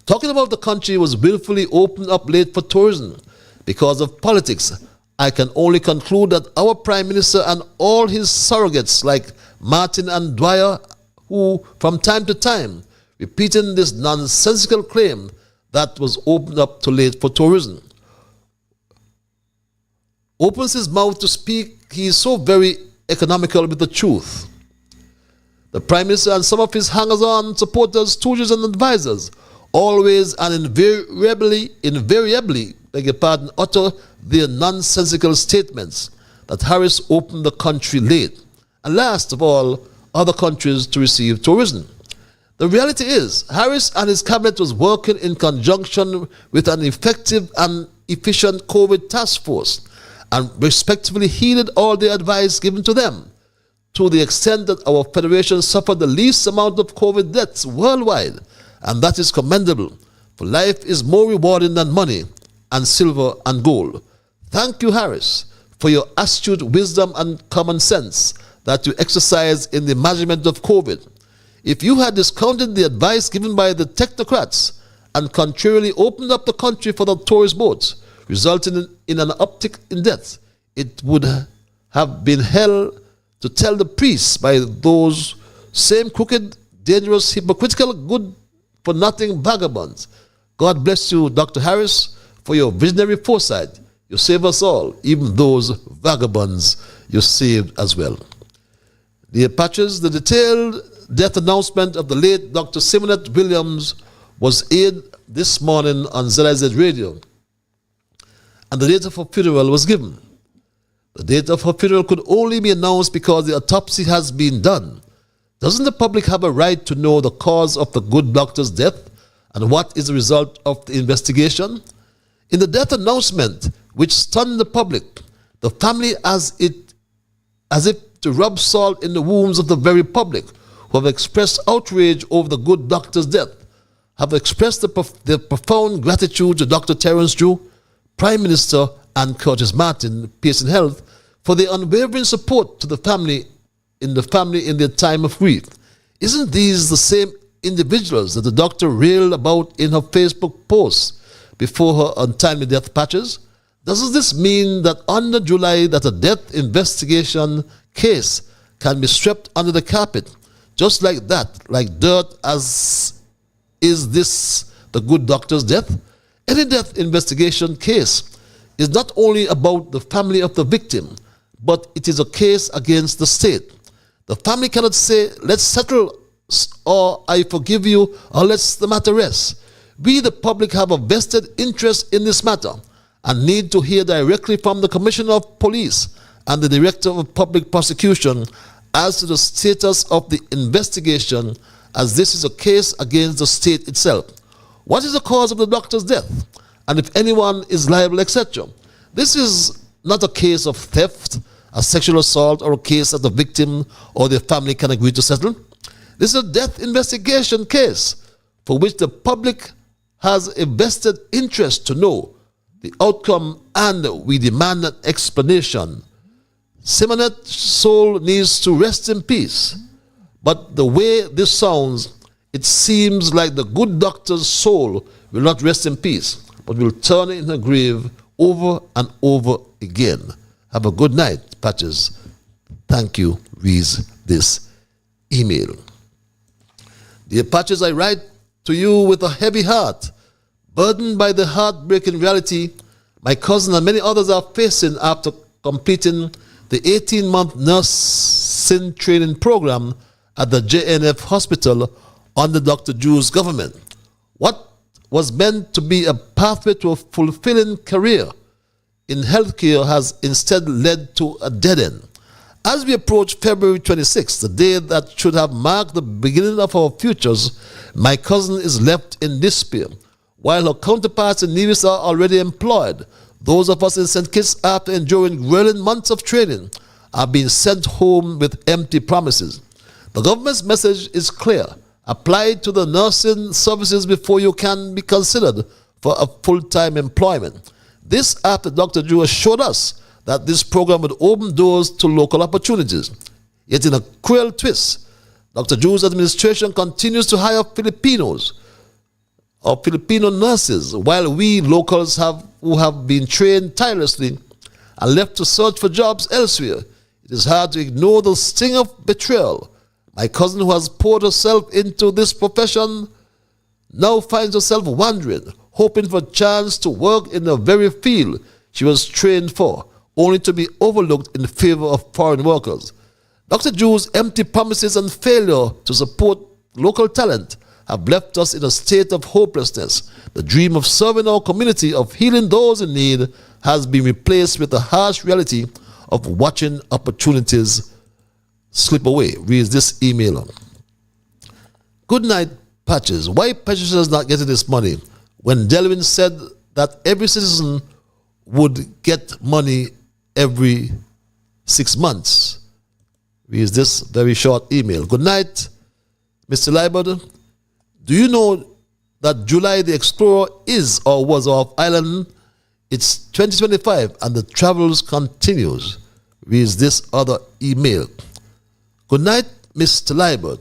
Talking about the country was willfully opened up late for tourism because of politics. I can only conclude that our Prime Minister and all his surrogates like Martin and Dwyer, who from time to time repeating this nonsensical claim that was opened up too late for tourism. Opens his mouth to speak, he is so very economical with the truth. The Prime Minister and some of his hangers-on supporters, stooges and advisors always and invariably, beg your pardon, utter their nonsensical statements that Harris opened the country late, and last of all, other countries to receive tourism. The reality is, Harris and his cabinet was working in conjunction with an effective and efficient COVID task force and respectively heeded all the advice given to them, to the extent that our federation suffered the least amount of COVID deaths worldwide, and that is commendable, for life is more rewarding than money and silver and gold. Thank you, Harris, for your astute wisdom and common sense that you exercise in the management of COVID. If you had discounted the advice given by the technocrats and contrarily opened up the country for the tourist boats, resulting in an uptick in death, it would have been hell to tell the priests by those same crooked, dangerous, hypocritical, good-for-nothing vagabonds. God bless you, Dr. Harris, for your visionary foresight. You save us all, even those vagabonds you saved as well. Dear Patches, the detailed death announcement of the late Dr. Simonette Williams was aired this morning on ZIZ Radio, and the date of her funeral was given. The date of her funeral could only be announced because the autopsy has been done. Doesn't the public have a right to know the cause of the good doctor's death and what is the result of the investigation? In the death announcement, which stunned the public, the family as if to rub salt in the wounds of the very public who have expressed outrage over the good doctor's death, have expressed their profound gratitude to Dr. Terence Drew, Prime Minister, and Curtis Martin, peace and health, for their unwavering support to the family in their time of grief. Isn't these the same individuals that the doctor railed about in her Facebook posts before her untimely death, Patches? Doesn't this mean that under July that a death investigation case can be swept under the carpet, just like that, like dirt, as is this the good doctor's death? Any death investigation case is not only about the family of the victim, but it is a case against the state. The family cannot say, let's settle, or I forgive you, or let's the matter rest. We, the public, have a vested interest in this matter and need to hear directly from the Commissioner of Police and the Director of Public Prosecution as to the status of the investigation, as this is a case against the state itself. What is the cause of the doctor's death? And if anyone is liable, etc. This is not a case of theft, a sexual assault, or a case that the victim or their family can agree to settle. This is a death investigation case for which the public has a vested interest to know the outcome, and we demand an explanation. Simonette's soul needs to rest in peace. But the way this sounds, it seems like the good doctor's soul will not rest in peace, but will turn in her grave over and over again. Have a good night, Patches. Thank you, reads this email. Dear Patches, I write to you with a heavy heart, burdened by the heartbreaking reality my cousin and many others are facing after completing the 18-month nursing training program at the JNF hospital under Dr. Drew's government. What was meant to be a pathway to a fulfilling career in healthcare has instead led to a dead end. As we approach February 26th, the day that should have marked the beginning of our futures, my cousin is left in despair. While her counterparts in Nevis are already employed, those of us in St. Kitts, after enduring grueling months of training, are being sent home with empty promises. The government's message is clear. Apply to the nursing services before you can be considered for a full-time employment. This after Dr. Drew assured us that this program would open doors to local opportunities. Yet in a cruel twist, Dr. Drew's administration continues to hire Filipinos or Filipino nurses, while we locals who have been trained tirelessly and left to search for jobs elsewhere. It is hard to ignore the sting of betrayal. My cousin, who has poured herself into this profession, now finds herself wandering, hoping for a chance to work in the very field she was trained for, only to be overlooked in favor of foreign workers. Dr. Drew's empty promises and failure to support local talent have left us in a state of hopelessness. The dream of serving our community, of healing those in need, has been replaced with the harsh reality of watching opportunities slip away. Reads this email. Good night, Patches. Why Patches is not getting this money when Delwyn said that every citizen would get money every 6 months? Reads this very short email. Good night, Mr. Liburd. Do you know that July the Explorer is or was off island? It's 2025 and the travels continues. Reads this other email. Good night, Mr. Liburd.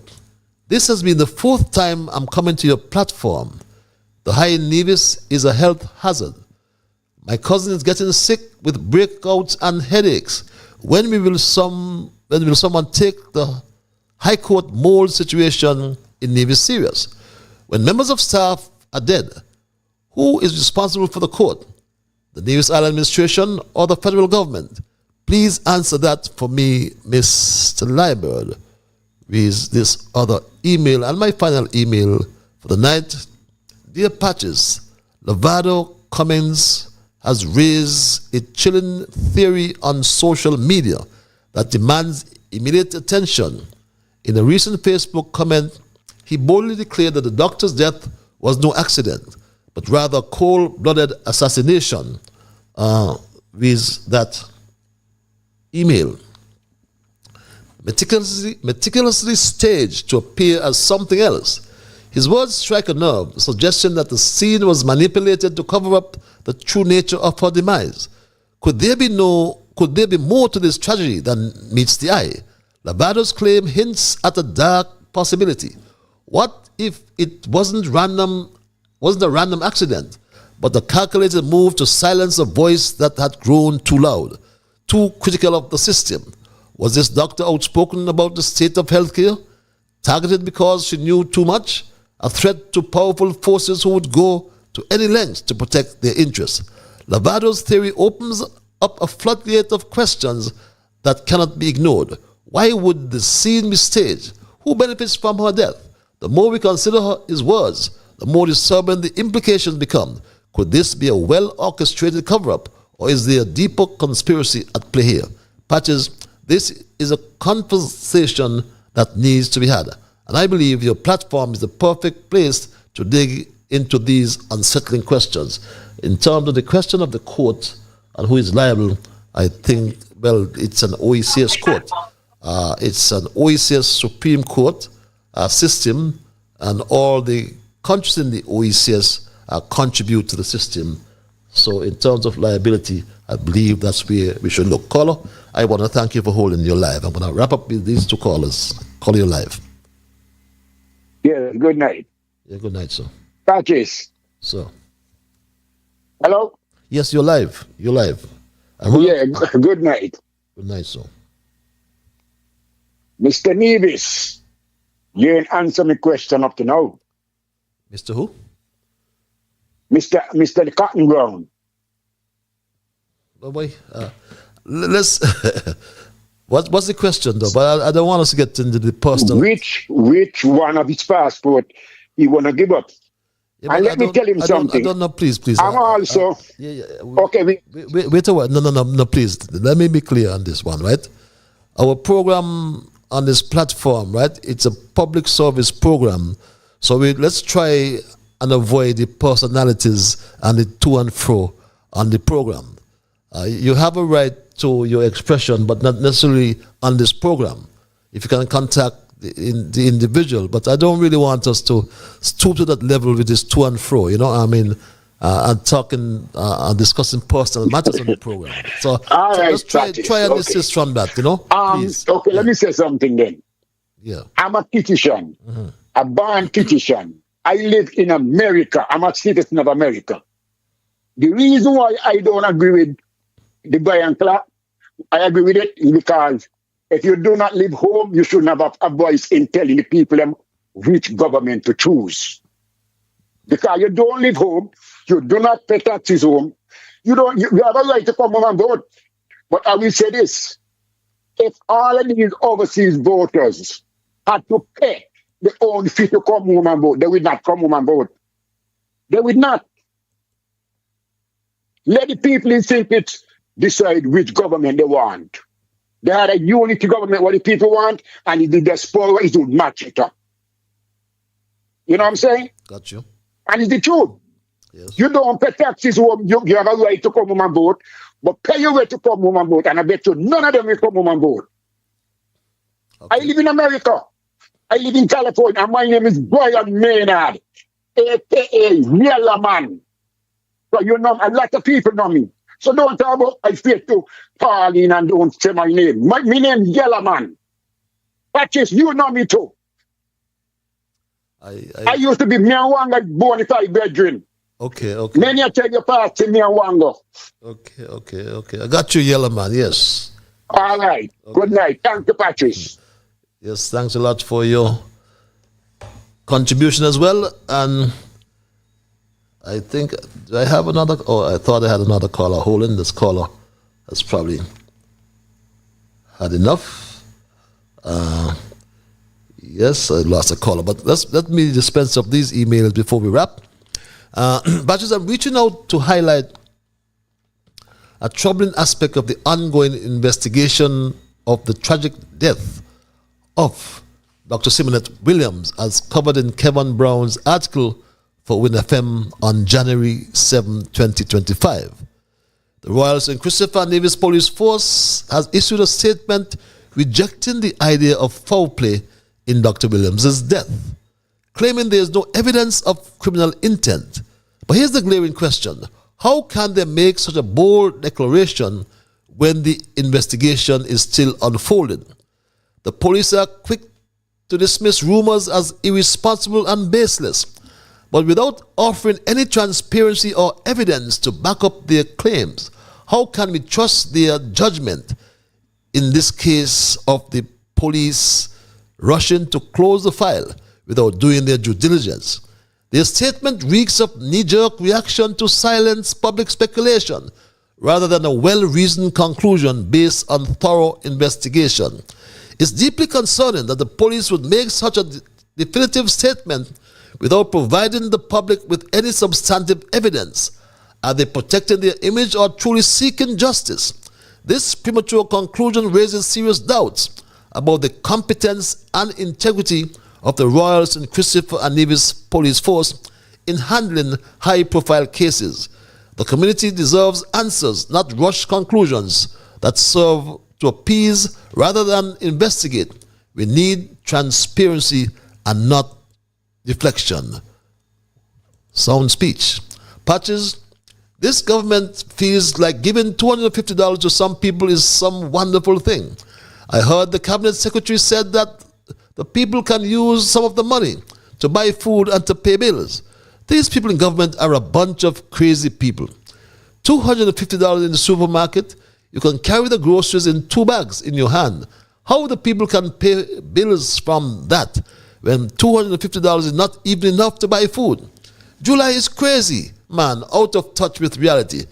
This has been the 4th time I'm coming to your platform. The high in Nevis is a health hazard. My cousin is getting sick with breakouts and headaches. When will someone take the High Court mold situation in Nevis serious? When members of staff are dead, who is responsible for the court? The Nevis Island administration or the federal government? Please answer that for me, Mr. Liburd. Reads this other email. And my final email for the night. Dear Patches, Lovato Cummings has raised a chilling theory on social media that demands immediate attention. In a recent Facebook comment, he boldly declared that the doctor's death was no accident, but rather cold-blooded assassination. Reads that email. Meticulously staged to appear as something else. His words strike a nerve, the suggestion that the scene was manipulated to cover up the true nature of her demise. Could there be more to this tragedy than meets the eye? Lavato's claim hints at a dark possibility. What if it wasn't a random accident, but a calculated move to silence a voice that had grown too loud, too critical of the system? Was this doctor outspoken about the state of healthcare, targeted because she knew too much, a threat to powerful forces who would go to any length to protect their interests. Lavado's theory opens up a floodgate of questions that cannot be ignored. Why would the scene be staged? Who benefits from her death? The more we consider his words, the more disturbing the implications become. Could this be a well-orchestrated cover-up, or is there a deeper conspiracy at play here? Patches, this is a conversation that needs to be had, and I believe your platform is the perfect place to dig into these unsettling questions. In terms of the question of the court and who is liable, I think, well, it's an OECS court. It's an OECS Supreme Court system, and all the countries in the OECS contribute to the system. So in terms of liability, I believe that's where we should look. Caller, I want to thank you for holding your live. I'm going to wrap up with these two callers. Call you live. Yeah, good night. Yeah, good night, sir. Patches. Sir. Hello? Yes, you're live. You're live. Yeah, good night. Good night, sir. Mr. Nevis, you ain't answer my question up to now. Mr. Who? Mr. The Cotton Ground. Oh boy, let's. What's the question though? But I don't want us to get into the personal. Which one of his passport he wanna give up? Yeah, and let me tell him something. I don't know. Please. I'm also. Okay. Wait a while. No. Please. Let me be clear on this one, right? Our program on this platform, right? It's a public service program, so let's try and avoid the personalities and the to and fro on the program. You have a right to your expression, but not necessarily on this program. If you can contact the individual, but I don't really want us to stoop to that level with this to and fro, you know, I mean, and talking and discussing personal matters on the program. So, let's try and desist from that, you know. Please. Okay, let me say something then. Yeah. I'm a Kititian, a born Kititian. I live in America. I'm a citizen of America. The reason why I don't agree with the Brian Clark, I agree with it is because if you do not live home, you shouldn't have a voice in telling the people them which government to choose. Because you don't live home, you do not pay taxes home, you have a right to come home and vote. But I will say this, if all of these overseas voters had to pay their own fee to come home and vote, they would not come home and vote. They would not. Let the people in St. Kitts decide which government they want. They had a unity government what the people want, and if the diaspora is to match it up. You know what I'm saying? Got you. And it's the truth. Yes. You don't pay taxes home, you have a right to come home and vote, but pay your right to come home and vote, and I bet you none of them will come home and vote. Okay. I live in America. I live in California, and my name is Brian Maynard, a.k.a. Yellow Man. So you know, a lot of people know me. So don't talk about I fear to Pauline and don't say my name. My name is Yellow Man. Patches, you know me too. I used to be me and Wanga born if I brethren. Okay. Many I tell you past to me and Wanga. Okay. I got you, Yellow Man, yes. All right. Okay. Good night. Thank you, Patches. Yes, thanks a lot for your contribution as well. And I think I have another. Oh, I thought I had another caller holding. This caller has probably had enough. Yes, I lost a caller, but let me dispense of these emails before we wrap. But I'm reaching out to highlight a troubling aspect of the ongoing investigation of the tragic death of Dr. Simonette Williams, as covered in Kevin Brown's article for Win FM on January 7, 2025. The Royal St. Christopher Nevis Police Force has issued a statement rejecting the idea of foul play in Dr. Williams' death, claiming there is no evidence of criminal intent. But here's the glaring question. How can they make such a bold declaration when the investigation is still unfolding? The police are quick to dismiss rumors as irresponsible and baseless, but without offering any transparency or evidence to back up their claims. How can we trust their judgment in this case of the police rushing to close the file without doing their due diligence. Their statement reeks of knee-jerk reaction to silence public speculation rather than a well-reasoned conclusion based on thorough investigation. It's deeply concerning that the police would make such a definitive statement without providing the public with any substantive evidence. Are they protecting their image or truly seeking justice? This premature conclusion raises serious doubts about the competence and integrity of the Royal St. Christopher and Nevis police force in handling high-profile cases. The community deserves answers, not rushed conclusions that serve to appease rather than investigate. We need transparency and not deflection. Sound speech. Patches, this government feels like giving $250 to some people is some wonderful thing. I heard the cabinet secretary said that the people can use some of the money to buy food and to pay bills. These people in government are a bunch of crazy people. $250 in the supermarket, you can carry the groceries in 2 bags in your hand. How the people can pay bills from that when $250 is not even enough to buy food? July is crazy, man, out of touch with reality.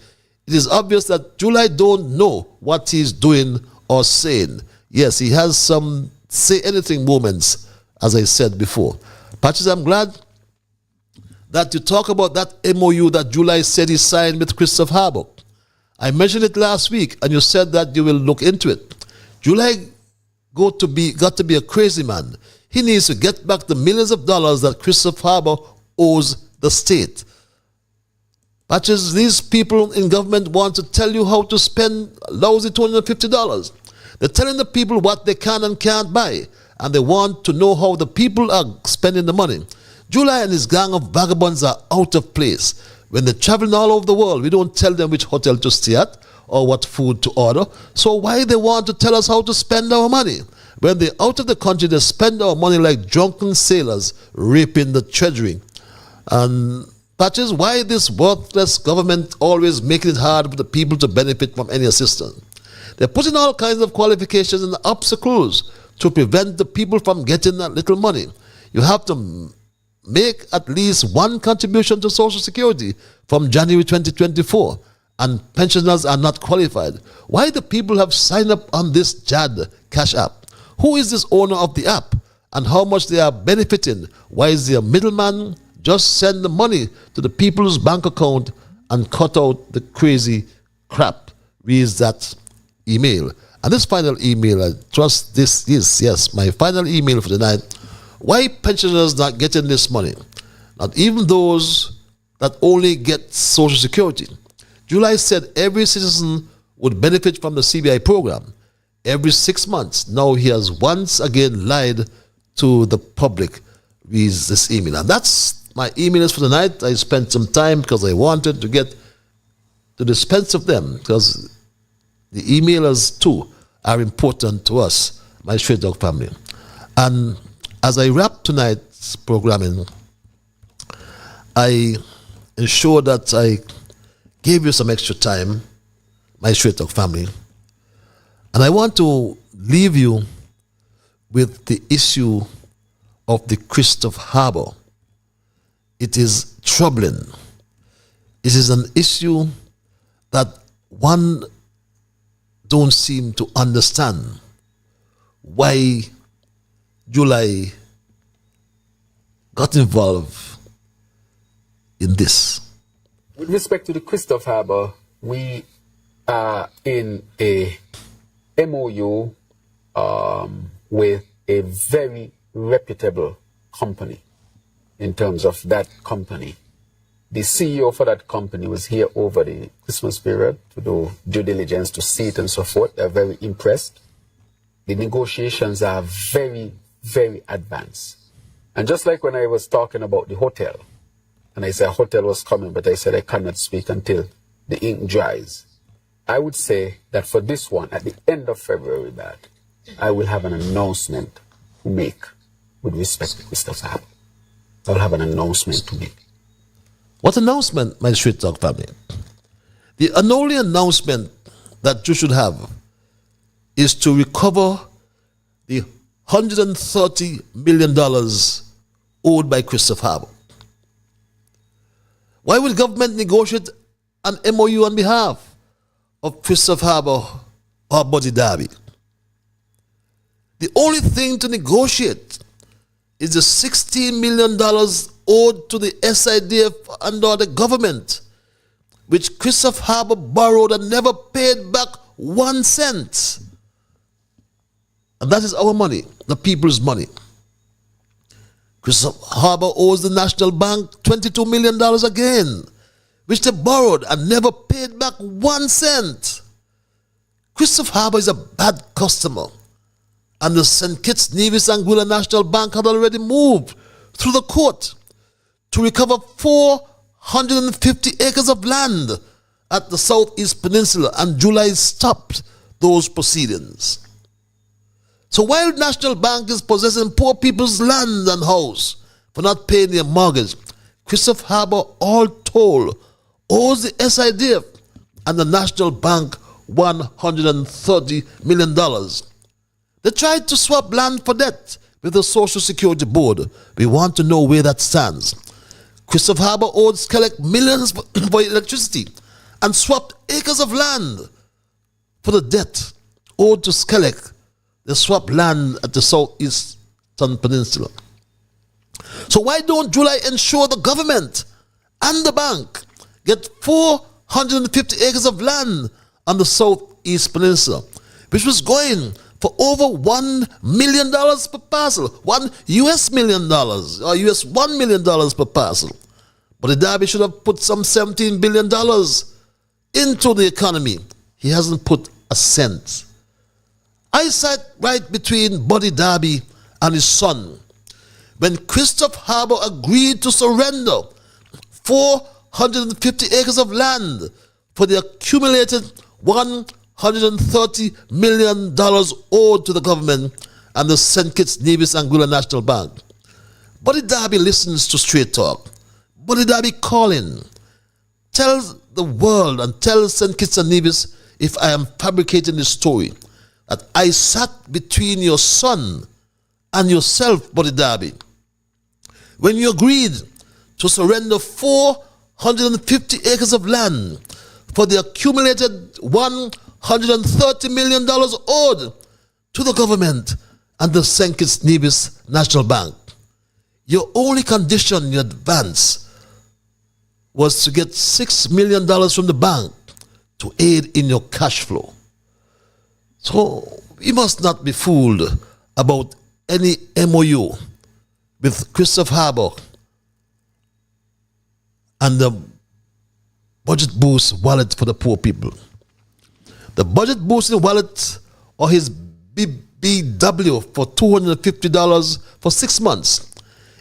It is obvious that July don't know what he's doing or saying. Yes, he has some say anything moments, as I said before. Patches, I'm glad that you talk about that MOU that July said he signed with Christopher Harbour. I mentioned it last week, and you said that you will look into it. July got to be a crazy man. He needs to get back the millions of dollars that Christopher Harbour owes the state. Patches, these people in government want to tell you how to spend lousy $250. They're telling the people what they can and can't buy, and they want to know how the people are spending the money. July and his gang of vagabonds are out of place. When they're traveling all over the world, we don't tell them which hotel to stay at or what food to order. So why they want to tell us how to spend our money? When they're out of the country, they spend our money like drunken sailors raping the treasury. And Patches, why this worthless government always making it hard for the people to benefit from any assistance? They're putting all kinds of qualifications and obstacles to prevent the people from getting that little money. You have to make at least one contribution to Social Security from January 2024, and pensioners are not qualified. Why the people have signed up on this JAD Cash app? Who is this owner of the app and how much they are benefiting? Why is there a middleman? Just send the money to the people's bank account and cut out the crazy crap. Reads that email. And this final email, I trust this is, yes, my final email for the night. Why pensioners not getting this money? Not even those that only get Social Security. July said every citizen would benefit from the CBI program every 6 months. Now he has once again lied to the public. Reads this email. And that's my emails for the night. I spent some time because I wanted to get to dispense of them, because the emailers too are important to us, my Straight Dog family. And as I wrap tonight's programming, I ensure that I gave you some extra time, my Straight Dog family. And I want to leave you with the issue of the Christopher Harbour. It is troubling. It is an issue that one don't seem to understand why July got involved in this. With respect to the Christopher Harbour, we are in a MOU with a very reputable company. In terms of that company, the CEO for that company was here over the Christmas period to do due diligence, to see it and so forth. They're very impressed. The negotiations are very, very advanced. And just like when I was talking about the hotel, and I said a hotel was coming, but I said I cannot speak until the ink dries. I would say that for this one, at the end of February, that I will have an announcement to make with respect to Christopher Harbour. I'll have an announcement to make. What announcement, my Straight Talk family? The only announcement that you should have is to recover the $130 million owed by Christopher Harbour. Why would government negotiate an MOU on behalf of Christopher Harbour or Buddy Darby? The only thing to negotiate is the $16 million owed to the SIDF under the government, which Christopher Harbour borrowed and never paid back 1 cent. And that is our money, the people's money. Christopher Harbour owes the National Bank $22 million again, which they borrowed and never paid back 1 cent. Christopher Harbour is a bad customer, and the St. Kitts, Nevis, and Anguilla National Bank had already moved through the court to recover 450 acres of land at the Southeast Peninsula, and July stopped those proceedings. So while National Bank is possessing poor people's land and house for not paying their mortgage, Christopher Harbour, all told, owes the SIDF and the National Bank $130 million. They tried to swap land for debt with the Social Security Board. We want to know where that stands. Christopher Harbour owed Skelec millions for electricity and swapped acres of land for the debt owed to Skelec. They swapped land at the Southeastern Peninsula. So why don't July ensure the government and the bank get 450 acres of land on the Southeast Peninsula, which was going for over $1 million per parcel, $1 million, or $1 million per parcel. But the Darby should have put some $17 billion into the economy. He hasn't put a cent. I sat right between Buddy Darby and his son when Christopher Harbour agreed to surrender 450 acres of land for the accumulated $130 million owed to the government and the St. Kitts, Nevis, and Anguilla National Bank. Buddy Darby listens to Straight Talk. Buddy Darby calling. Tell the world and tell St. Kitts and Nevis, if I am fabricating this story, that I sat between your son and yourself, Buddy Darby, when you agreed to surrender 450 acres of land for the accumulated $130 million owed to the government and the St. Kitts Nevis National Bank. Your only condition in advance was to get $6 million from the bank to aid in your cash flow. So we must not be fooled about any MOU with Christopher Harbour and the budget boost wallet for the poor people. The budget boosting wallet or his BBW for $250 for 6 months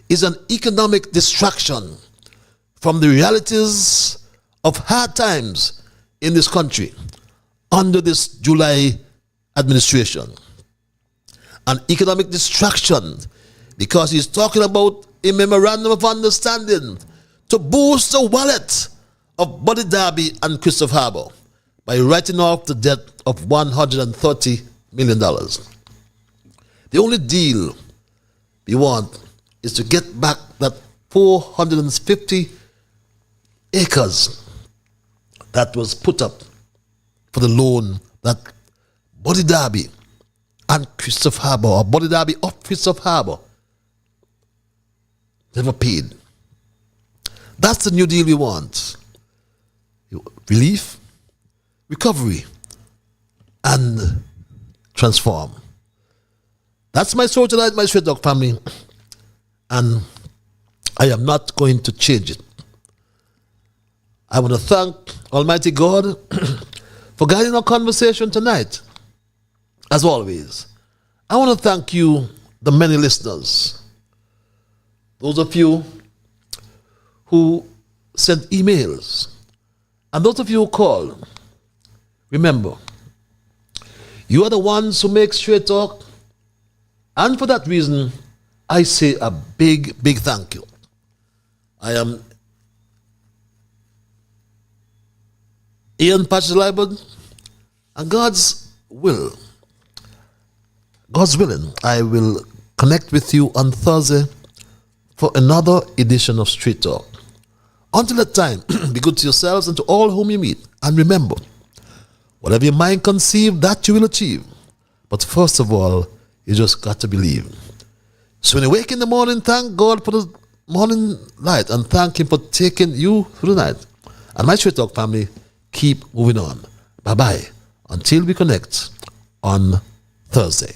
is an economic distraction from the realities of hard times in this country under this July administration. An economic distraction because he's talking about a memorandum of understanding to boost the wallet of Buddy Darby and Christopher Harbour by writing off the debt of $130 million. The only deal we want is to get back that 450 acres that was put up for the loan that Buddy Darby and Christopher Harbour, or Buddy Darby of Christopher Harbour, never paid. That's the new deal we want. Relief, recovery, and transform. That's my story tonight, my Straight Talk family, and I am not going to change it. I want to thank Almighty God for guiding our conversation tonight. As always, I want to thank you, the many listeners, those of you who sent emails, and those of you who call. Remember, you are the ones who make Straight Talk, and for that reason, I say a big, big thank you. I am Ian Patches Liburd, and God's willing, I will connect with you on Thursday for another edition of Street Talk. Until that time, be good to yourselves and to all whom you meet. And remember, whatever your mind conceive, that you will achieve. But first of all, you just got to believe. So when you wake in the morning, thank God for the morning light and thank Him for taking you through the night. And my Street Talk family, keep moving on. Bye-bye. Until we connect on Thursday.